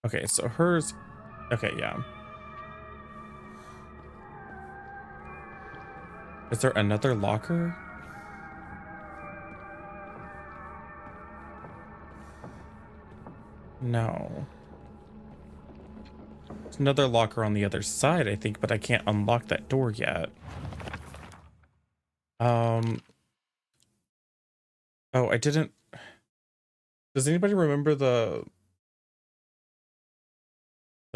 Okay, so hers... Okay, yeah. Is there another locker? No. There's another locker on the other side, I think, but I can't unlock that door yet. Oh, I didn't... Does anybody remember the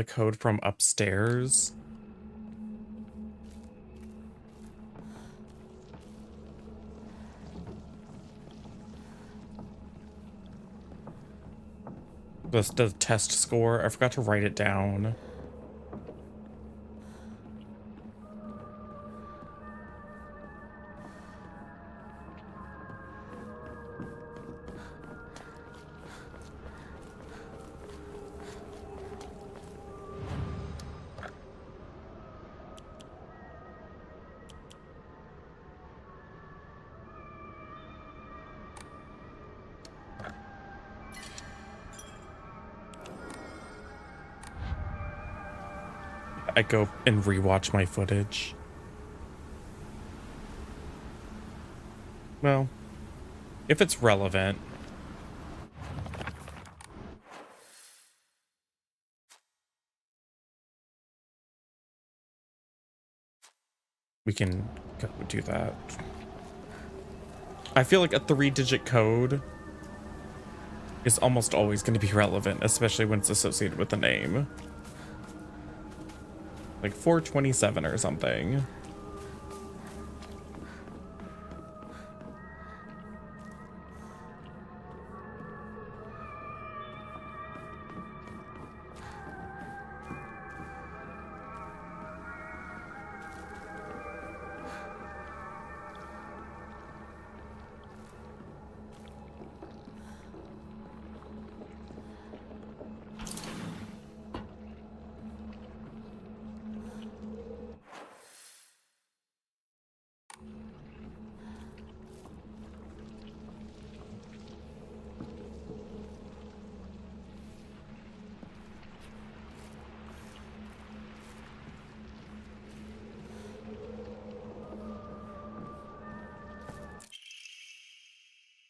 code from upstairs? The test score. I forgot to write it down. I go and rewatch my footage. Well, if it's relevant. We can go do that. I feel like a 3-digit code is almost always going to be relevant, especially when it's associated with the name. Like 427 or something.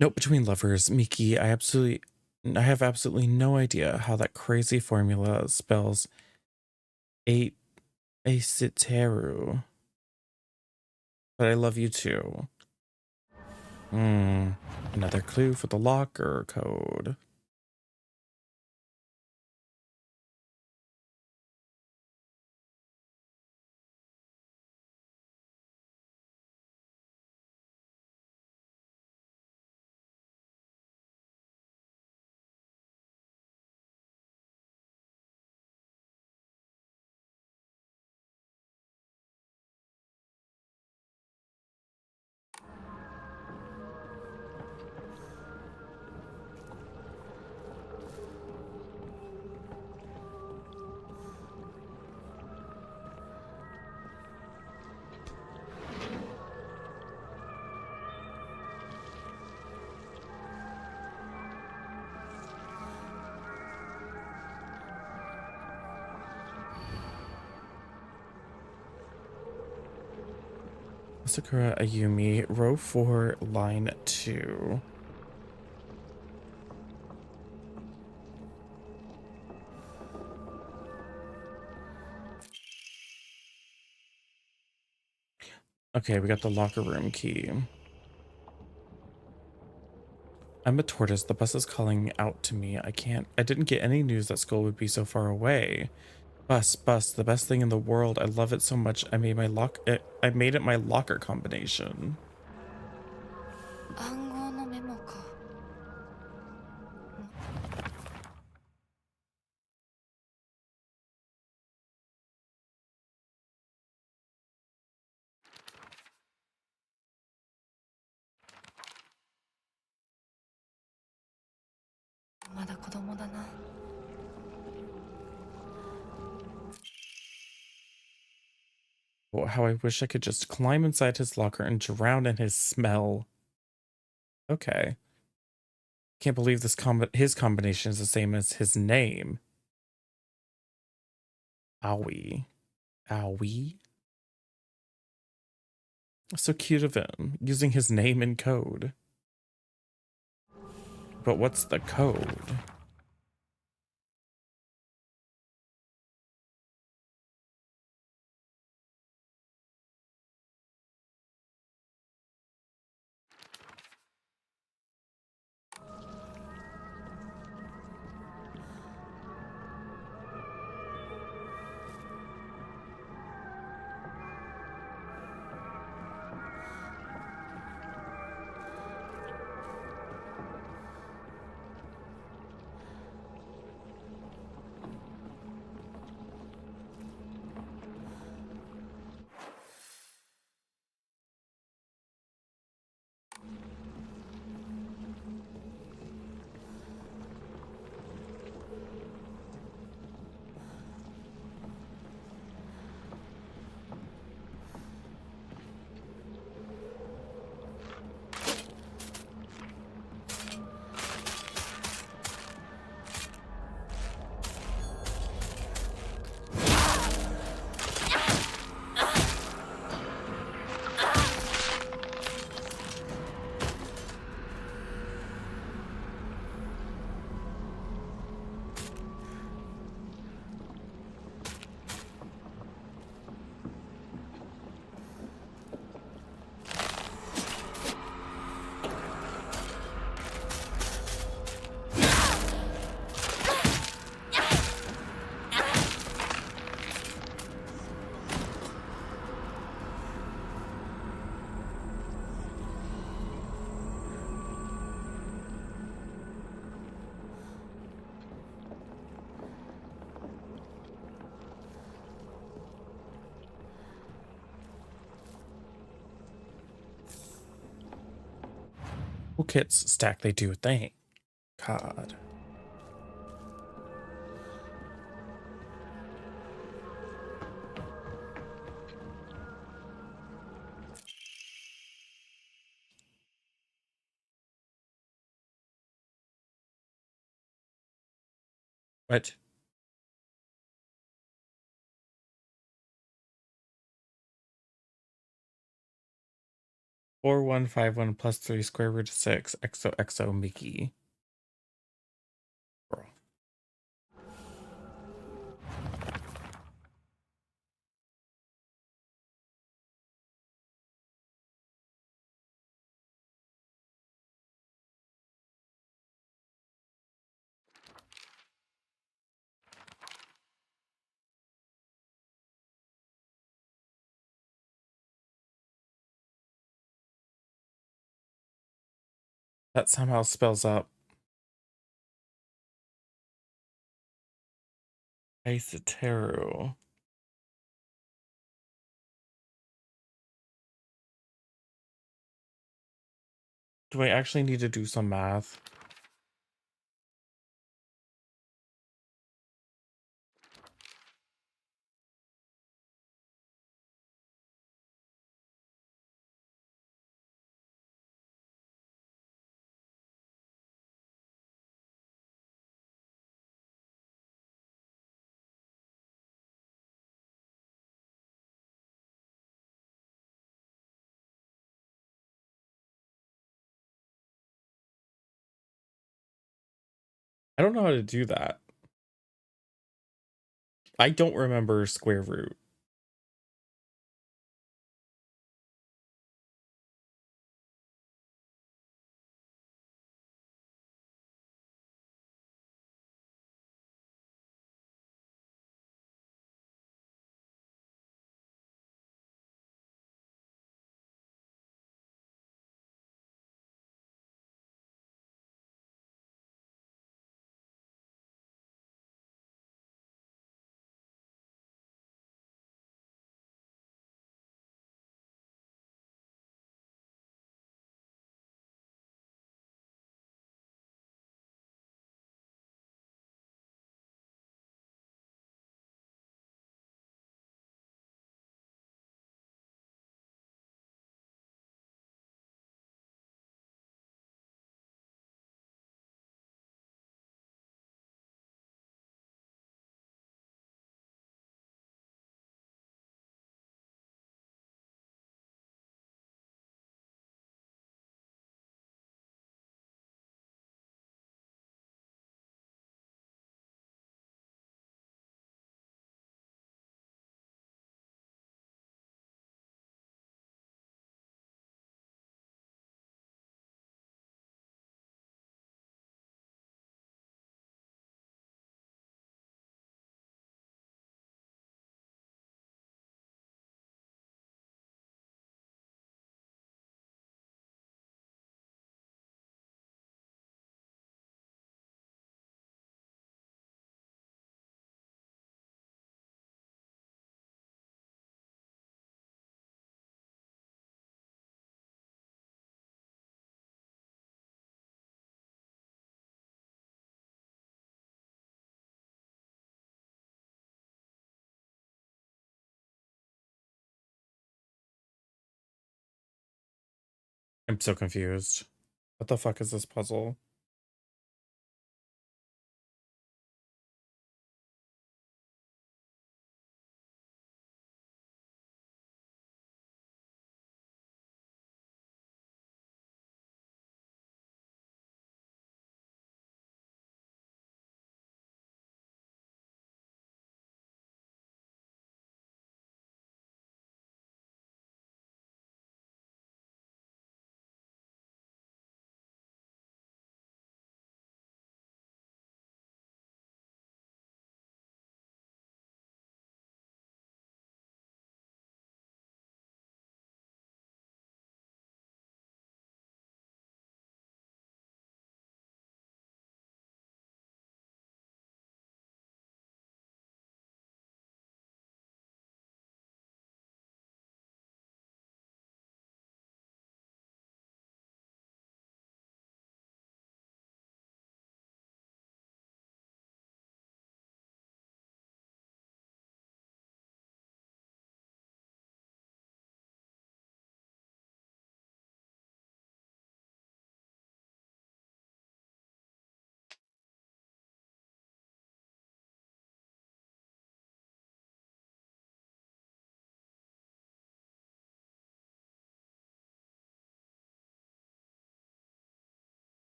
Note between lovers, Miki, I absolutely I have absolutely no idea how that crazy formula spells eight Aciteru, but I love you too. Another clue for the locker code. Sakura Ayumi, row 4, line 2. Okay, we got the locker room key. I'm a tortoise. The bus is calling out to me. I didn't get any news that school would be so far away. Bus, the best thing in the world. I love it so much. I made it my locker combination. 暗号のメモか。まだ子供だな。Oh, how I wish I could just climb inside his locker and drown in his smell. Okay. Can't believe his combination is the same as his name. Owie. Owie? So cute of him, using his name in code. But what's the code? Cool kits stack, they do a thing. God. What? Four one five one plus 3 square root of 6 exo Mickey. That somehow spells out Isoteru. Do I actually need to do some math? I don't know how to do that. I don't remember square root. I'm so confused. What the fuck is this puzzle?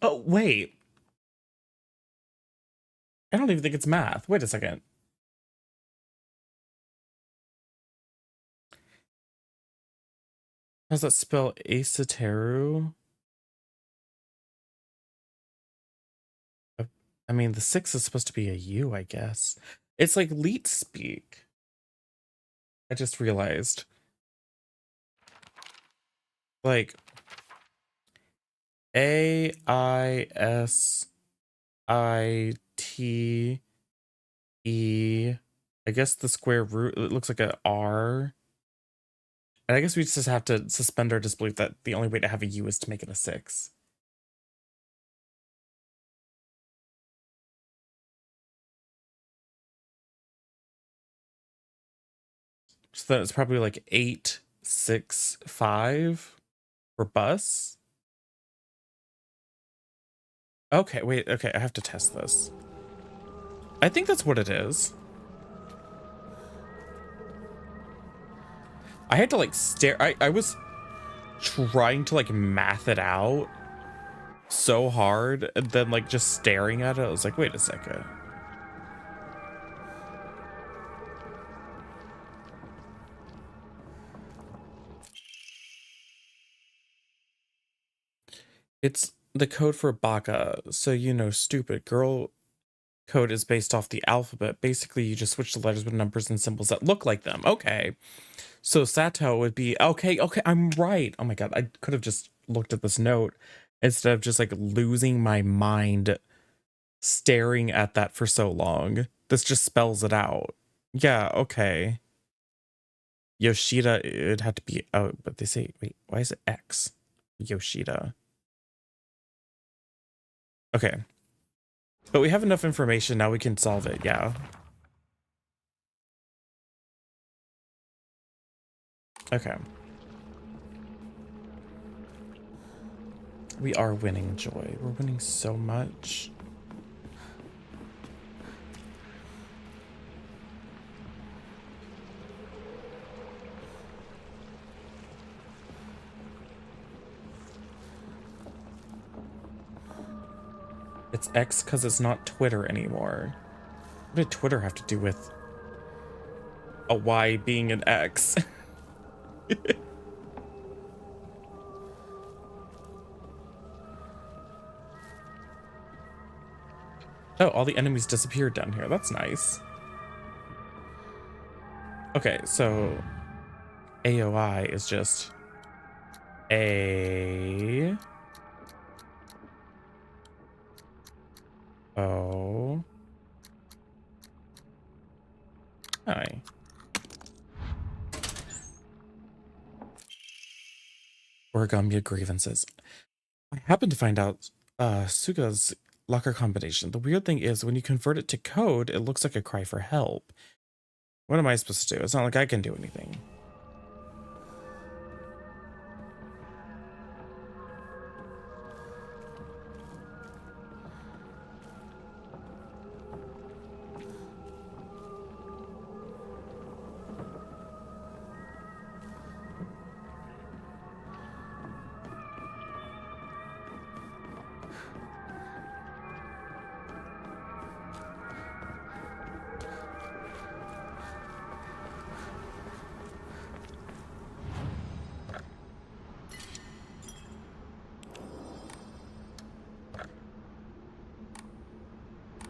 Oh, wait. I don't even think it's math. Wait a second. How does that spell Asateru? I mean, the 6 is supposed to be a U, I guess. It's like Leet speak. I just realized. Like AISITE. I guess the square root, it looks like a R. And I guess we just have to suspend our disbelief that the only way to have a U is to make it a 6. So then it's probably like 865 for bus. Okay, wait, okay, I have to test this. I think that's what it is. I had to like stare, I was trying to like math it out so hard, and then like just staring at it, I was like, wait a second. It's the code for Baka, so you know, stupid girl code is based off the alphabet. Basically, you just switch the letters with numbers and symbols that look like them. Okay. So Sato would be, okay, I'm right. Oh my god, I could have just looked at this note instead of just like losing my mind staring at that for so long. This just spells it out. Yeah, okay. Yoshida, it had to be, oh, but they say, wait, why is it X? Yoshida. Okay. But we have enough information, now we can solve it, yeah. Okay. We are winning, Joy. We're winning so much. It's X because it's not Twitter anymore. What did Twitter have to do with a Y being an X? Oh, all the enemies disappeared down here. That's nice. Okay, so AOI is just A O I. Origami grievances. I happened to find out Suga's locker combination. The weird thing is when you convert it to code, it looks like a cry for help. What am I supposed to do? It's not like I can do anything.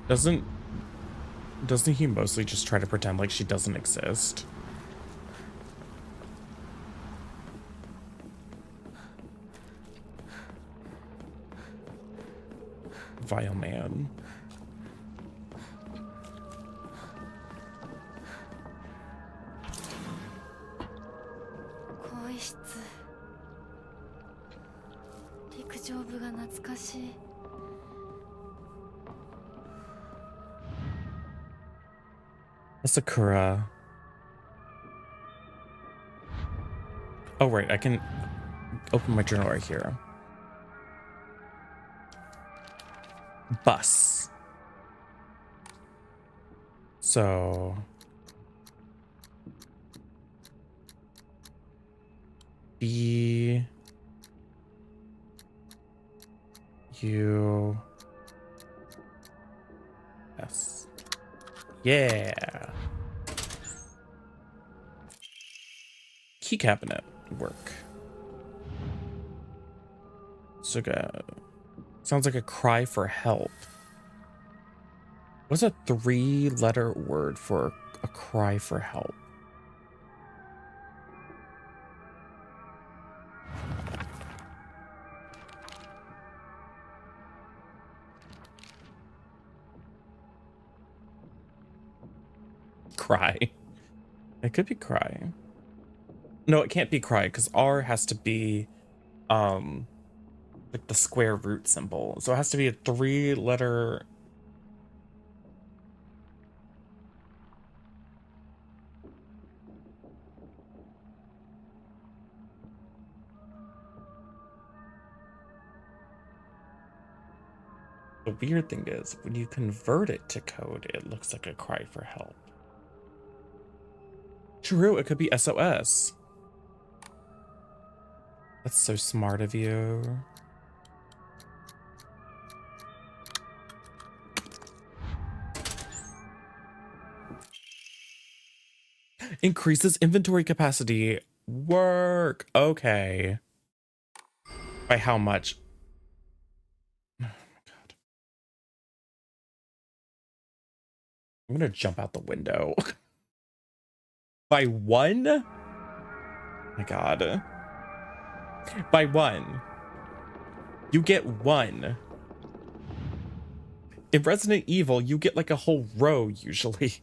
Doesn't he mostly just try to pretend like she doesn't exist? Vile man. Sakura. Oh, right. I can open my journal right here. Bus. So B U Yes. Yeah. Key cabinet work. So sounds like a cry for help. What's a 3-letter word for a cry for help? Cry. It could be cry. No, it can't be cry because R has to be like the square root symbol. So it has to be a 3-letter. The weird thing is when you convert it to code, it looks like a cry for help. True, it could be SOS. That's so smart of you. Increases inventory capacity. Work. Okay. By how much? Oh my God. I'm gonna jump out the window. By 1? Oh my God. By 1. You get 1. In Resident Evil, you get like a whole row usually.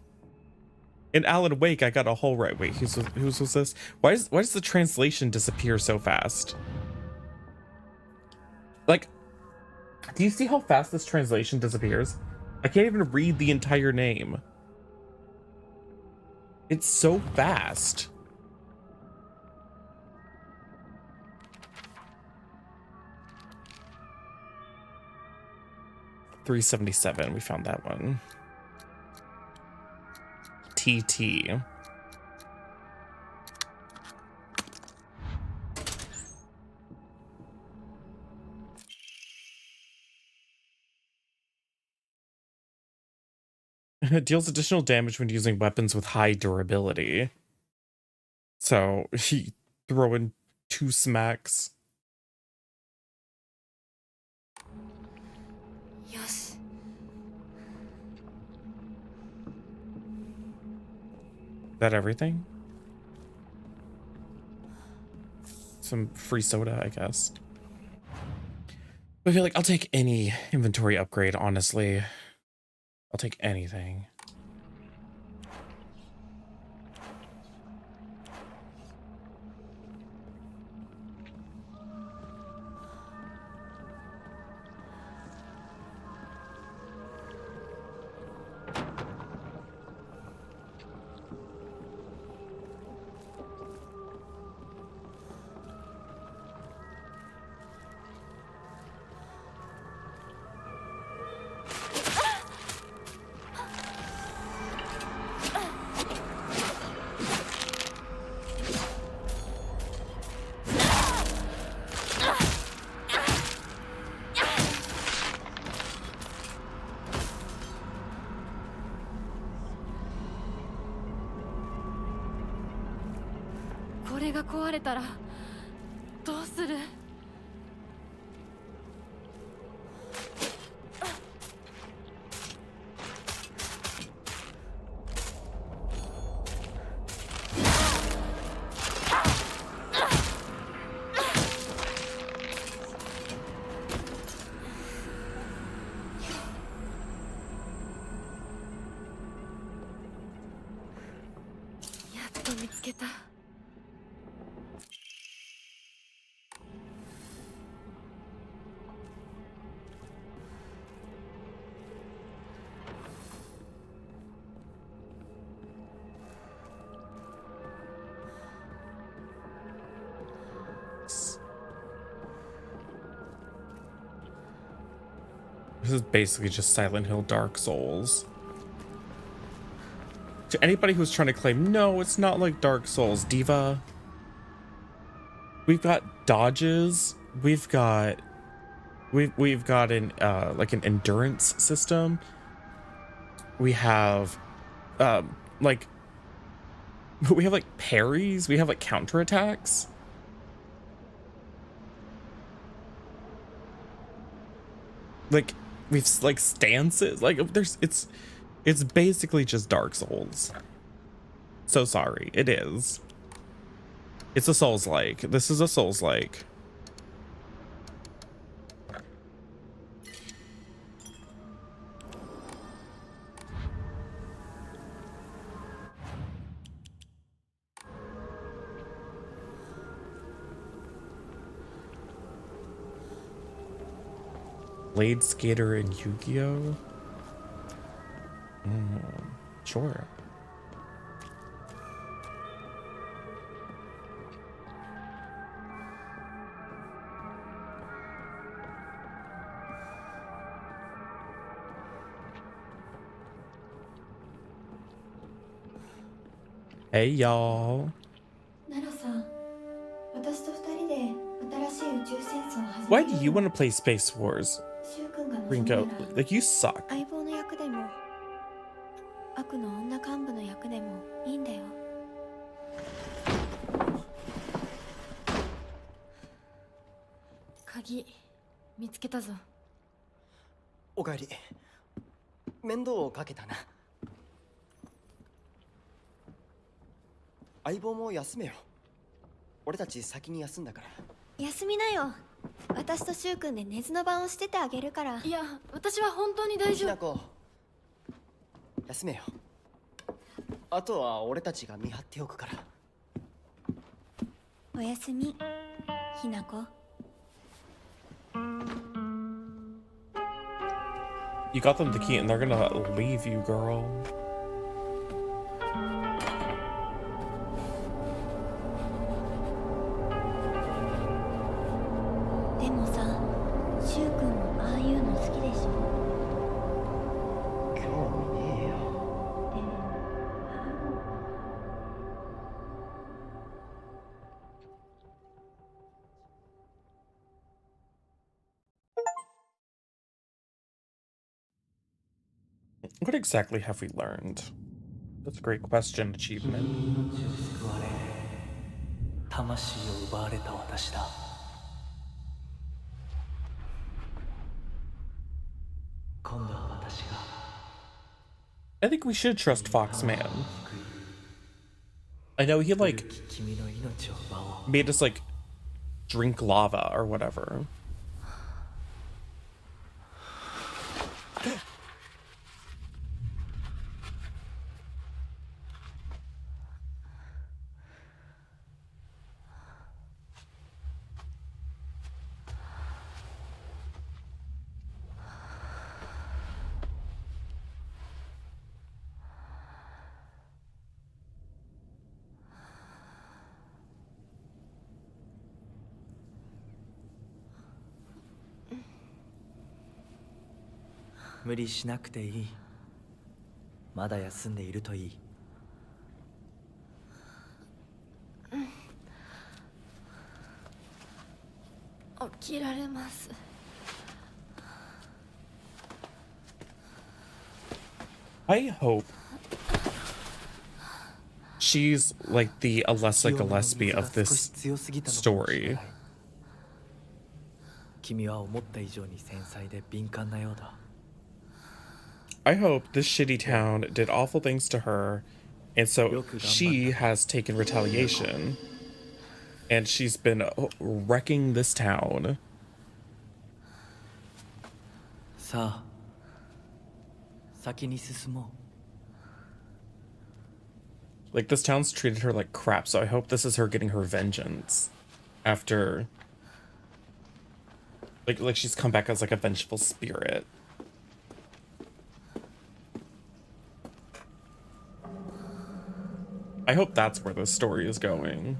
In Alan Wake, I got a whole row. Wait, whose was this? Why does the translation disappear so fast? Like, do you see how fast this translation disappears? I can't even read the entire name. It's so fast. $377. We found that one. TT. It deals additional damage when using weapons with high durability. So he throw in 2 smacks. Yes. Is that everything? Some free soda, I guess. I feel like I'll take any inventory upgrade, honestly. I'll take anything.これが壊れたらどうする？やっと見つけた。This is basically just Silent Hill Dark Souls. To anybody who's trying to claim, no, it's not like Dark Souls, Diva. We've got dodges. We've got an like an endurance system. We have, like, we have like parries. We have like counterattacks. Like we've like stances. Like it's basically just Dark Souls. So sorry, it is. It's a Souls-like. This is a Souls-like. Blade Skater and Yu-Gi-Oh? Sure. Hey y'all. ナロさん、私と二人で新しい宇宙戦争を始 Why め do る you よ。 want to play Space Wars? シュウ君が望むな Ringo, ら like you suck. 相棒の役でも悪の女幹部の役でもいいんだよ。鍵見つけたぞ。おかえり。面倒をかけたな。相棒も休めよ。俺たち先に休んだから。休みなよ。私とシュウ君で寝ずの番をしててあげるから。いや、私は本当に大丈夫。ひなこ、休めよ。あとは俺たちが見張っておくから。おやすみ、ひなこ。You got them the key and they're gonna leave you, girl. でもさ、シュウ君もああいうの好きでしょ。興味ねえよ。What exactly have we learned? That's a great question, achievement. 命を救われ魂を奪われた私だ。今度は私が I think we should trust Foxman. I know he like 君の命を奪おう。 made us like drink lava or whatever.「無理しなくていい。まだ休んでいるといい。起きられます。 I hope she's like the Alessa Gillespie of this story. 君は思った以上に繊細で敏感なようだ。 I hope this shitty town did awful things to her, and so she has taken retaliation, and she's been wrecking this town. さあ、先に進もう。 Like, this town's treated her like crap, so I hope this is her getting her vengeance after, like she's come back as like a vengeful spirit. I hope that's where this story is going.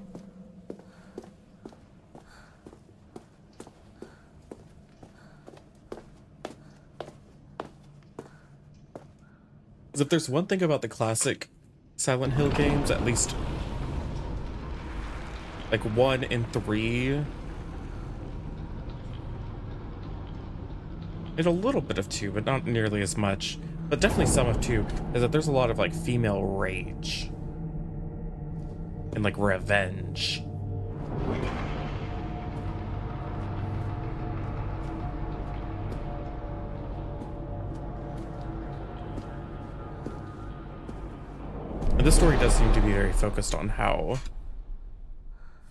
Because if there's one thing about the classic Silent Hill games, at least like 1 and 3, and a little bit of 2, but not nearly as much, but definitely some of too, is that there's a lot of like female rage and like revenge. And this story does seem to be very focused on how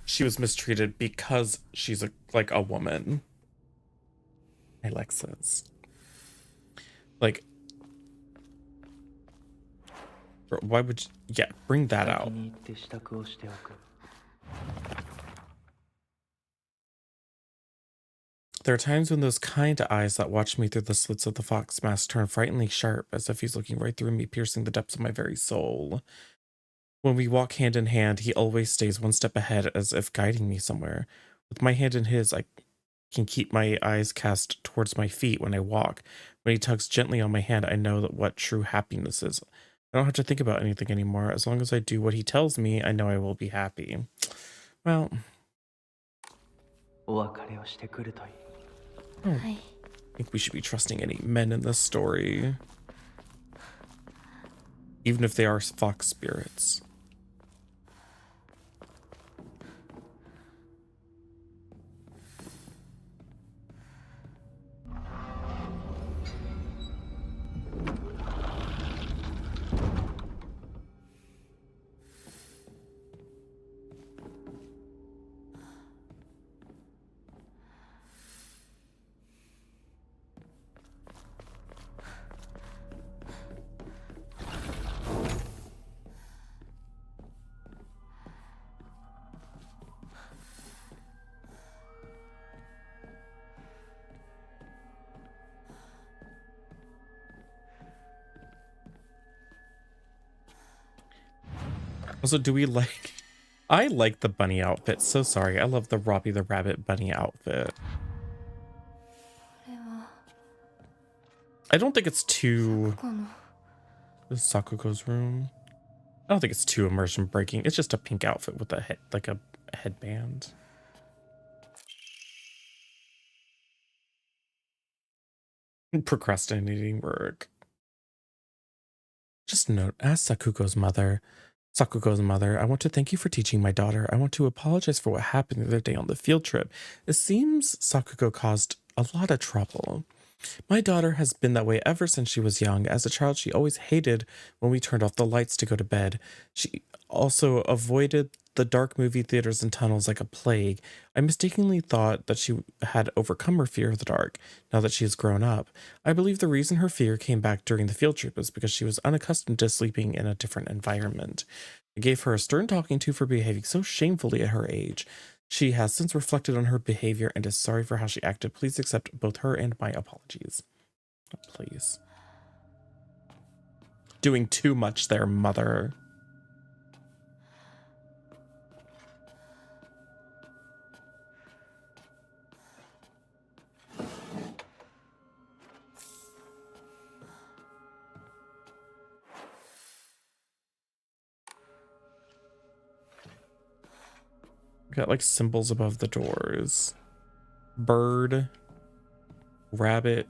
she was mistreated because she's like a woman. Alexis. Like, why would you, yeah, bring that out. There are times when those kind eyes that watch me through the slits of the fox mask turn frighteningly sharp, as if he's looking right through me, piercing the depths of my very soul. When we walk hand in hand, he always stays one step ahead, as if guiding me somewhere. With my hand in his, I can keep my eyes cast towards my feet when I walk. When he tugs gently on my hand, I know that what true happiness is. I don't have to think about anything anymore. As long as I do what he tells me, I know I will be happy. Well, I think we should be trusting any men in this story, even if they are fox spirits. Also, do we like... I like the bunny outfit. So sorry. I love the Robbie the Rabbit bunny outfit. I don't think it's too... This is Sakuko's room. I don't think it's too immersion breaking. It's just a pink outfit with a head, like a headband. Procrastinating work. Just note, as Sakuko's mother, I want to thank you for teaching my daughter. I want to apologize for what happened the other day on the field trip. It seems Sakuko caused a lot of trouble. My daughter has been that way ever since she was young. As a child, she always hated when we turned off the lights to go to bed. She also avoided the dark movie theaters and tunnels like a plague. I mistakenly thought that she had overcome her fear of the dark now that she has grown up. I believe the reason her fear came back during the field trip is because she was unaccustomed to sleeping in a different environment. I gave her a stern talking to for behaving so shamefully at her age. She has since reflected on her behavior and is sorry for how she acted. Please accept both her and my apologies. Please. Doing too much there, mother. Got like symbols above the doors. Bird. Rabbit.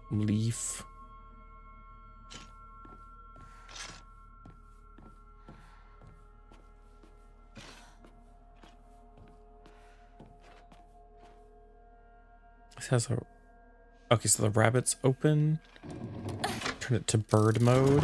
Leaf. This has a... Okay, so the rabbit's open. Turn it to bird mode.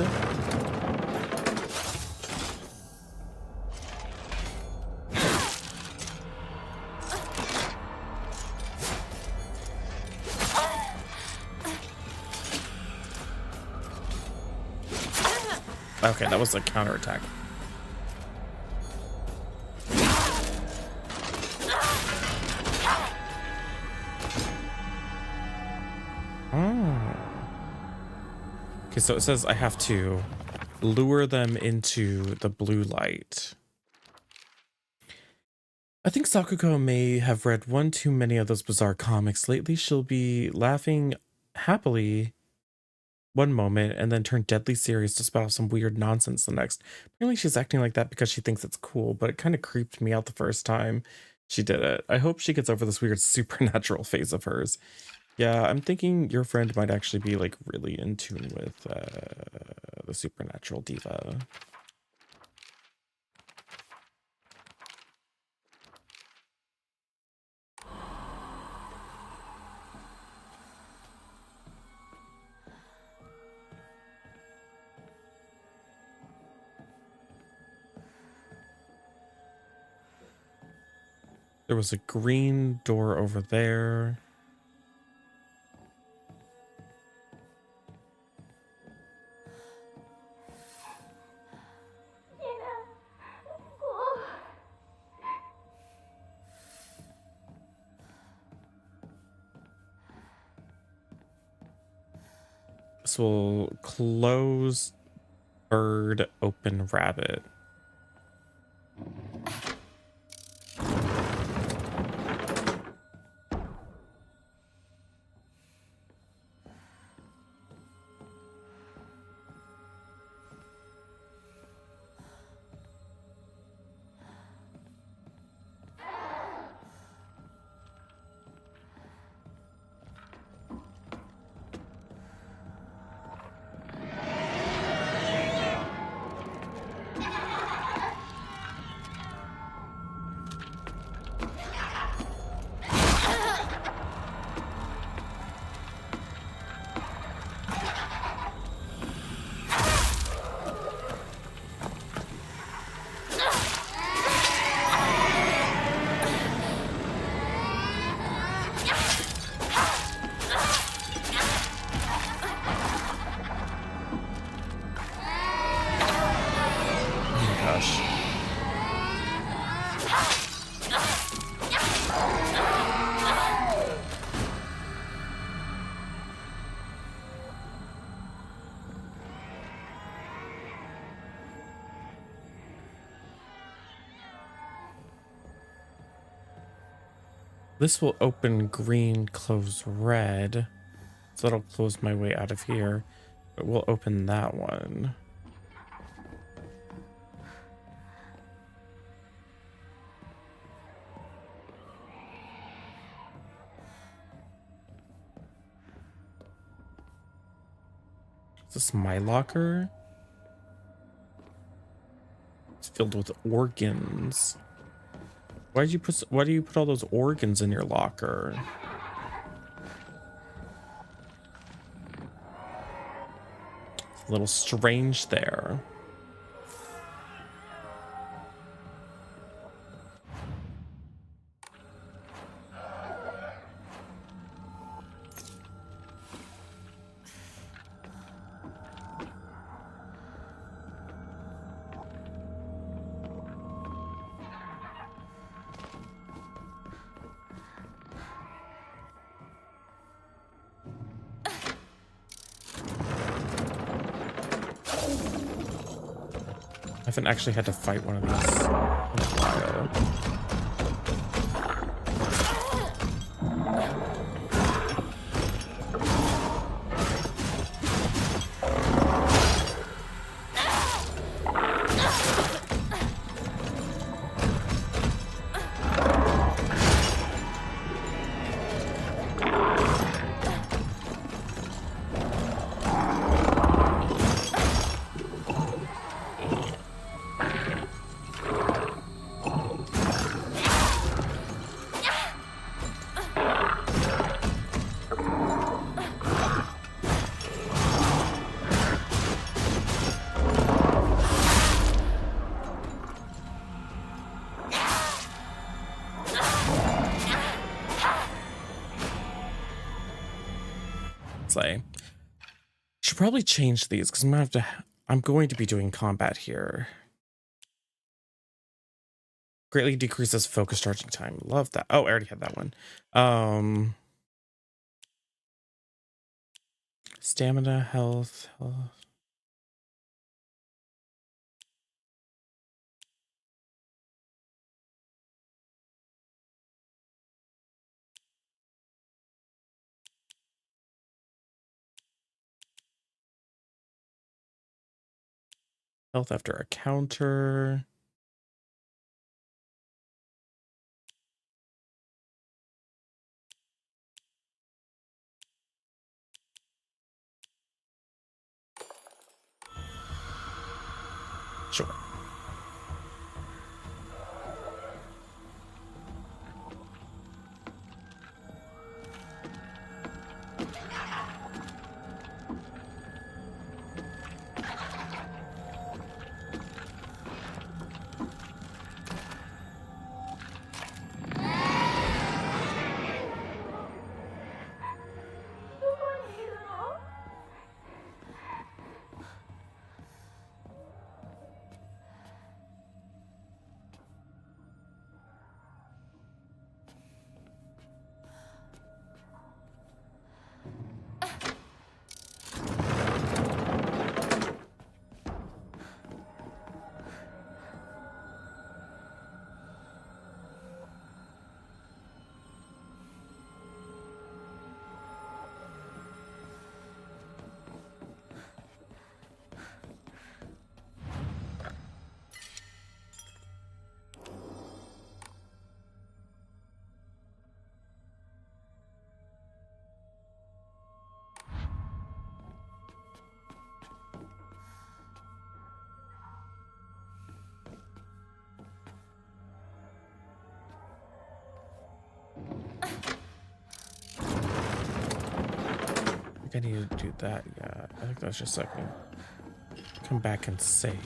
Okay, that was a counterattack. Okay, so it says I have to lure them into the blue light. I think Sakuko may have read one too many of those bizarre comics. Lately, she'll be laughing happily one moment and then turn deadly serious to spout off some weird nonsense the next. Apparently she's acting like that because she thinks it's cool, but it kind of creeped me out the first time. She did it. I hope she gets over this weird supernatural phase of hers. Yeah, I'm thinking your friend might actually be like really in tune with the supernatural diva. There was a green door over there. This will close bird, open rabbit. This will open green, close red. So that'll close my way out of here. But we'll open that one. Is this my locker? It's filled with organs. Why do you put all those organs in your locker? It's a little strange there. I haven't actually had to fight one of these in a while. Say, should probably change these because I'm going to be doing combat here. Greatly decreases focus charging time. Love that. Oh, I already had that one. Stamina, health. Health after a counter. think I need to do that yet. I think that's just so I can come back and save.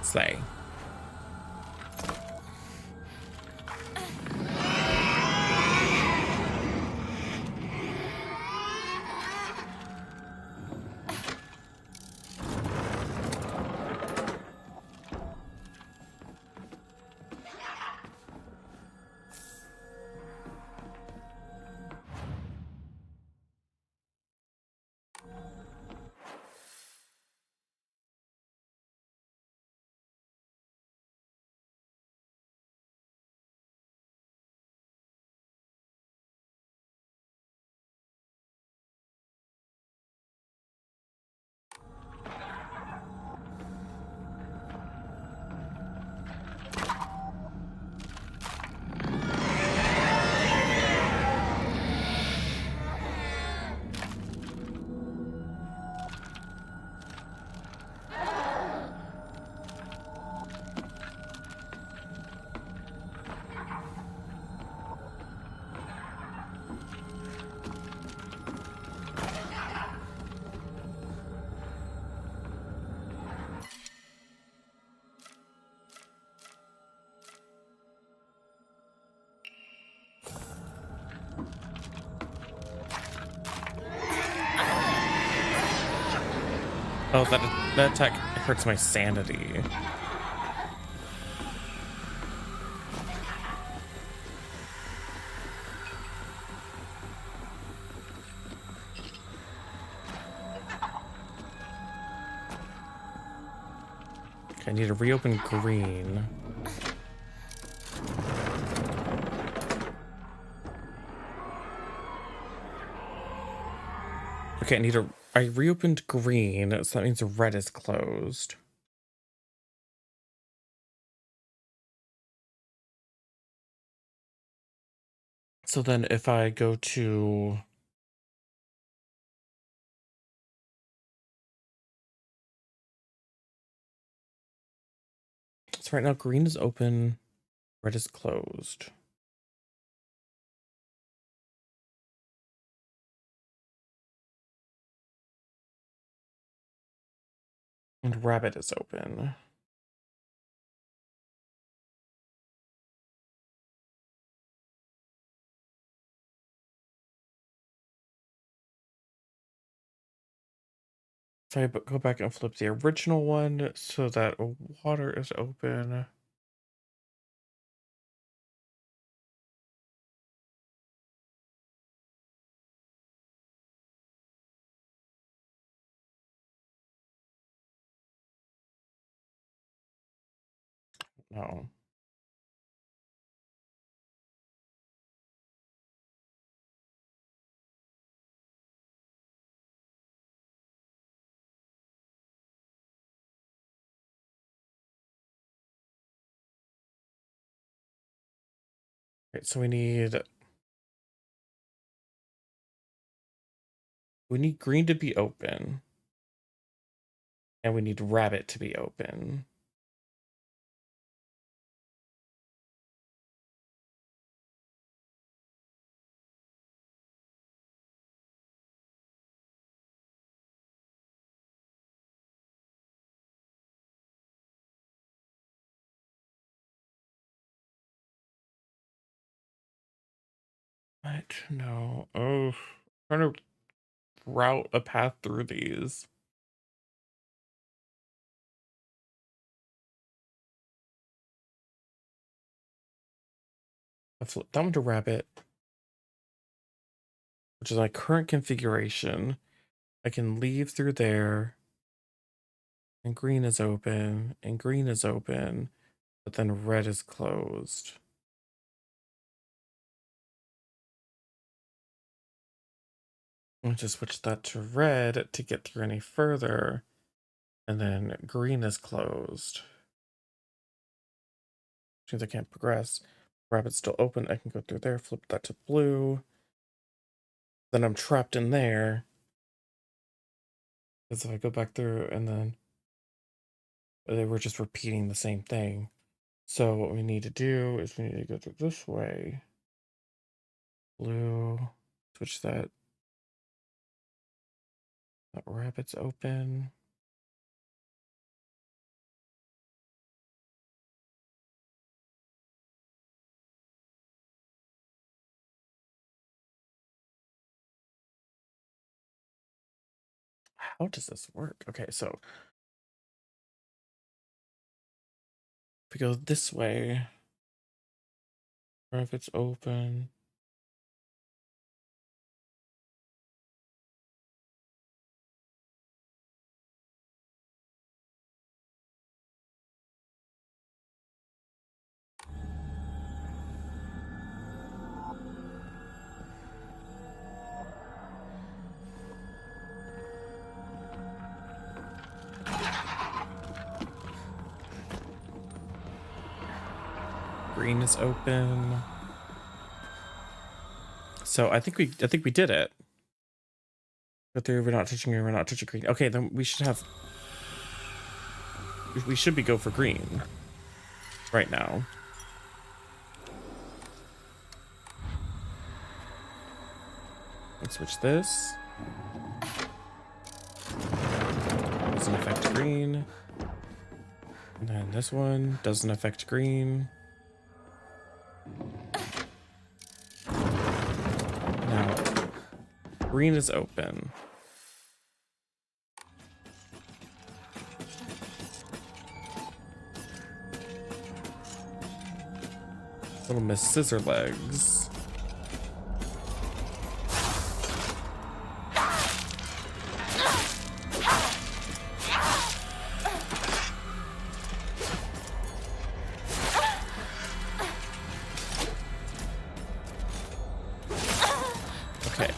Slay. Oh, that attack hurts my sanity. Okay, I need to reopen green. Okay, I reopened green, so that means red is closed. So then if I go to... So right now green is open, red is closed. And rabbit is open. So I go back and flip the original one so that water is open. No. Okay, so we need green to be open. And we need rabbit to be open. What? No. Oh, trying to route a path through these. I flip that one to rabbit, which is my current configuration. I can leave through there, and green is open, and green is open, but then red is closed. I'll just switch that to red to get through any further, and then green is closed. Which means I can't progress. Rabbit's still open, I can go through there, flip that to blue. Then I'm trapped in there. Because if I go back through and then they were just repeating the same thing. So what we need to do is we need to go through this way. Blue, switch that. That rabbit's open. How does this work? Okay, so if we go this way, rabbit's open. Green is open. So I think we did it. But there we're not touching green, we're not touching green. Okay, then we should have we should be go for green right now. Let's switch this. Doesn't affect green. And then this one doesn't affect green. Now, green is open. Little Miss Scissor Legs. Okay.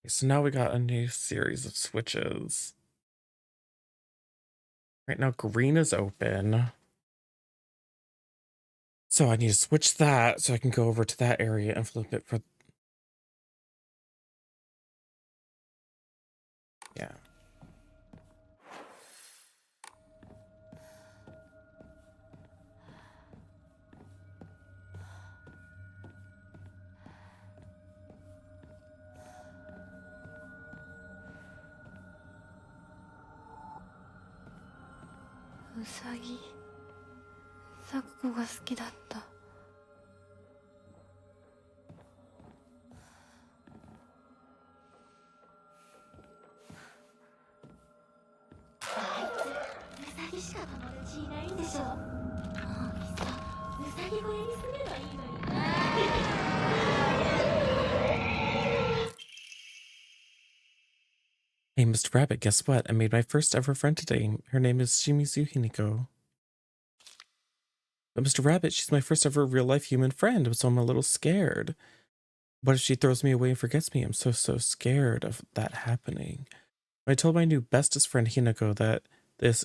So now we got a new series of switches. Right now, green is open. So I need to switch that so I can go over to that area and flip it for... Yeah.うさぎ咲子が好きだった。Hey, Mr. Rabbit, guess what? I made my first ever friend today. Her name is Shimizu Hiniko. But Mr. Rabbit, she's my first ever real-life human friend, so I'm a little scared. What if she throws me away and forgets me? I'm so scared of that happening. When I told my new bestest friend Hinako that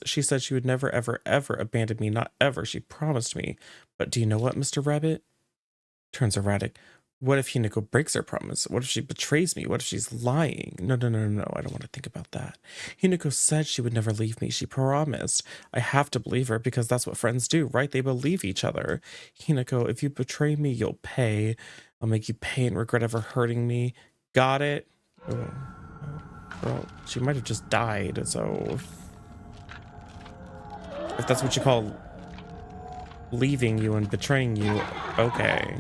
she said she would never, ever, ever abandon me. Not ever. She promised me. But do you know what, Mr. Rabbit? Turns erratic. What if Hinako breaks her promise? What if she betrays me? What if she's lying? No, no, no, no, no. I don't want to think about that. Hinako said she would never leave me. She promised. I have to believe her because that's what friends do, right? They believe each other. Hinako, if you betray me, you'll pay. I'll make you pay and regret ever hurting me. Got it? Oh, well, she might have just died, so... If that's what you call leaving you and betraying you, okay.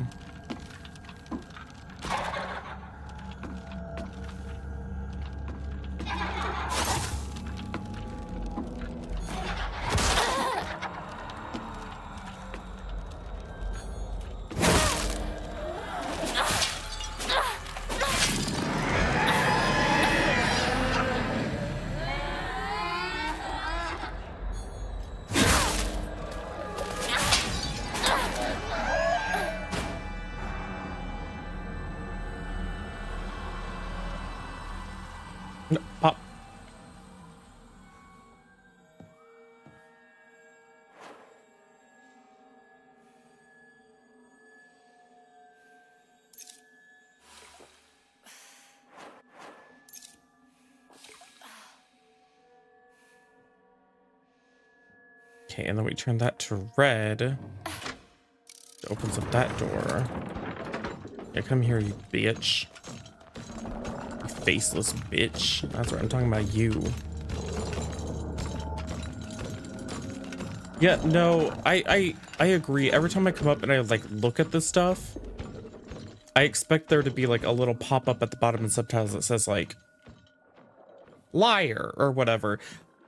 Pop. Okay, and then we turn that to red. It opens up that door. Yeah, come here, you bitch. You faceless bitch. That's right, I'm talking about you. Yeah, no, I agree. Every time I come up and I like look at this stuff, I expect there to be like a little pop-up at the bottom in subtitles that says like liar or whatever.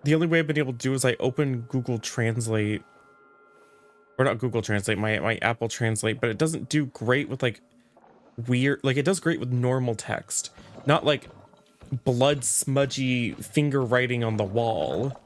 The only way I've been able to do is I open Google Translate, or not Google Translate, my Apple Translate, but it doesn't do great with like weird, like it does great with normal text, not like blood smudgy finger writing on the wall.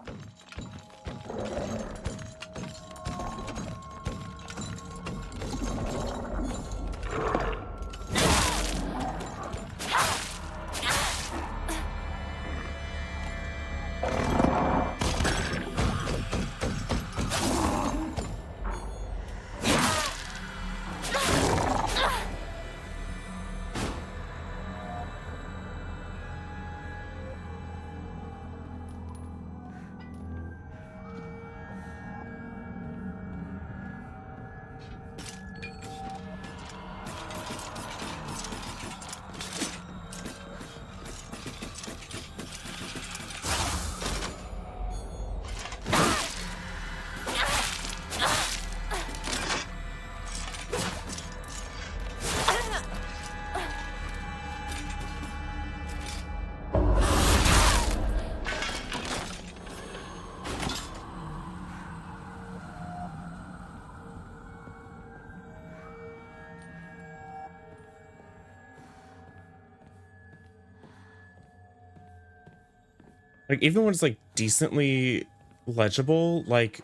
Like even when it's like decently legible, like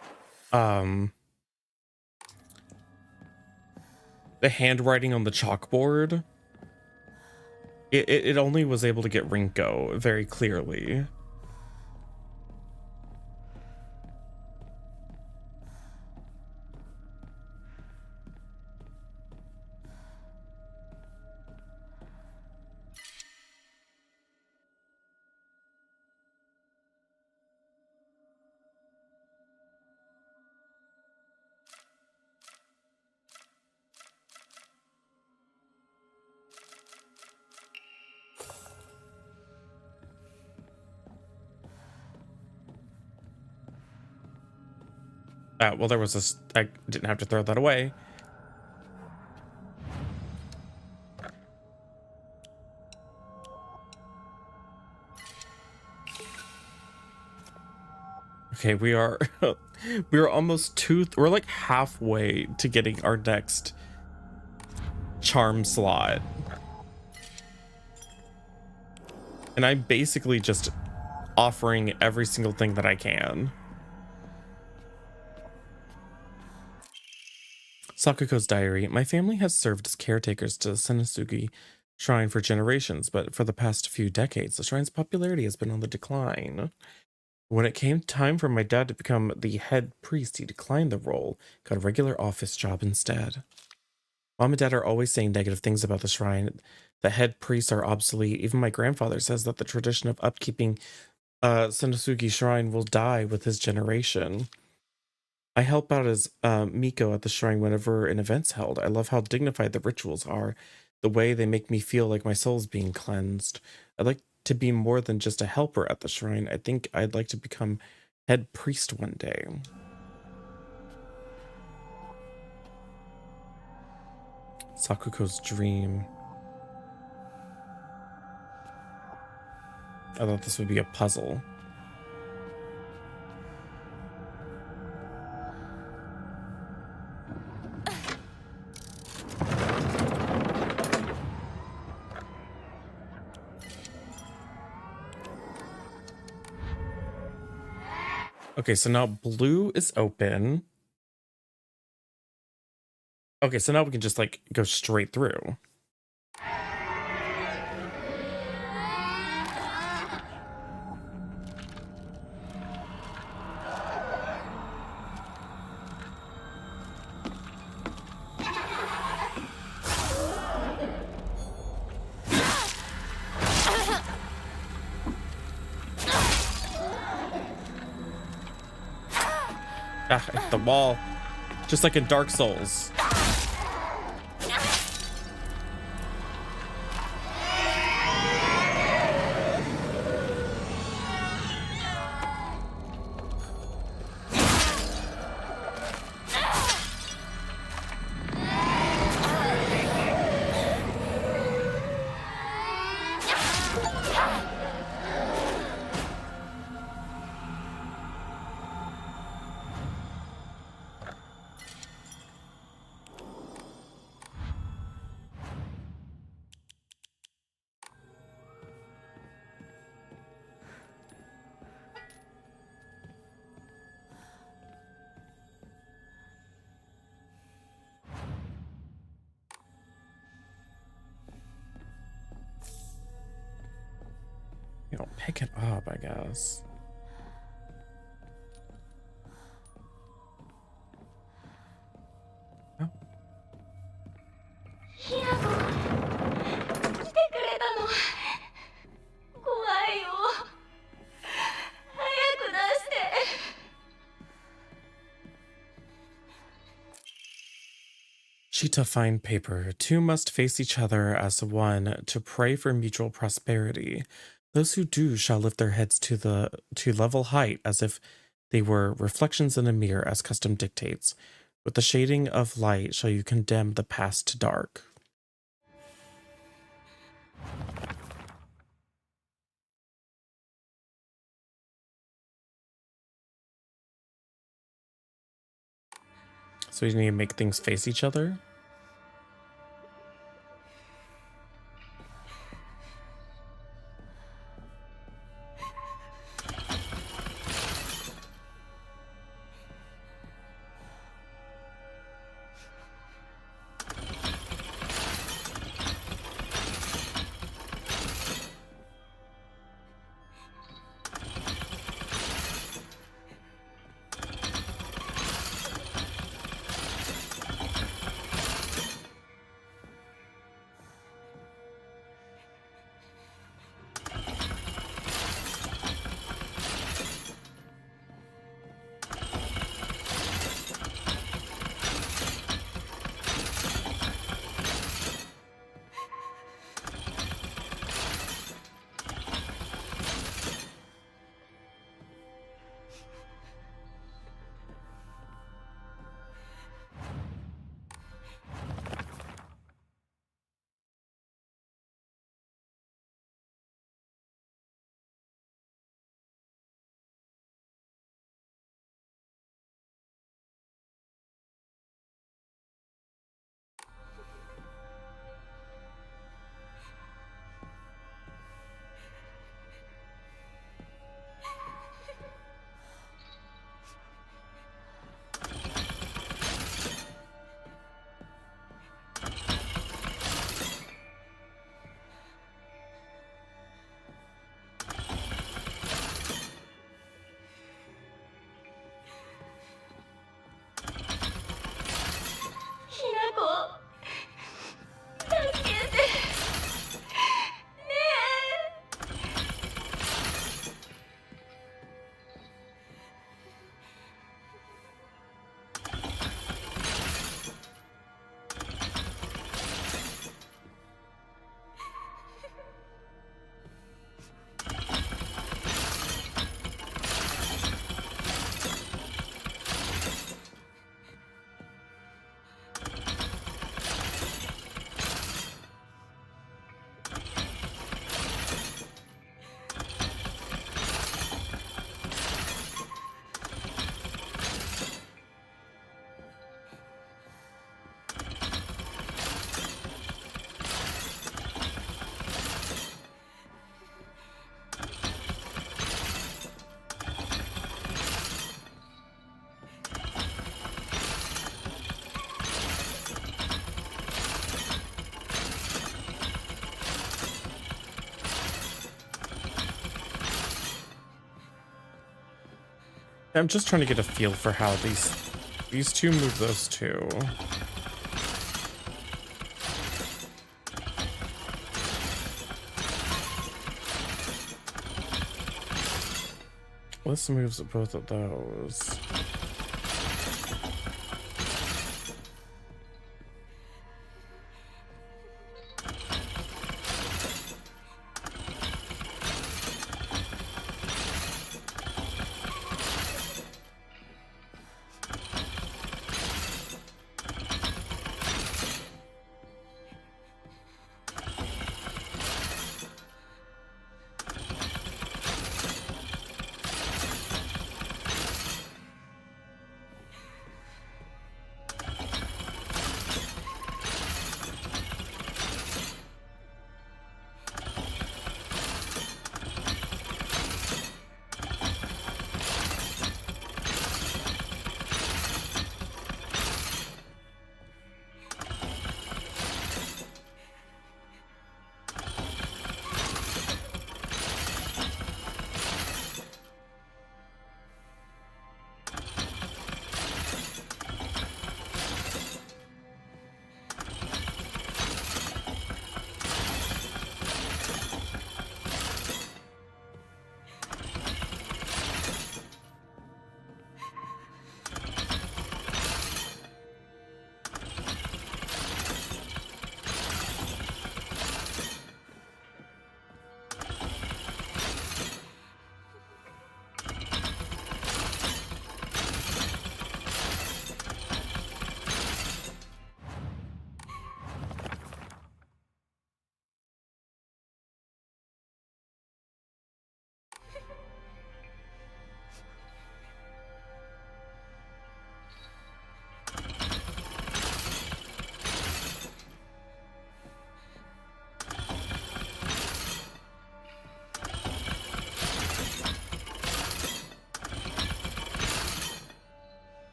the handwriting on the chalkboard, it only was able to get Rinko very clearly. Well, there was this, I didn't have to throw that away. Okay, we are almost we're like halfway to getting our next charm slot. And I'm basically just offering every single thing that I can. Sakuko's diary. My family has served as caretakers to the Senisugi Shrine for generations, but for the past few decades, the shrine's popularity has been on the decline. When it came time for my dad to become the head priest, he declined the role, got a regular office job instead. Mom and Dad are always saying negative things about the shrine. The head priests are obsolete. Even my grandfather says that the tradition of upkeeping Senotsugi Shrine will die with his generation. I help out as Miko at the shrine whenever an event's held. I love how dignified the rituals are, the way they make me feel like my soul's being cleansed. I'd like to be more than just a helper at the shrine. I think I'd like to become head priest one day. Sakuko's dream. I thought this would be a puzzle. Okay, so now blue is open. Okay, so now we can just like go straight through. Ah, I hit the wall. Just like in Dark Souls. You don't pick it up, I guess. Oh. 来てくれたの。怖いよ。早く出して。Sheeta fine paper. Two must face each other as one to pray for mutual prosperity. Those who do shall lift their heads to level height as if they were reflections in a mirror as custom dictates. With the shading of light shall you condemn the past to dark. So you need to make things face each other? I'm just trying to get a feel for how these two move those two. This moves both of those.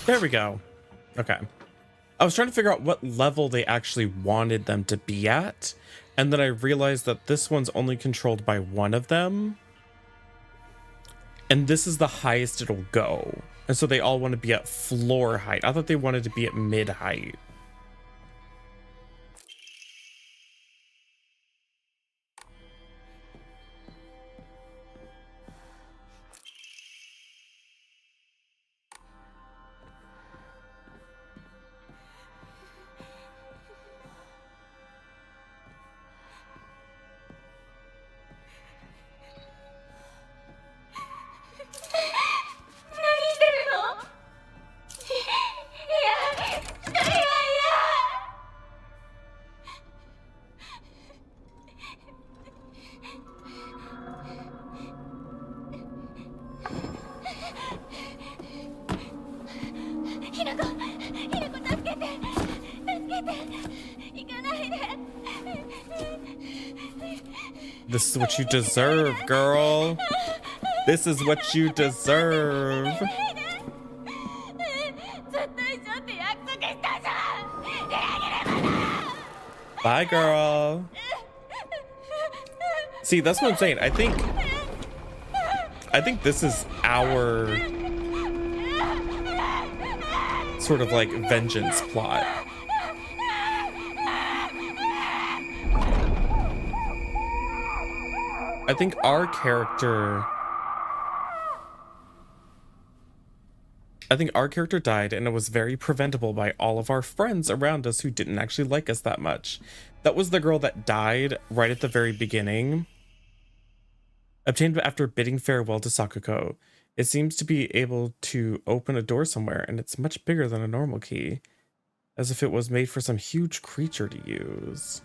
There we go. Okay. I was trying to figure out what level they actually wanted them to be at, and then I realized that this one's only controlled by one of them. And this is the highest it'll go. And so they all want to be at floor height. I thought they wanted to be at mid height. This is what you deserve, girl. This is what you deserve. Bye, girl. See, that's what I'm saying. I think this is our sort of like vengeance plot. I think our character died, and it was very preventable by all of our friends around us who didn't actually like us that much. That was the girl that died right at the very beginning. Obtained after bidding farewell to Sakuko. It seems to be able to open a door somewhere, and it's much bigger than a normal key. As if it was made for some huge creature to use.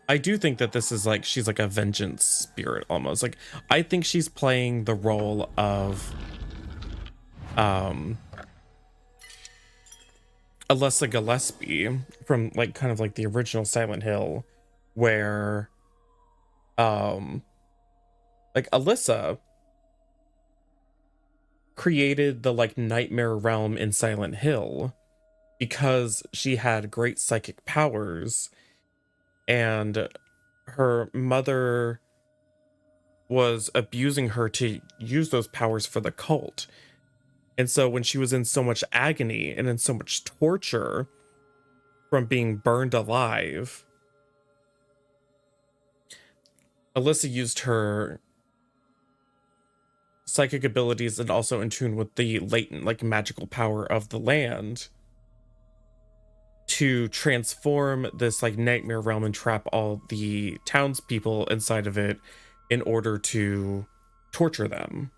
I do think that this is like she's like a vengeance spirit almost. Like I think she's playing the role of Alyssa Gillespie from like kind of like the original Silent Hill, where like Alyssa created the like nightmare realm in Silent Hill because she had great psychic powers, and her mother was abusing her to use those powers for the cult. And so when she was in so much agony and in so much torture from being burned alive, Alyssa used her psychic abilities and also in tune with the latent like magical power of the land to transform this like nightmare realm and trap all the townspeople inside of it in order to torture them.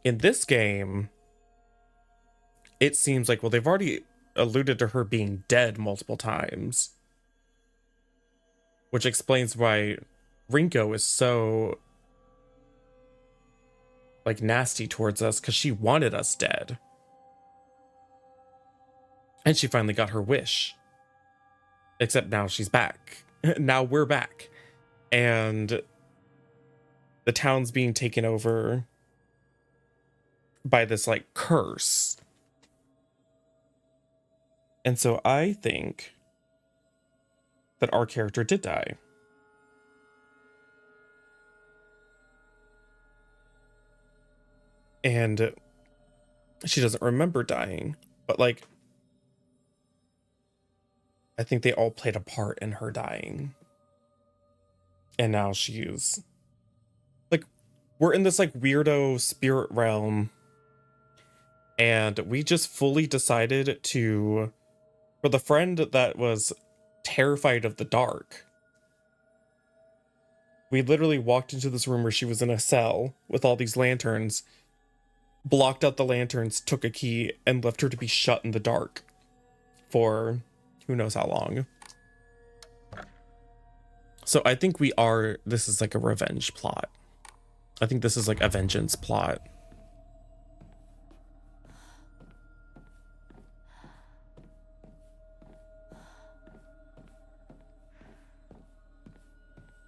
In this game, it seems like, well, they've already alluded to her being dead multiple times, which explains why Rinko is so like nasty towards us, because she wanted us dead. And she finally got her wish. Except now she's back. Now we're back. And the town's being taken over by this like curse. And so I think that our character did die. And she doesn't remember dying, but like I think they all played a part in her dying. And now she's like, we're in this like weirdo spirit realm, and we just fully decided to, for the friend that was terrified of the dark, we literally walked into this room where she was in a cell with all these lanterns, blocked out the lanterns, took a key, and left her to be shut in the dark for who knows how long. So I think this is like a revenge plot. I think this is like a vengeance plot.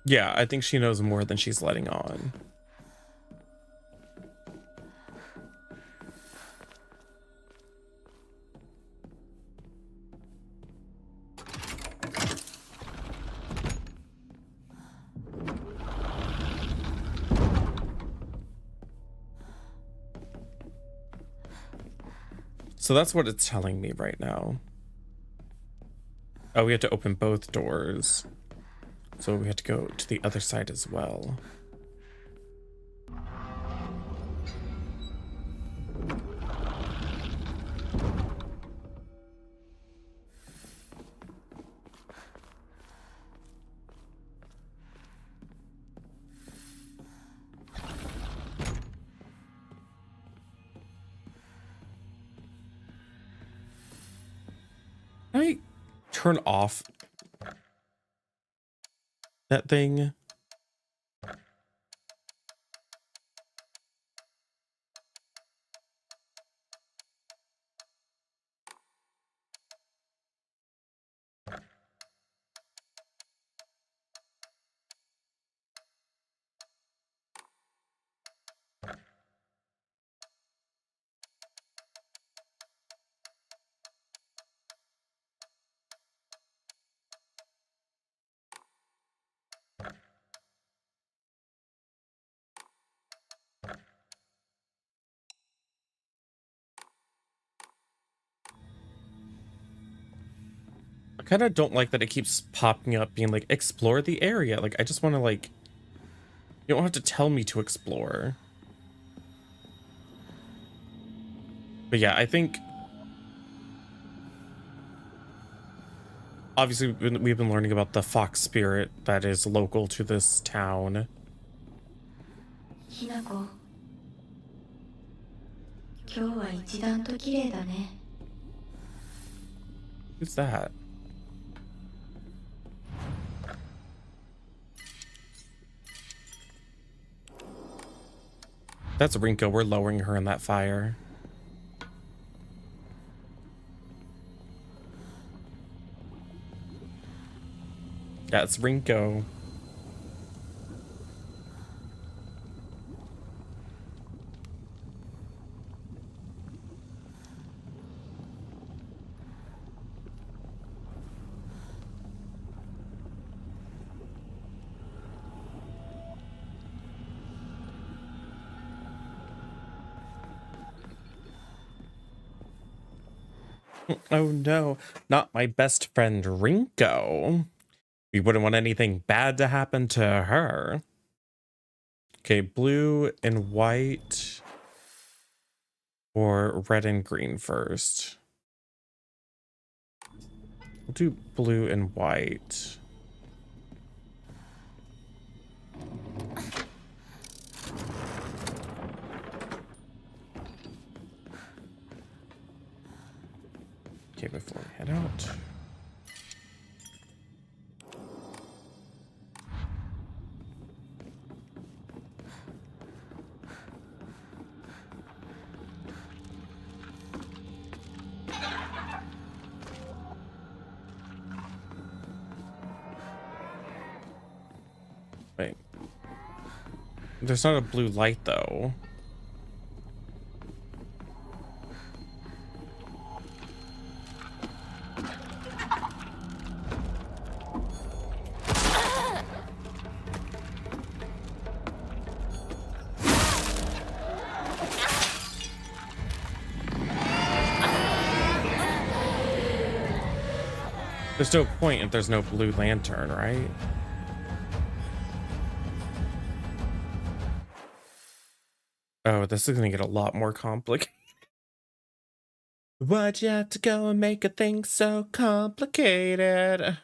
Yeah, I think she knows more than she's letting on. So that's what it's telling me right now. Oh, we have to open both doors. So we have to go to the other side as well. Can I turn off that thing? I kind of don't like that it keeps popping up being like, explore the area. Like, I just want to like, you don't have to tell me to explore. But yeah, I think obviously we've been learning about the fox spirit that is local to this town. Hinako, 今日は一段と綺麗だね。Who's that? That's Rinko. We're lowering her in that fire. That's Rinko. Oh no, not my best friend Rinko. We wouldn't want anything bad to happen to her. Okay, blue and white or red and green first. We'll do blue and white. Okay, before we head out. Wait. There's not a blue light though. There's no point if there's no blue lantern, right? Oh, this is gonna get a lot more complicated. Why'd you have to go and make a thing so complicated?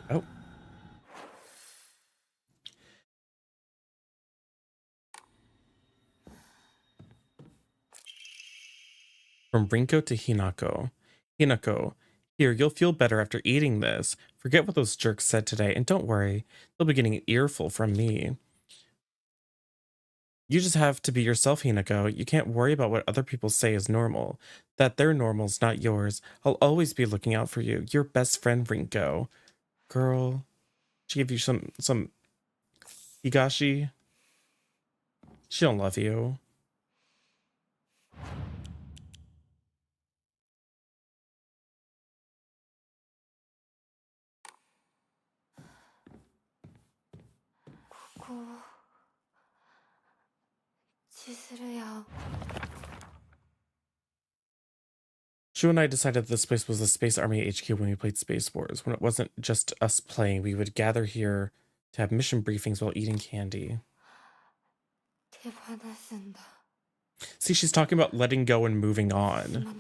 Oh. From Rinko to Hinako. Hinako, here, you'll feel better after eating this. Forget what those jerks said today, and don't worry, they'll be getting an earful from me. You just have to be yourself, Hinako. You can't worry about what other people say is normal. That their normal's not yours. I'll always be looking out for you. Your best friend, Rinko. Girl, she gave you some Higashi. She don't love you. Shu and I decided this place was the Space Army HQ when we played Space Wars. When it wasn't just us playing, we would gather here to have mission briefings while eating candy. See, she's talking about letting go and moving on.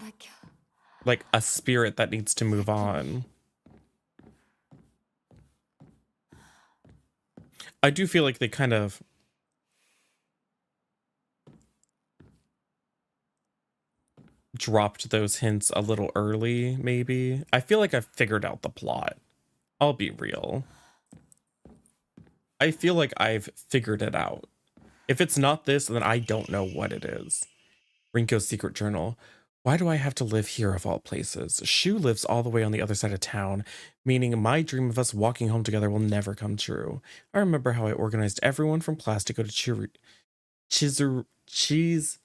Like a spirit that needs to move on. I do feel like they kind of dropped those hints a little early, maybe. I feel like I've figured out the plot. I'll be real. I feel like I've figured it out. If it's not this, then I don't know what it is. Rinko's secret journal. Why do I have to live here of all places? Shu lives all the way on the other side of town, meaning my dream of us walking home together will never come true. I remember how I organized everyone from class to go to cheese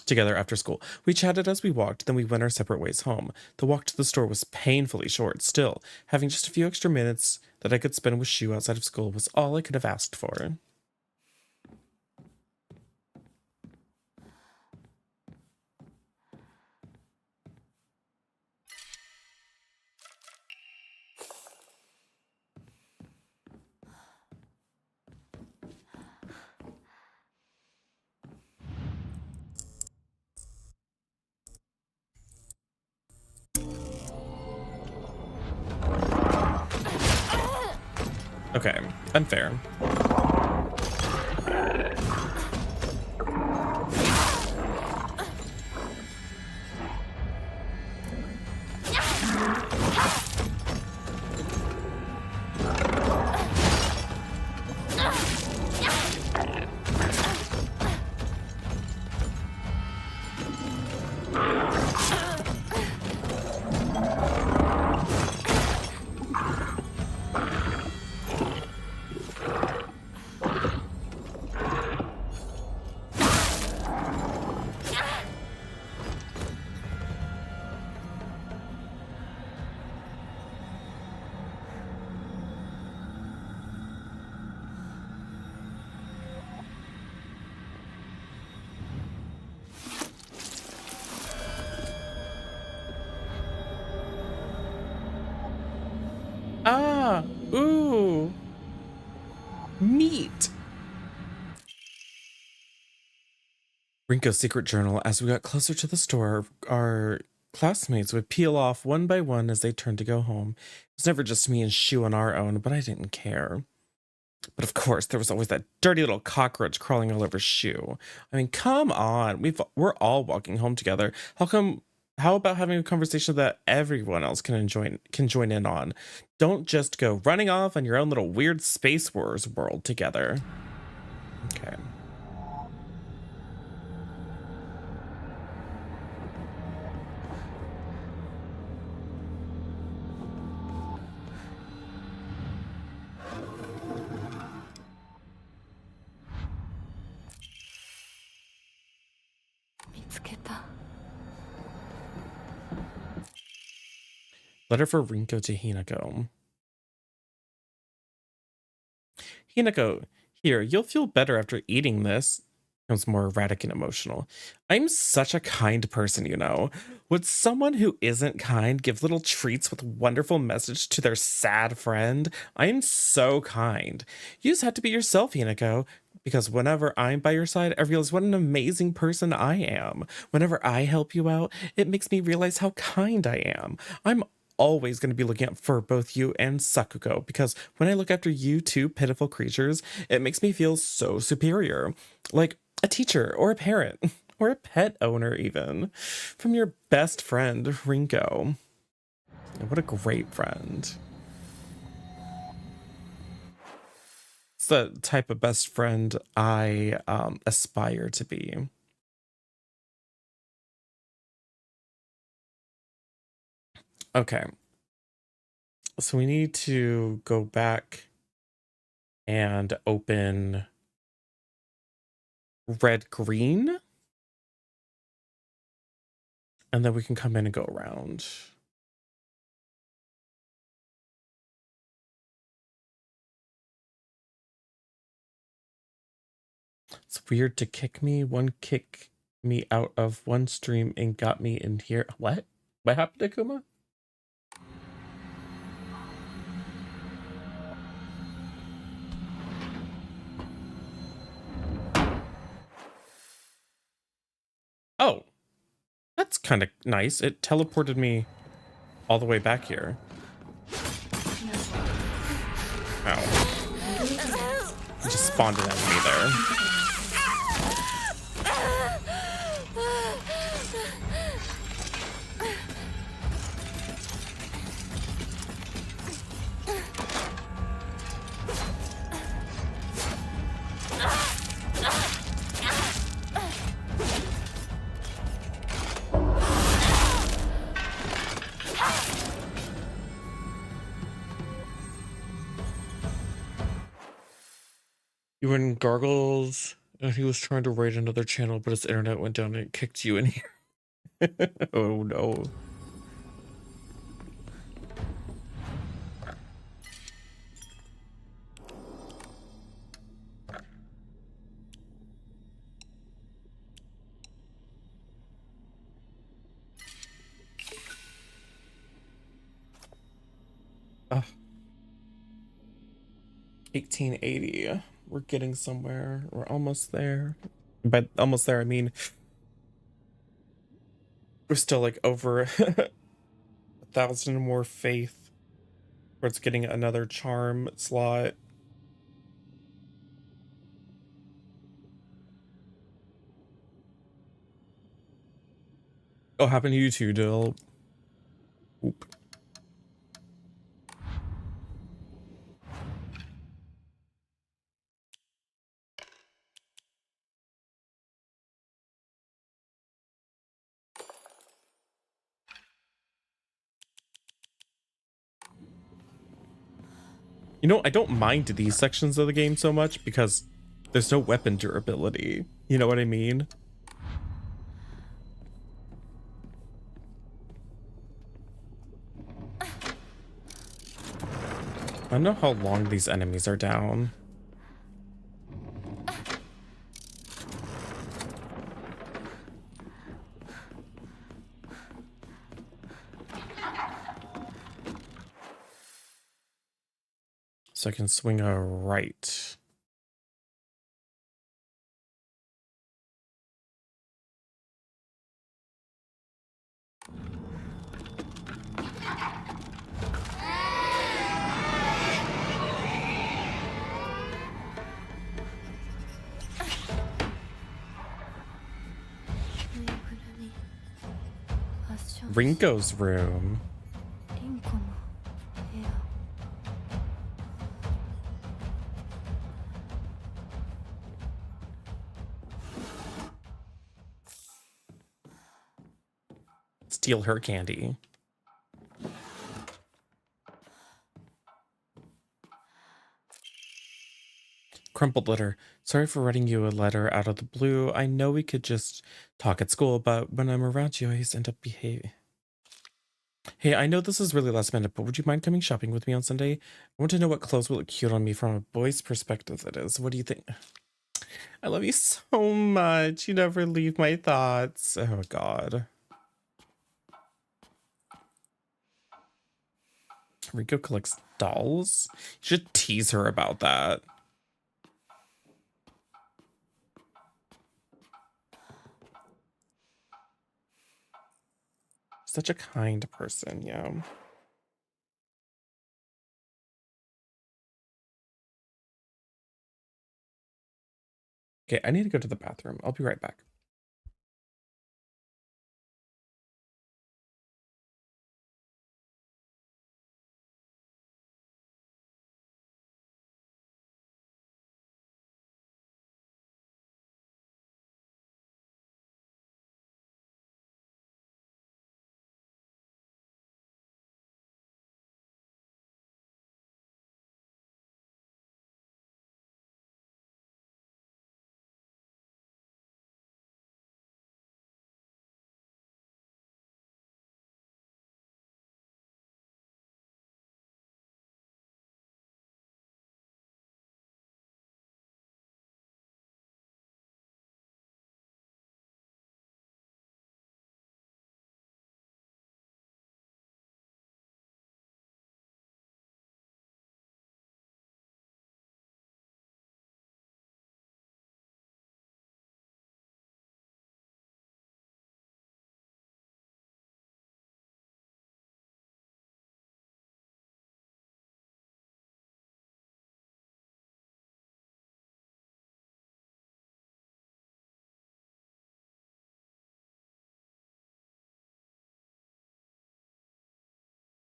together after school. We chatted as we walked, then we went our separate ways home. The walk to the store was painfully short. Still, having just a few extra minutes that I could spend with Shu outside of school was all I could have asked for. Okay, unfair. Ah, ooh, neat. Rinko's secret journal. As we got closer to the store, our classmates would peel off one by one as they turned to go home. It was never just me and Shu on our own, but I didn't care. But of course, there was always that dirty little cockroach crawling all over Shu. I mean, come on. We're all walking home together. How about having a conversation that everyone else can join in on? Don't just go running off on your own little weird Space Wars world together. Okay. Letter for Rinko to Hinako. Hinako, here, you'll feel better after eating this. Becomes more erratic and emotional. I'm such a kind person, you know. Would someone who isn't kind give little treats with a wonderful message to their sad friend? I'm so kind. You just have to be yourself, Hinako. Because whenever I'm by your side, I realize what an amazing person I am. Whenever I help you out, it makes me realize how kind I am. I'm always going to be looking out for both you and Sakuko, because when I look after you two pitiful creatures, it makes me feel so superior. Like a teacher or a parent or a pet owner even. From your best friend, Rinko. What a great friend. It's the type of best friend I aspire to be. Okay. So we need to go back and open red green. And then we can come in and go around. It's weird to kick me. One kick me out of one stream and got me in here. What? What happened to Kuma? Oh, that's kind of nice. It teleported me all the way back here. Ow. It just spawned an enemy there. You were in Gargles, and he was trying to raid another channel, but his internet went down and it kicked you in here. Oh no. Oh. 1880. We're getting somewhere. We're almost there. By almost there, I mean we're still like over 1,000 more faith towards getting another charm slot Oh, happened to you too, Dill. Oop. You know, I don't mind these sections of the game so much because there's no weapon durability. You know what I mean? I don't know how long these enemies are down. So I can swing a right. Ringo's room. リンコの部屋。 Steal her candy. Crumpled letter. Sorry for writing you a letter out of the blue. I know we could just talk at school, but when I'm around you, I always end up behaving. Hey, I know this is really last minute, but would you mind coming shopping with me on Sunday? I want to know what clothes will look cute on me from a boy's perspective, that is. What do you think? I love you so much. You never leave my thoughts. Oh, God. Rico collects dolls? You should tease her about that. Such a kind person, yeah. Okay, I need to go to the bathroom. I'll be right back.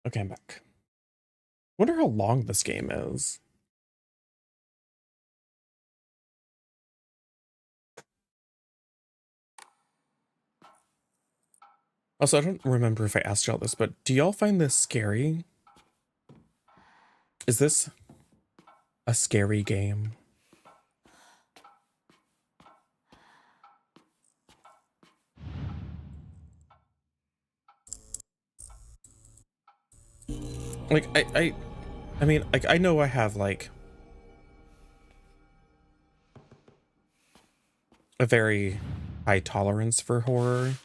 Okay, I'm back. Wonder how long this game is. Also, I don't remember if I asked y'all this, but do y'all find this scary? Is this a scary game? Like, I mean, like, I know I have, like, a very high tolerance for horror.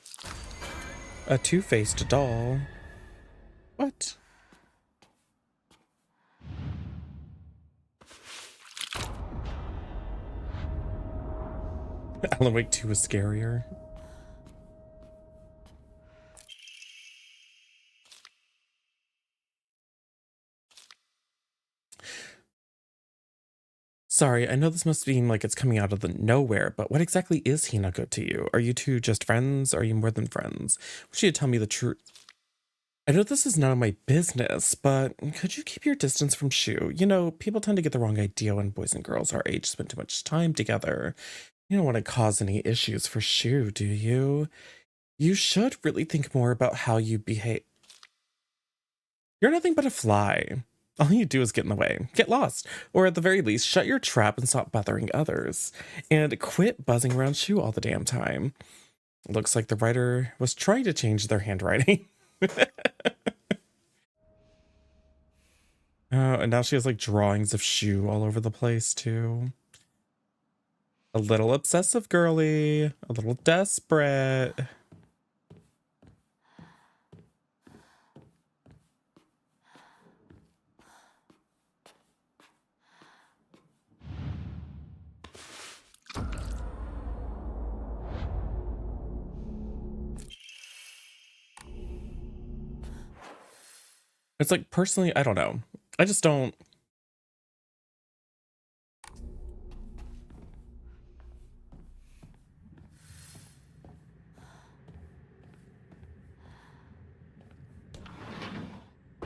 A two-faced doll. What? Alan Wake 2 was scarier. Sorry, I know this must seem like it's coming out of the nowhere, but what exactly is Hinako to you? Are you two just friends? Are you more than friends? Wish you to tell me the truth. I know this is none of my business, but could you keep your distance from Shu? You know, people tend to get the wrong idea when boys and girls our age spend too much time together. You don't want to cause any issues for Shu, do you? You should really think more about how you behave. You're nothing but a fly. All you do is get in the way, get lost, or at the very least, shut your trap and stop bothering others. And quit buzzing around Shu all the damn time. Looks like the writer was trying to change their handwriting. Oh, and now she has like drawings of Shu all over the place too. A little obsessive girly, a little desperate. It's like, personally, I don't know. I just don't.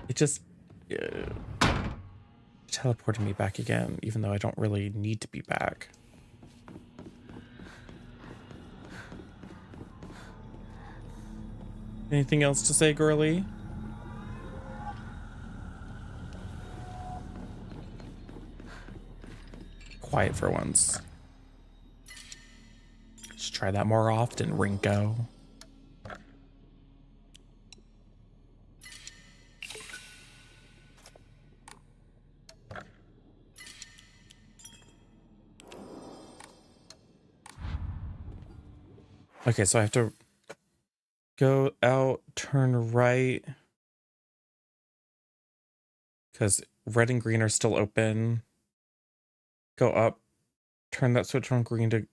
It just teleported me back again, even though I don't really need to be back. Anything else to say, girly? Quiet for once. Just try that more often, Rinko. Okay, so I have to go out, turn right, because red and green are still open. Go up, turn that switch on green to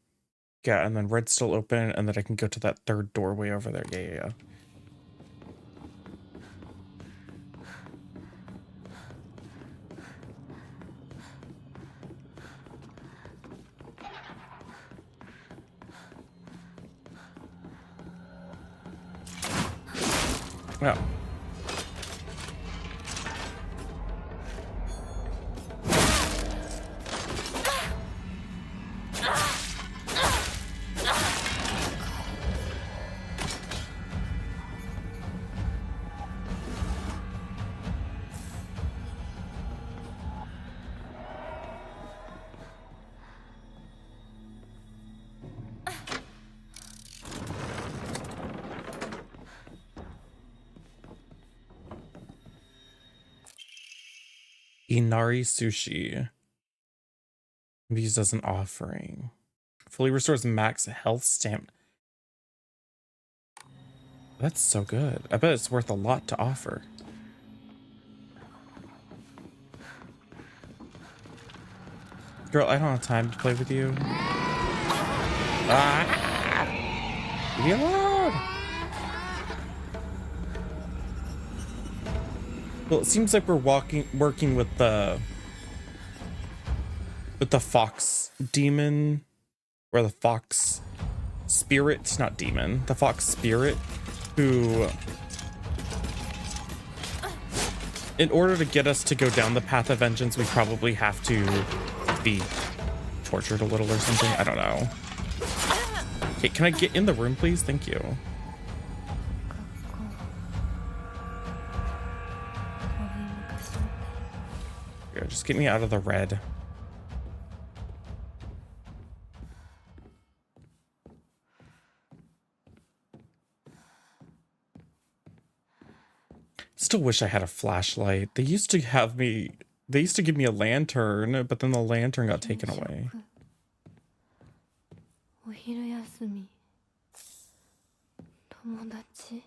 get, and then red's still open, and then I can go to that third doorway over there. Yeah. Oh. Inari Sushi. Used as an offering. Fully restores max health stamp. That's so good. I bet it's worth a lot to offer. Girl, I don't have time to play with you. Ah! Leave me alone! Well, it seems like we're working with the fox demon, or the fox spirit, not demon, the fox spirit, who, in order to get us to go down the path of vengeance, we probably have to be tortured a little or something. I don't know. Okay, can I get in the room, please? Thank you. Here, just get me out of the red. Still wish I had a flashlight. They used to give me a lantern, but then the lantern got taken away. お昼休み友達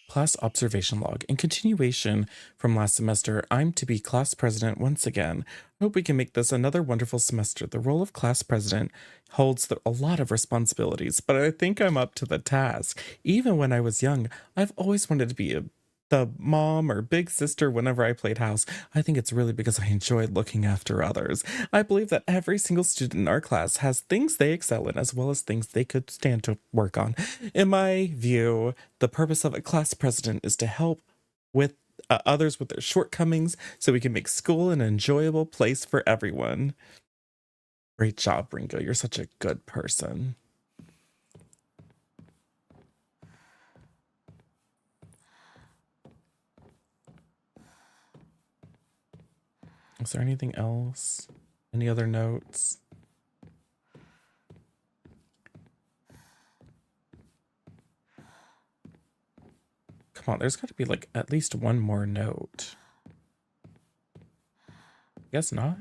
Class observation log. In continuation from last semester, I'm to be class president once again. I hope we can make this another wonderful semester. The role of class president holds a lot of responsibilities, but I think I'm up to the task. Even when I was young, I've always wanted to be a the mom or big sister whenever I played house. I think it's really because I enjoyed looking after others. I believe that every single student in our class has things they excel in as well as things they could stand to work on. In my view, the purpose of a class president is to help with others with their shortcomings so we can make school an enjoyable place for everyone. Great job, Ringo. You're such a good person. Is there anything else? Any other notes? Come on, there's got to be like at least one more note. Guess not.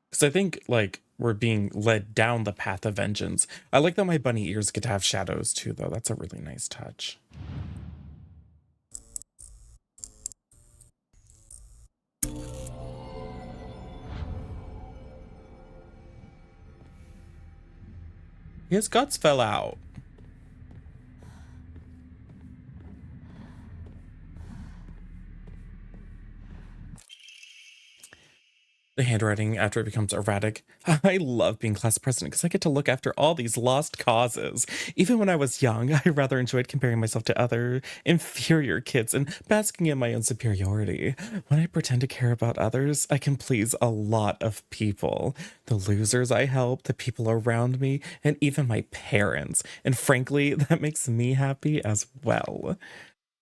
Because I think, like, we're being led down the path of vengeance. I like that my bunny ears get to have shadows, too, though. That's a really nice touch. His guts fell out. The handwriting after it becomes erratic. I love being class president because I get to look after all these lost causes. Even when I was young, I rather enjoyed comparing myself to other inferior kids and basking in my own superiority. When I pretend to care about others, I can please a lot of people. The losers I help, the people around me, and even my parents. And frankly, that makes me happy as well.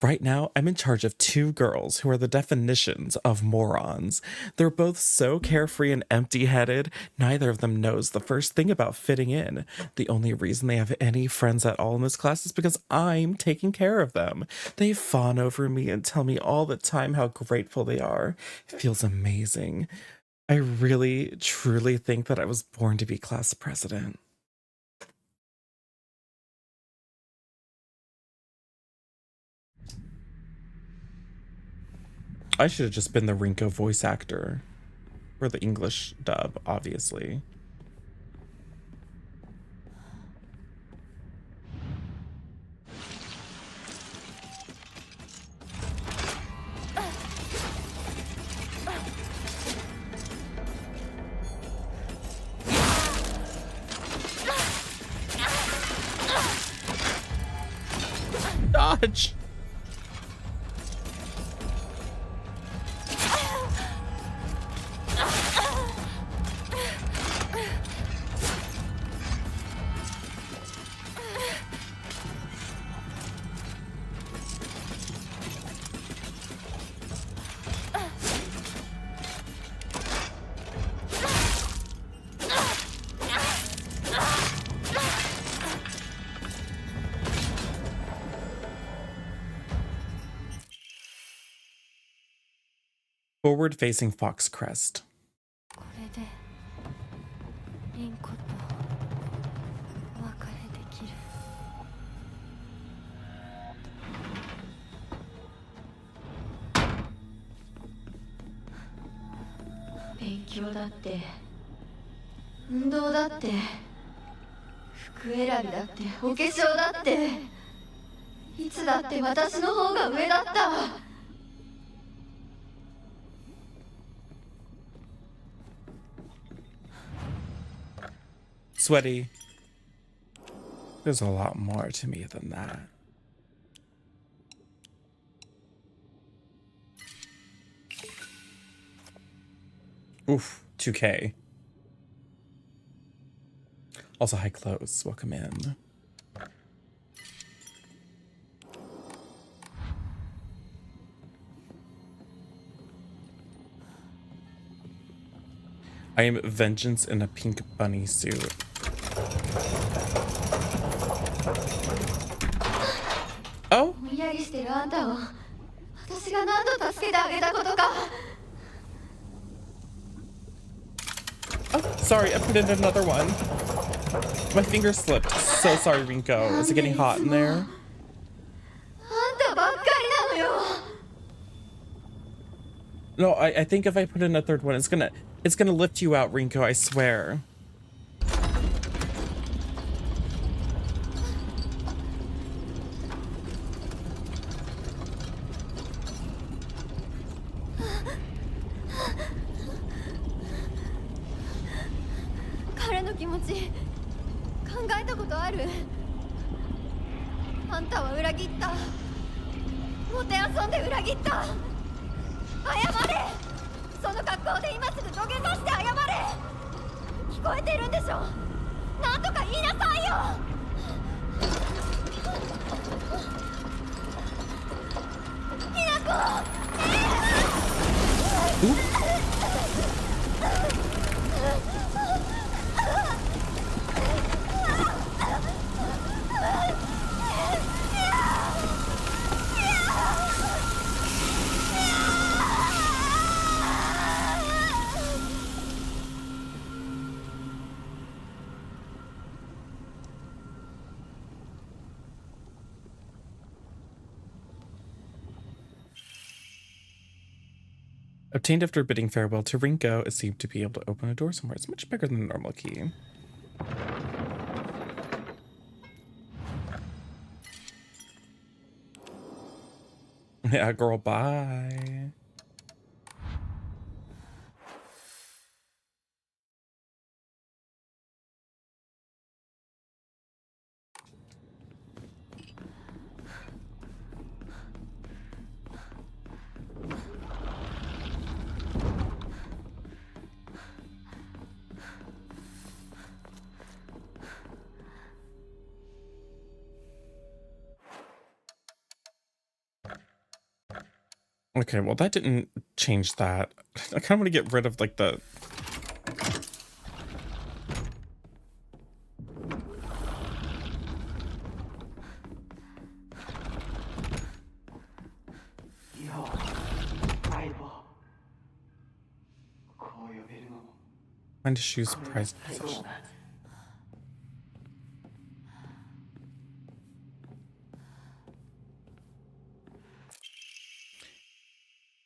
Right now, I'm in charge of 2 girls who are the definitions of morons. They're both so carefree and empty-headed, neither of them knows the first thing about fitting in. The only reason they have any friends at all in this class is because I'm taking care of them. They fawn over me and tell me all the time how grateful they are. It feels amazing. I really, truly think that I was born to be class president. I should have just been the Rinko voice actor for the English dub, obviously. Dodge! Forward-facing Fox Crest. これでリンコとお別れできる。勉強だって運動だって服選びだってお化粧だっていつだって私の方が上だった。 Sweaty. There's a lot more to me than that. Oof, 2K. Also, hi clothes. Welcome in. I am vengeance in a pink bunny suit. Oh? Oh, sorry, I put in another one. My finger slipped. So sorry, Rinko. Is it getting hot in there? あんたばっかりなのよ。No, I think if I put in a third one, it's gonna lift you out, Rinko, I swear.彼の気持ち考えたことある？あんたは裏切った。もてあそんで裏切った。謝れ。その格好で今すぐ土下座して謝れ。聞こえてるんでしょ。なんとか言いなさいよ。ひなこ。Obtained after bidding farewell to Rinko, it seemed to be able to open a door somewhere. It's much bigger than the normal key. Yeah, girl, bye. Okay, well, that didn't change that. I kind of want to get rid of, like, the... Find a shoe's prized possession.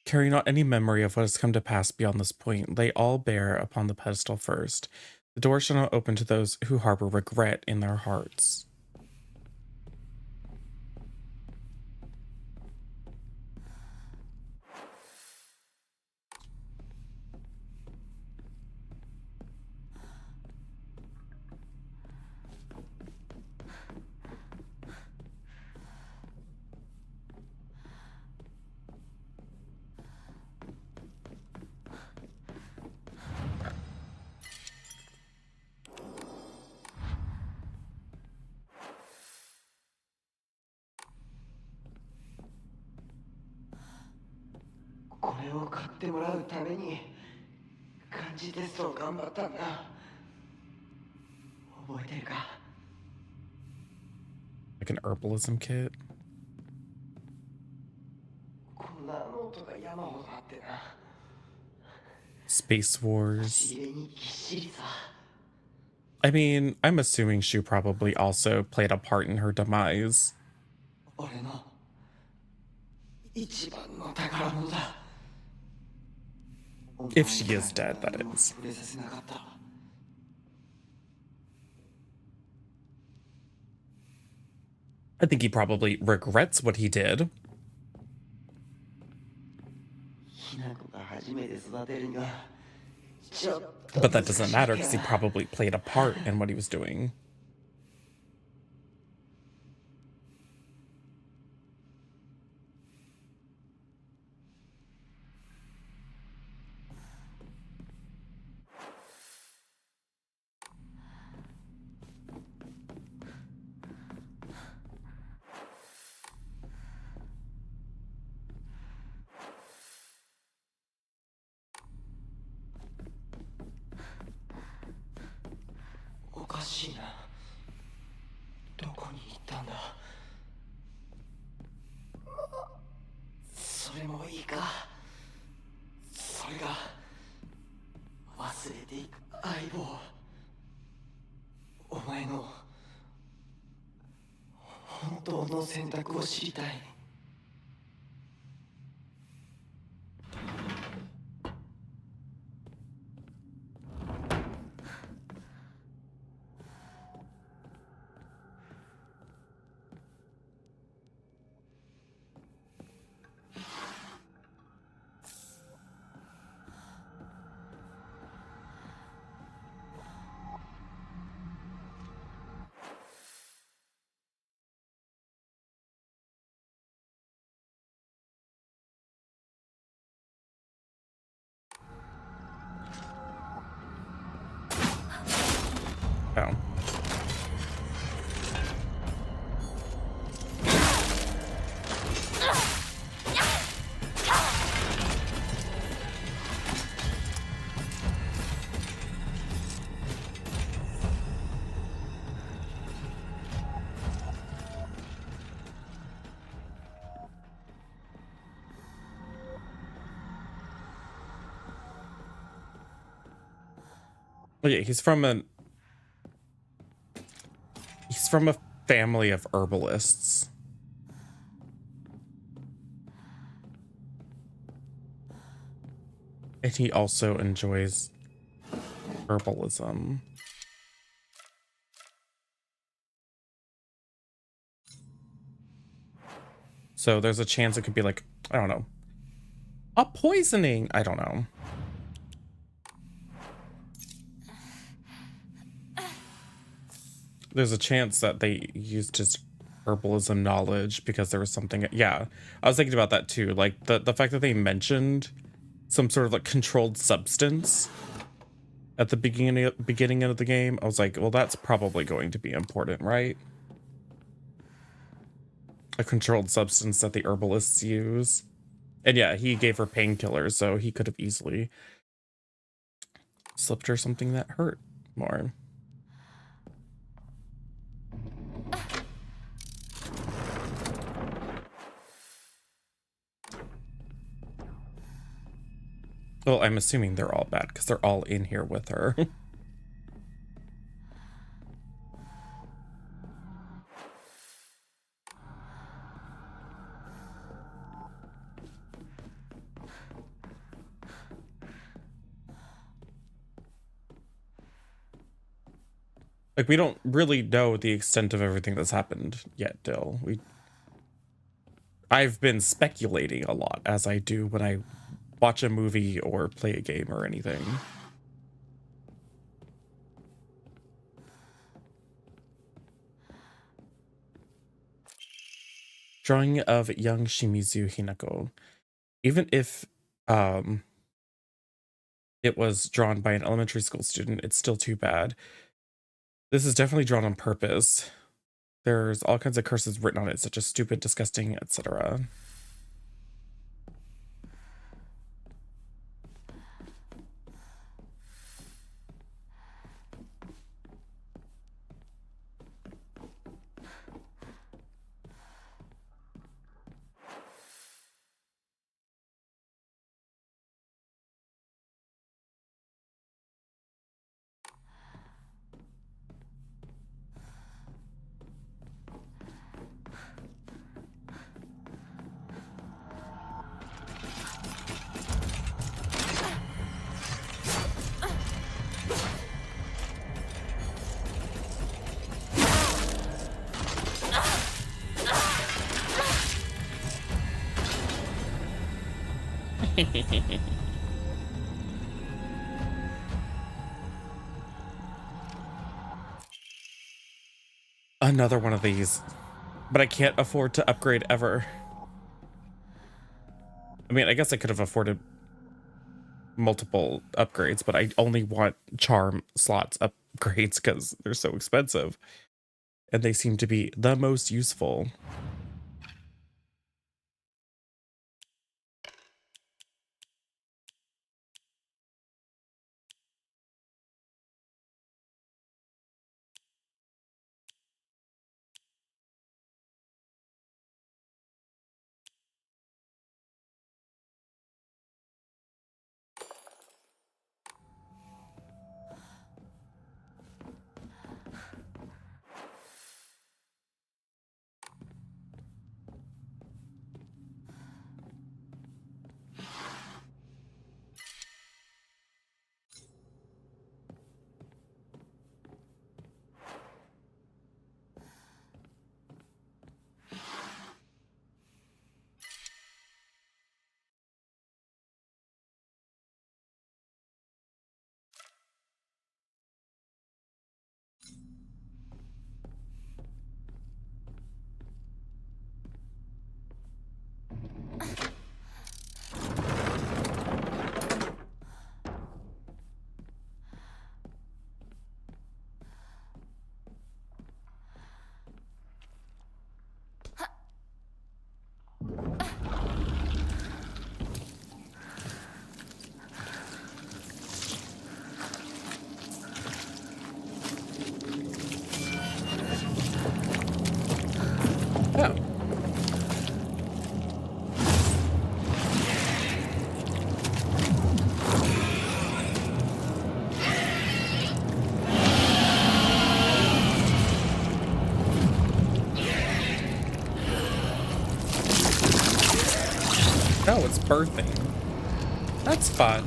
Carry not any memory of what has come to pass beyond this point. Lay all bare upon the pedestal first. The door shall not open to those who harbor regret in their hearts. Like an herbalism kit. Space Wars. I mean, I'm assuming Shu probably also played a part in her demise. If she is dead, that is. I think he probably regrets what he did. But that doesn't matter because he probably played a part in what he was doing. Oh yeah, he's from a family of herbalists. And he also enjoys herbalism. So there's a chance it could be like, I don't know, a poisoning. I don't know. There's a chance that they used his herbalism knowledge because there was something. Yeah, I was thinking about that too. Like the fact that they mentioned some sort of like controlled substance at the beginning of the game. I was like, well, that's probably going to be important, right? A controlled substance that the herbalists use. And yeah, he gave her painkillers, so he could have easily slipped her something that hurt more. Well, I'm assuming they're all bad because they're all in here with her. Like, we don't really know the extent of everything that's happened yet, Dill. I've been speculating a lot, as I do when I watch a movie or play a game or anything. Drawing of young Shimizu Hinako. Even if it was drawn by an elementary school student, it's still too bad. This is definitely drawn on purpose. There's all kinds of curses written on it, such as stupid, disgusting, etc. Another one of these, but I can't afford to upgrade ever. I mean, I guess I could have afforded multiple upgrades, but I only want charm slots upgrades because they're so expensive and they seem to be the most useful. birthing. That's fun.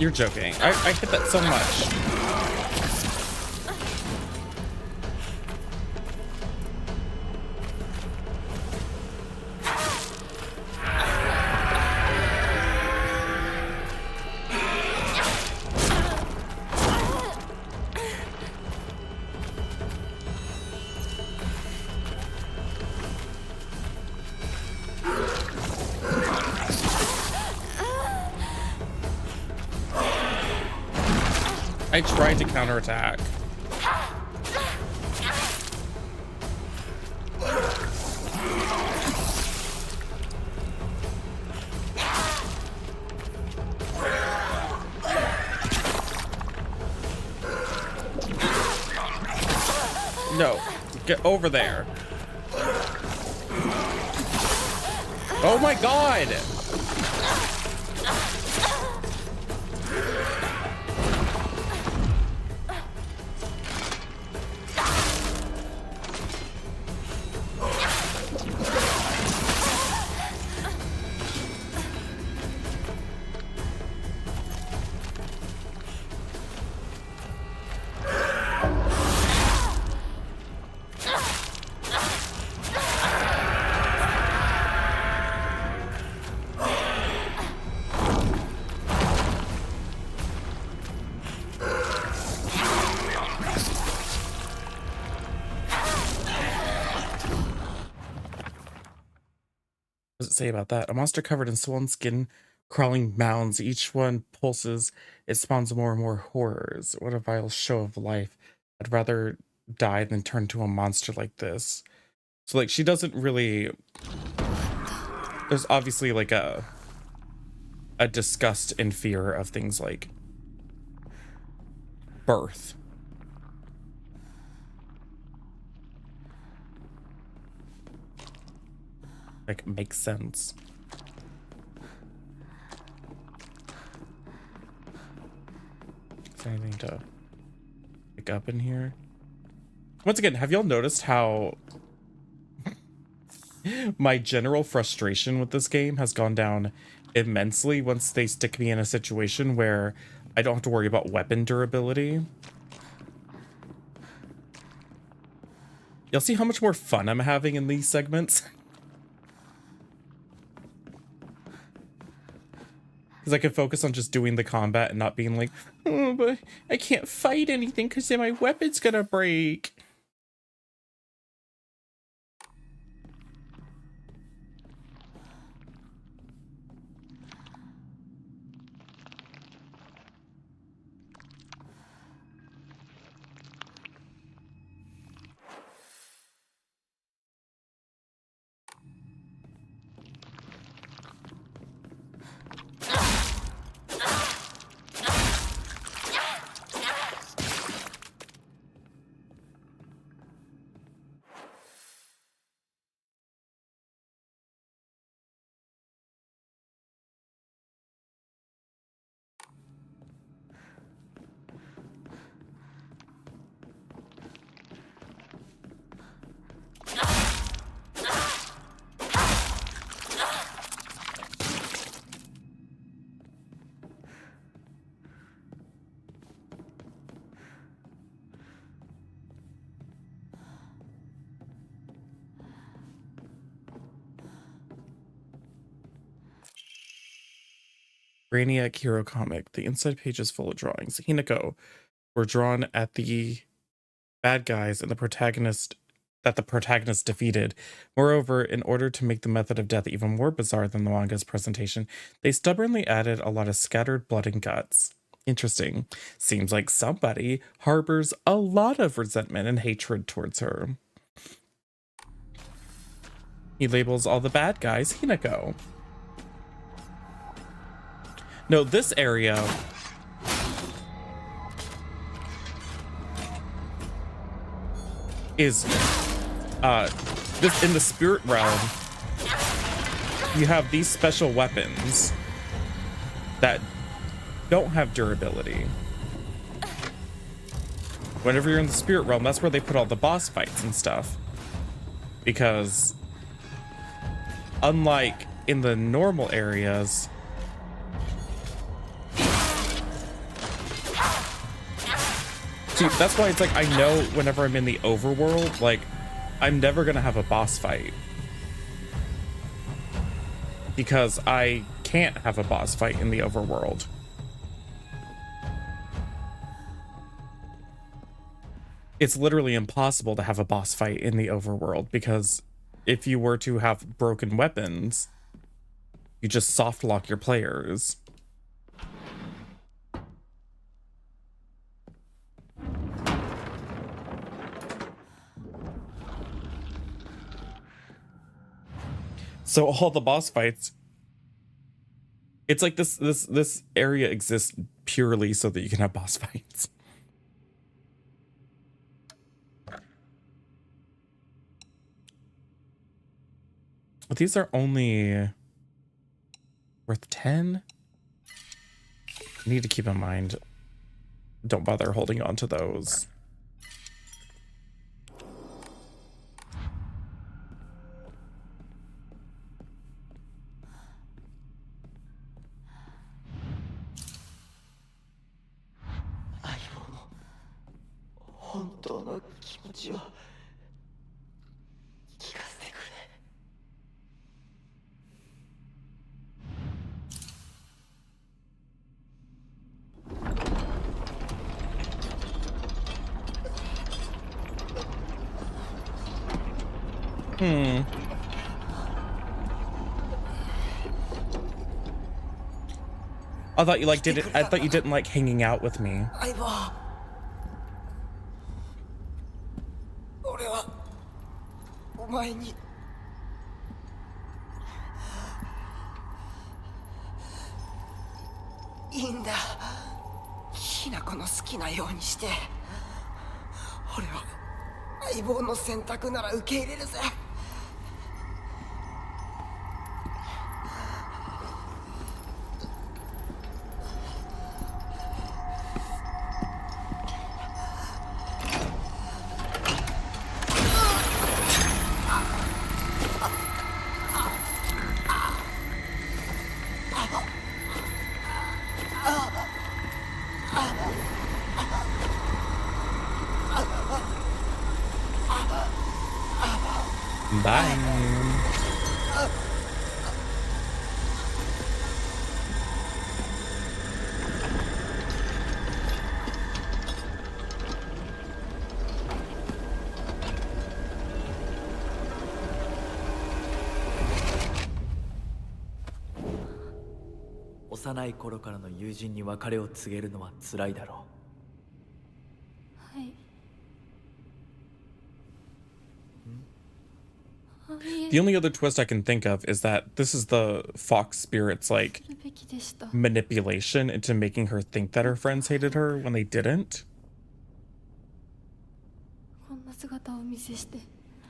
You're joking. I hit that so much. I tried to counterattack. No, get over there. Oh my God! What does it say about that? A monster covered in swollen skin, crawling mounds. Each one pulses. It spawns more and more horrors. What a vile show of life. I'd rather die than turn to a monster like this. So, like, she doesn't really... There's obviously, like, a disgust and fear of things like birth. Like, makes sense. Is there anything to pick up in here? Once again, have y'all noticed how my general frustration with this game has gone down immensely once they stick me in a situation where I don't have to worry about weapon durability? You'll see how much more fun I'm having in these segments. Because I can focus on just doing the combat and not being like, oh, but I can't fight anything because then my weapon's gonna break. Brainiac Hero Comic. The inside page is full of drawings. Hinako were drawn at the bad guys and the protagonist defeated. Moreover, in order to make the method of death even more bizarre than the manga's presentation, they stubbornly added a lot of scattered blood and guts. Interesting. Seems like somebody harbors a lot of resentment and hatred towards her. He labels all the bad guys Hinako. No, this area is this in the spirit realm. You have these special weapons that don't have durability. Whenever you're in the spirit realm, that's where they put all the boss fights and stuff. Because unlike in the normal areas, see, that's why it's like I know whenever I'm in the overworld, like I'm never gonna have a boss fight. Because I can't have a boss fight in the overworld. It's literally impossible to have a boss fight in the overworld, because if you were to have broken weapons, you just soft lock your players. So all the boss fights, it's like this area exists purely so that you can have boss fights. But these are only worth 10. You need to keep in mind, don't bother holding on to those. I thought you like did it. I thought you didn't like hanging out with me. Bye.幼い頃からの友人に別れを告げるのは辛いだろう。はい。The only other twist I can think of is that this is the fox spirit's like manipulation into making her think that her friends hated her when they didn't.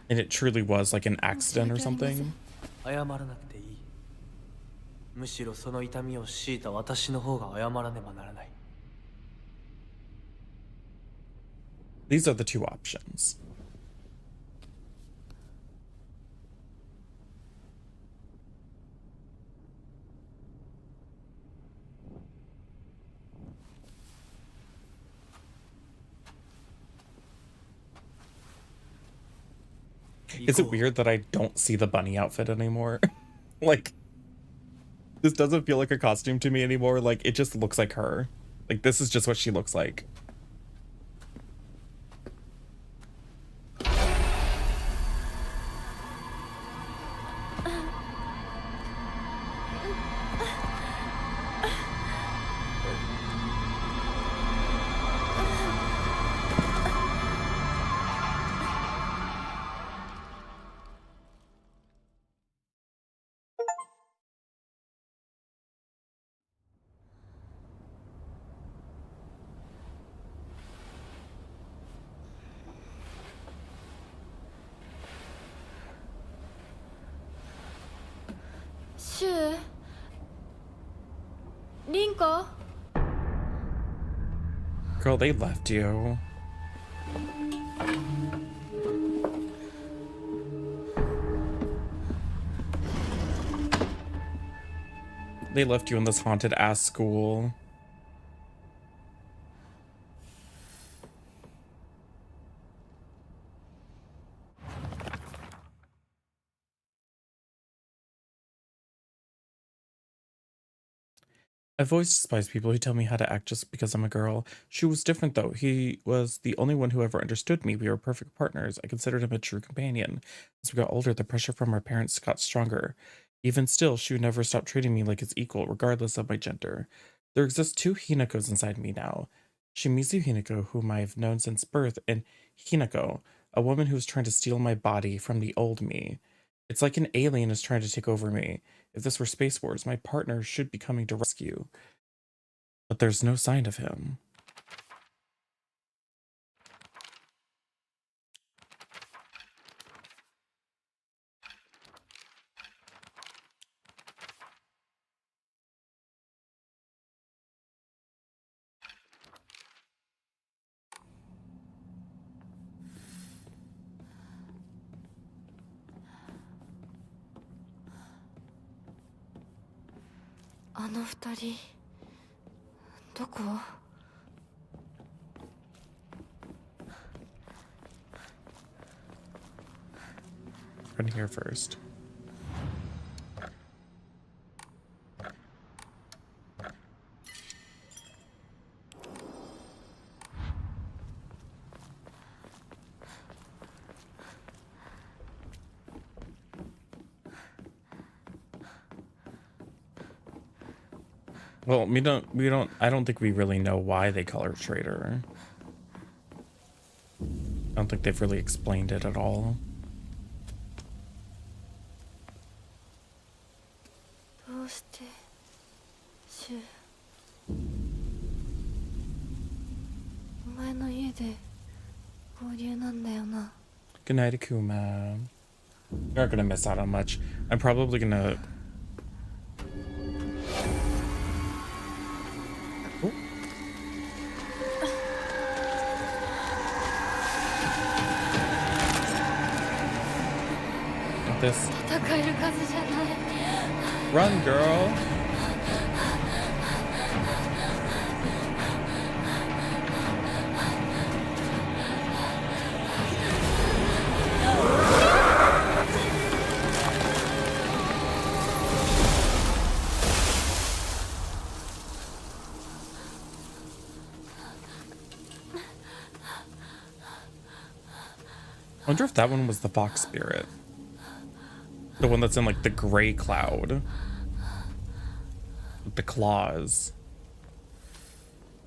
And it truly was like an accident or something. 謝らなくていい。むしろその痛みを強いた私の方が謝らねばならない。These are the two options. Is it weird that I don't see the bunny outfit anymore? Like, This doesn't feel like a costume to me anymore. Like, it just looks like her. Like, this is just what she looks like. Girl, they left you. They left you in this haunted ass school. I've always despised people who tell me how to act just because I'm a girl. Shu was different though. He was the only one who ever understood me. We were perfect partners. I considered him a true companion. As we got older, the pressure from our parents got stronger. Even still, Shu never stopped treating me like his equal, regardless of my gender. There exist two Hinakos inside me now. Shimizu Hinako, whom I've known since birth, and Hinako, a woman who is trying to steal my body from the old me. It's like an alien is trying to take over me. If this were Space Wars, my partner should be coming to rescue. But there's no sign of him. Run here first. Well, I don't think we really know why they call her traitor. I don't think they've really explained it at all. Good night, Akuma. You're not gonna miss out on much. I'm probably gonna... Oh. Not this. Run, girl. I wonder if that one was the fox spirit. The one that's in like the gray cloud. With the claws.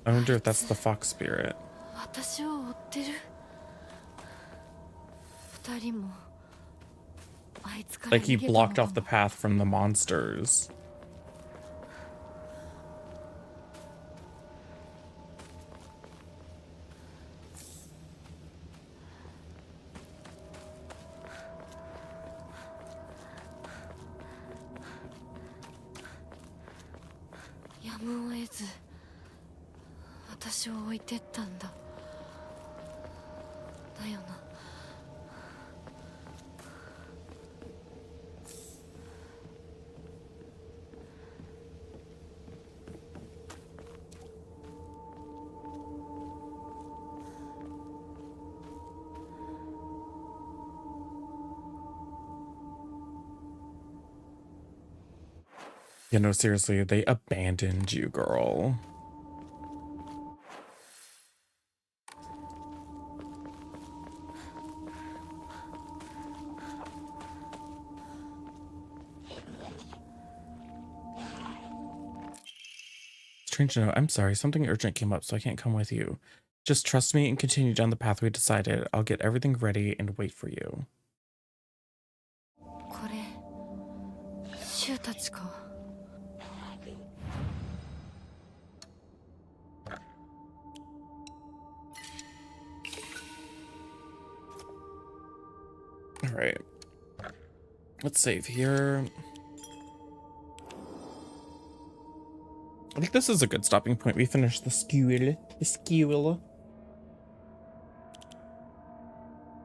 I wonder if that's the fox spirit. Like he blocked off the path from the monsters. You know, seriously, they abandoned you, girl. Strange to know. I'm sorry, something urgent came up, so I can't come with you. Just trust me and continue down the path we decided. I'll get everything ready and wait for you. これシュウたちか。 All right. Let's save here. I think this is a good stopping point. We finished the skewer.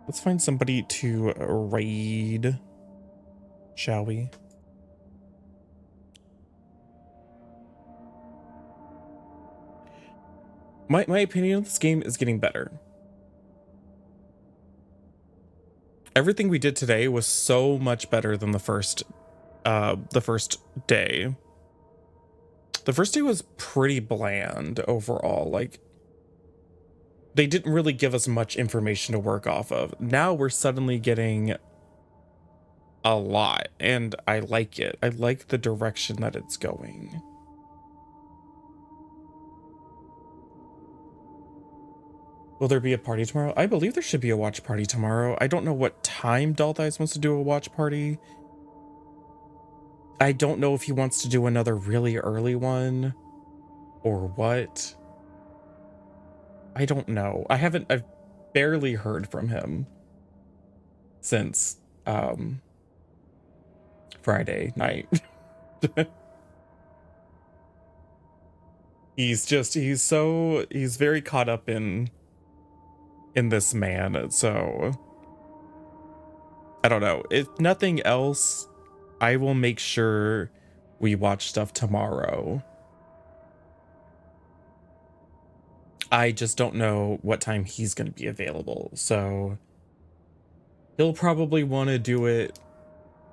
Let's find somebody to raid, shall we? My opinion of this game is getting better. Everything we did today was so much better than the first day. The first day was pretty bland overall. Like, they didn't really give us much information to work off of. Now we're suddenly getting a lot, and I like it. I like the direction that it's going. Will there be a party tomorrow? I believe there should be a watch party tomorrow. I don't know what time Doll Thighs wants to do a watch party. I don't know if he wants to do another really early one or what. I don't know. I've barely heard from him since Friday night. He's very caught up in this man, so I don't know. If nothing else, I will make sure we watch stuff tomorrow. I just don't know what time he's going to be available, so he'll probably want to do it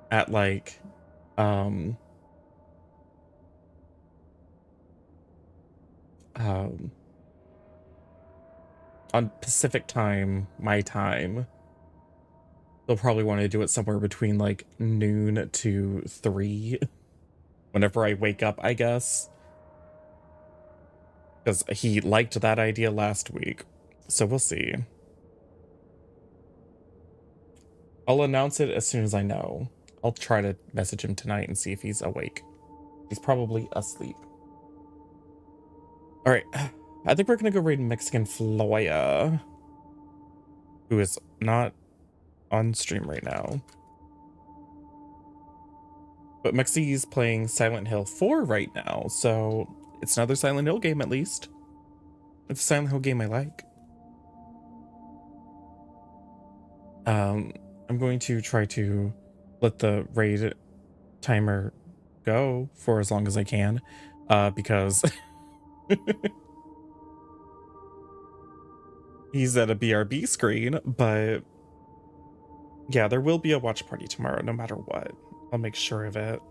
at like on Pacific time, my time. They'll probably want to do it somewhere between like noon to 3 whenever I wake up, I guess, because he liked that idea last week, so we'll see. I'll announce it as soon as I know. I'll try to message him tonight and see if he's awake. He's probably asleep. All right, I think we're gonna go raid Mexican Floya, who is not on stream right now. But Mexi's playing Silent Hill 4 right now, so it's another Silent Hill game at least. It's a Silent Hill game I like. I'm going to try to let the raid timer go for as long as I can, because he's at a BRB screen, but yeah, there will be a watch party tomorrow no matter what. I'll make sure of it.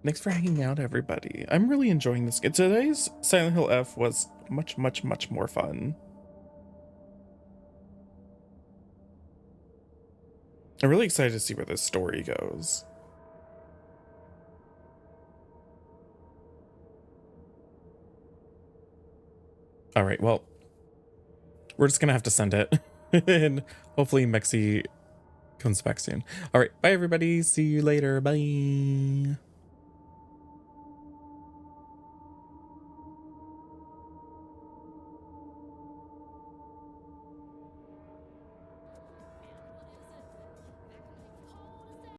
Thanks for hanging out, everybody. I'm really enjoying this. Today's Silent Hill F was much, much, much more fun. I'm really excited to see where this story goes. All right, well, we're just gonna have to send it, and hopefully Mexi comes back soon. All right, bye everybody. See you later. Bye.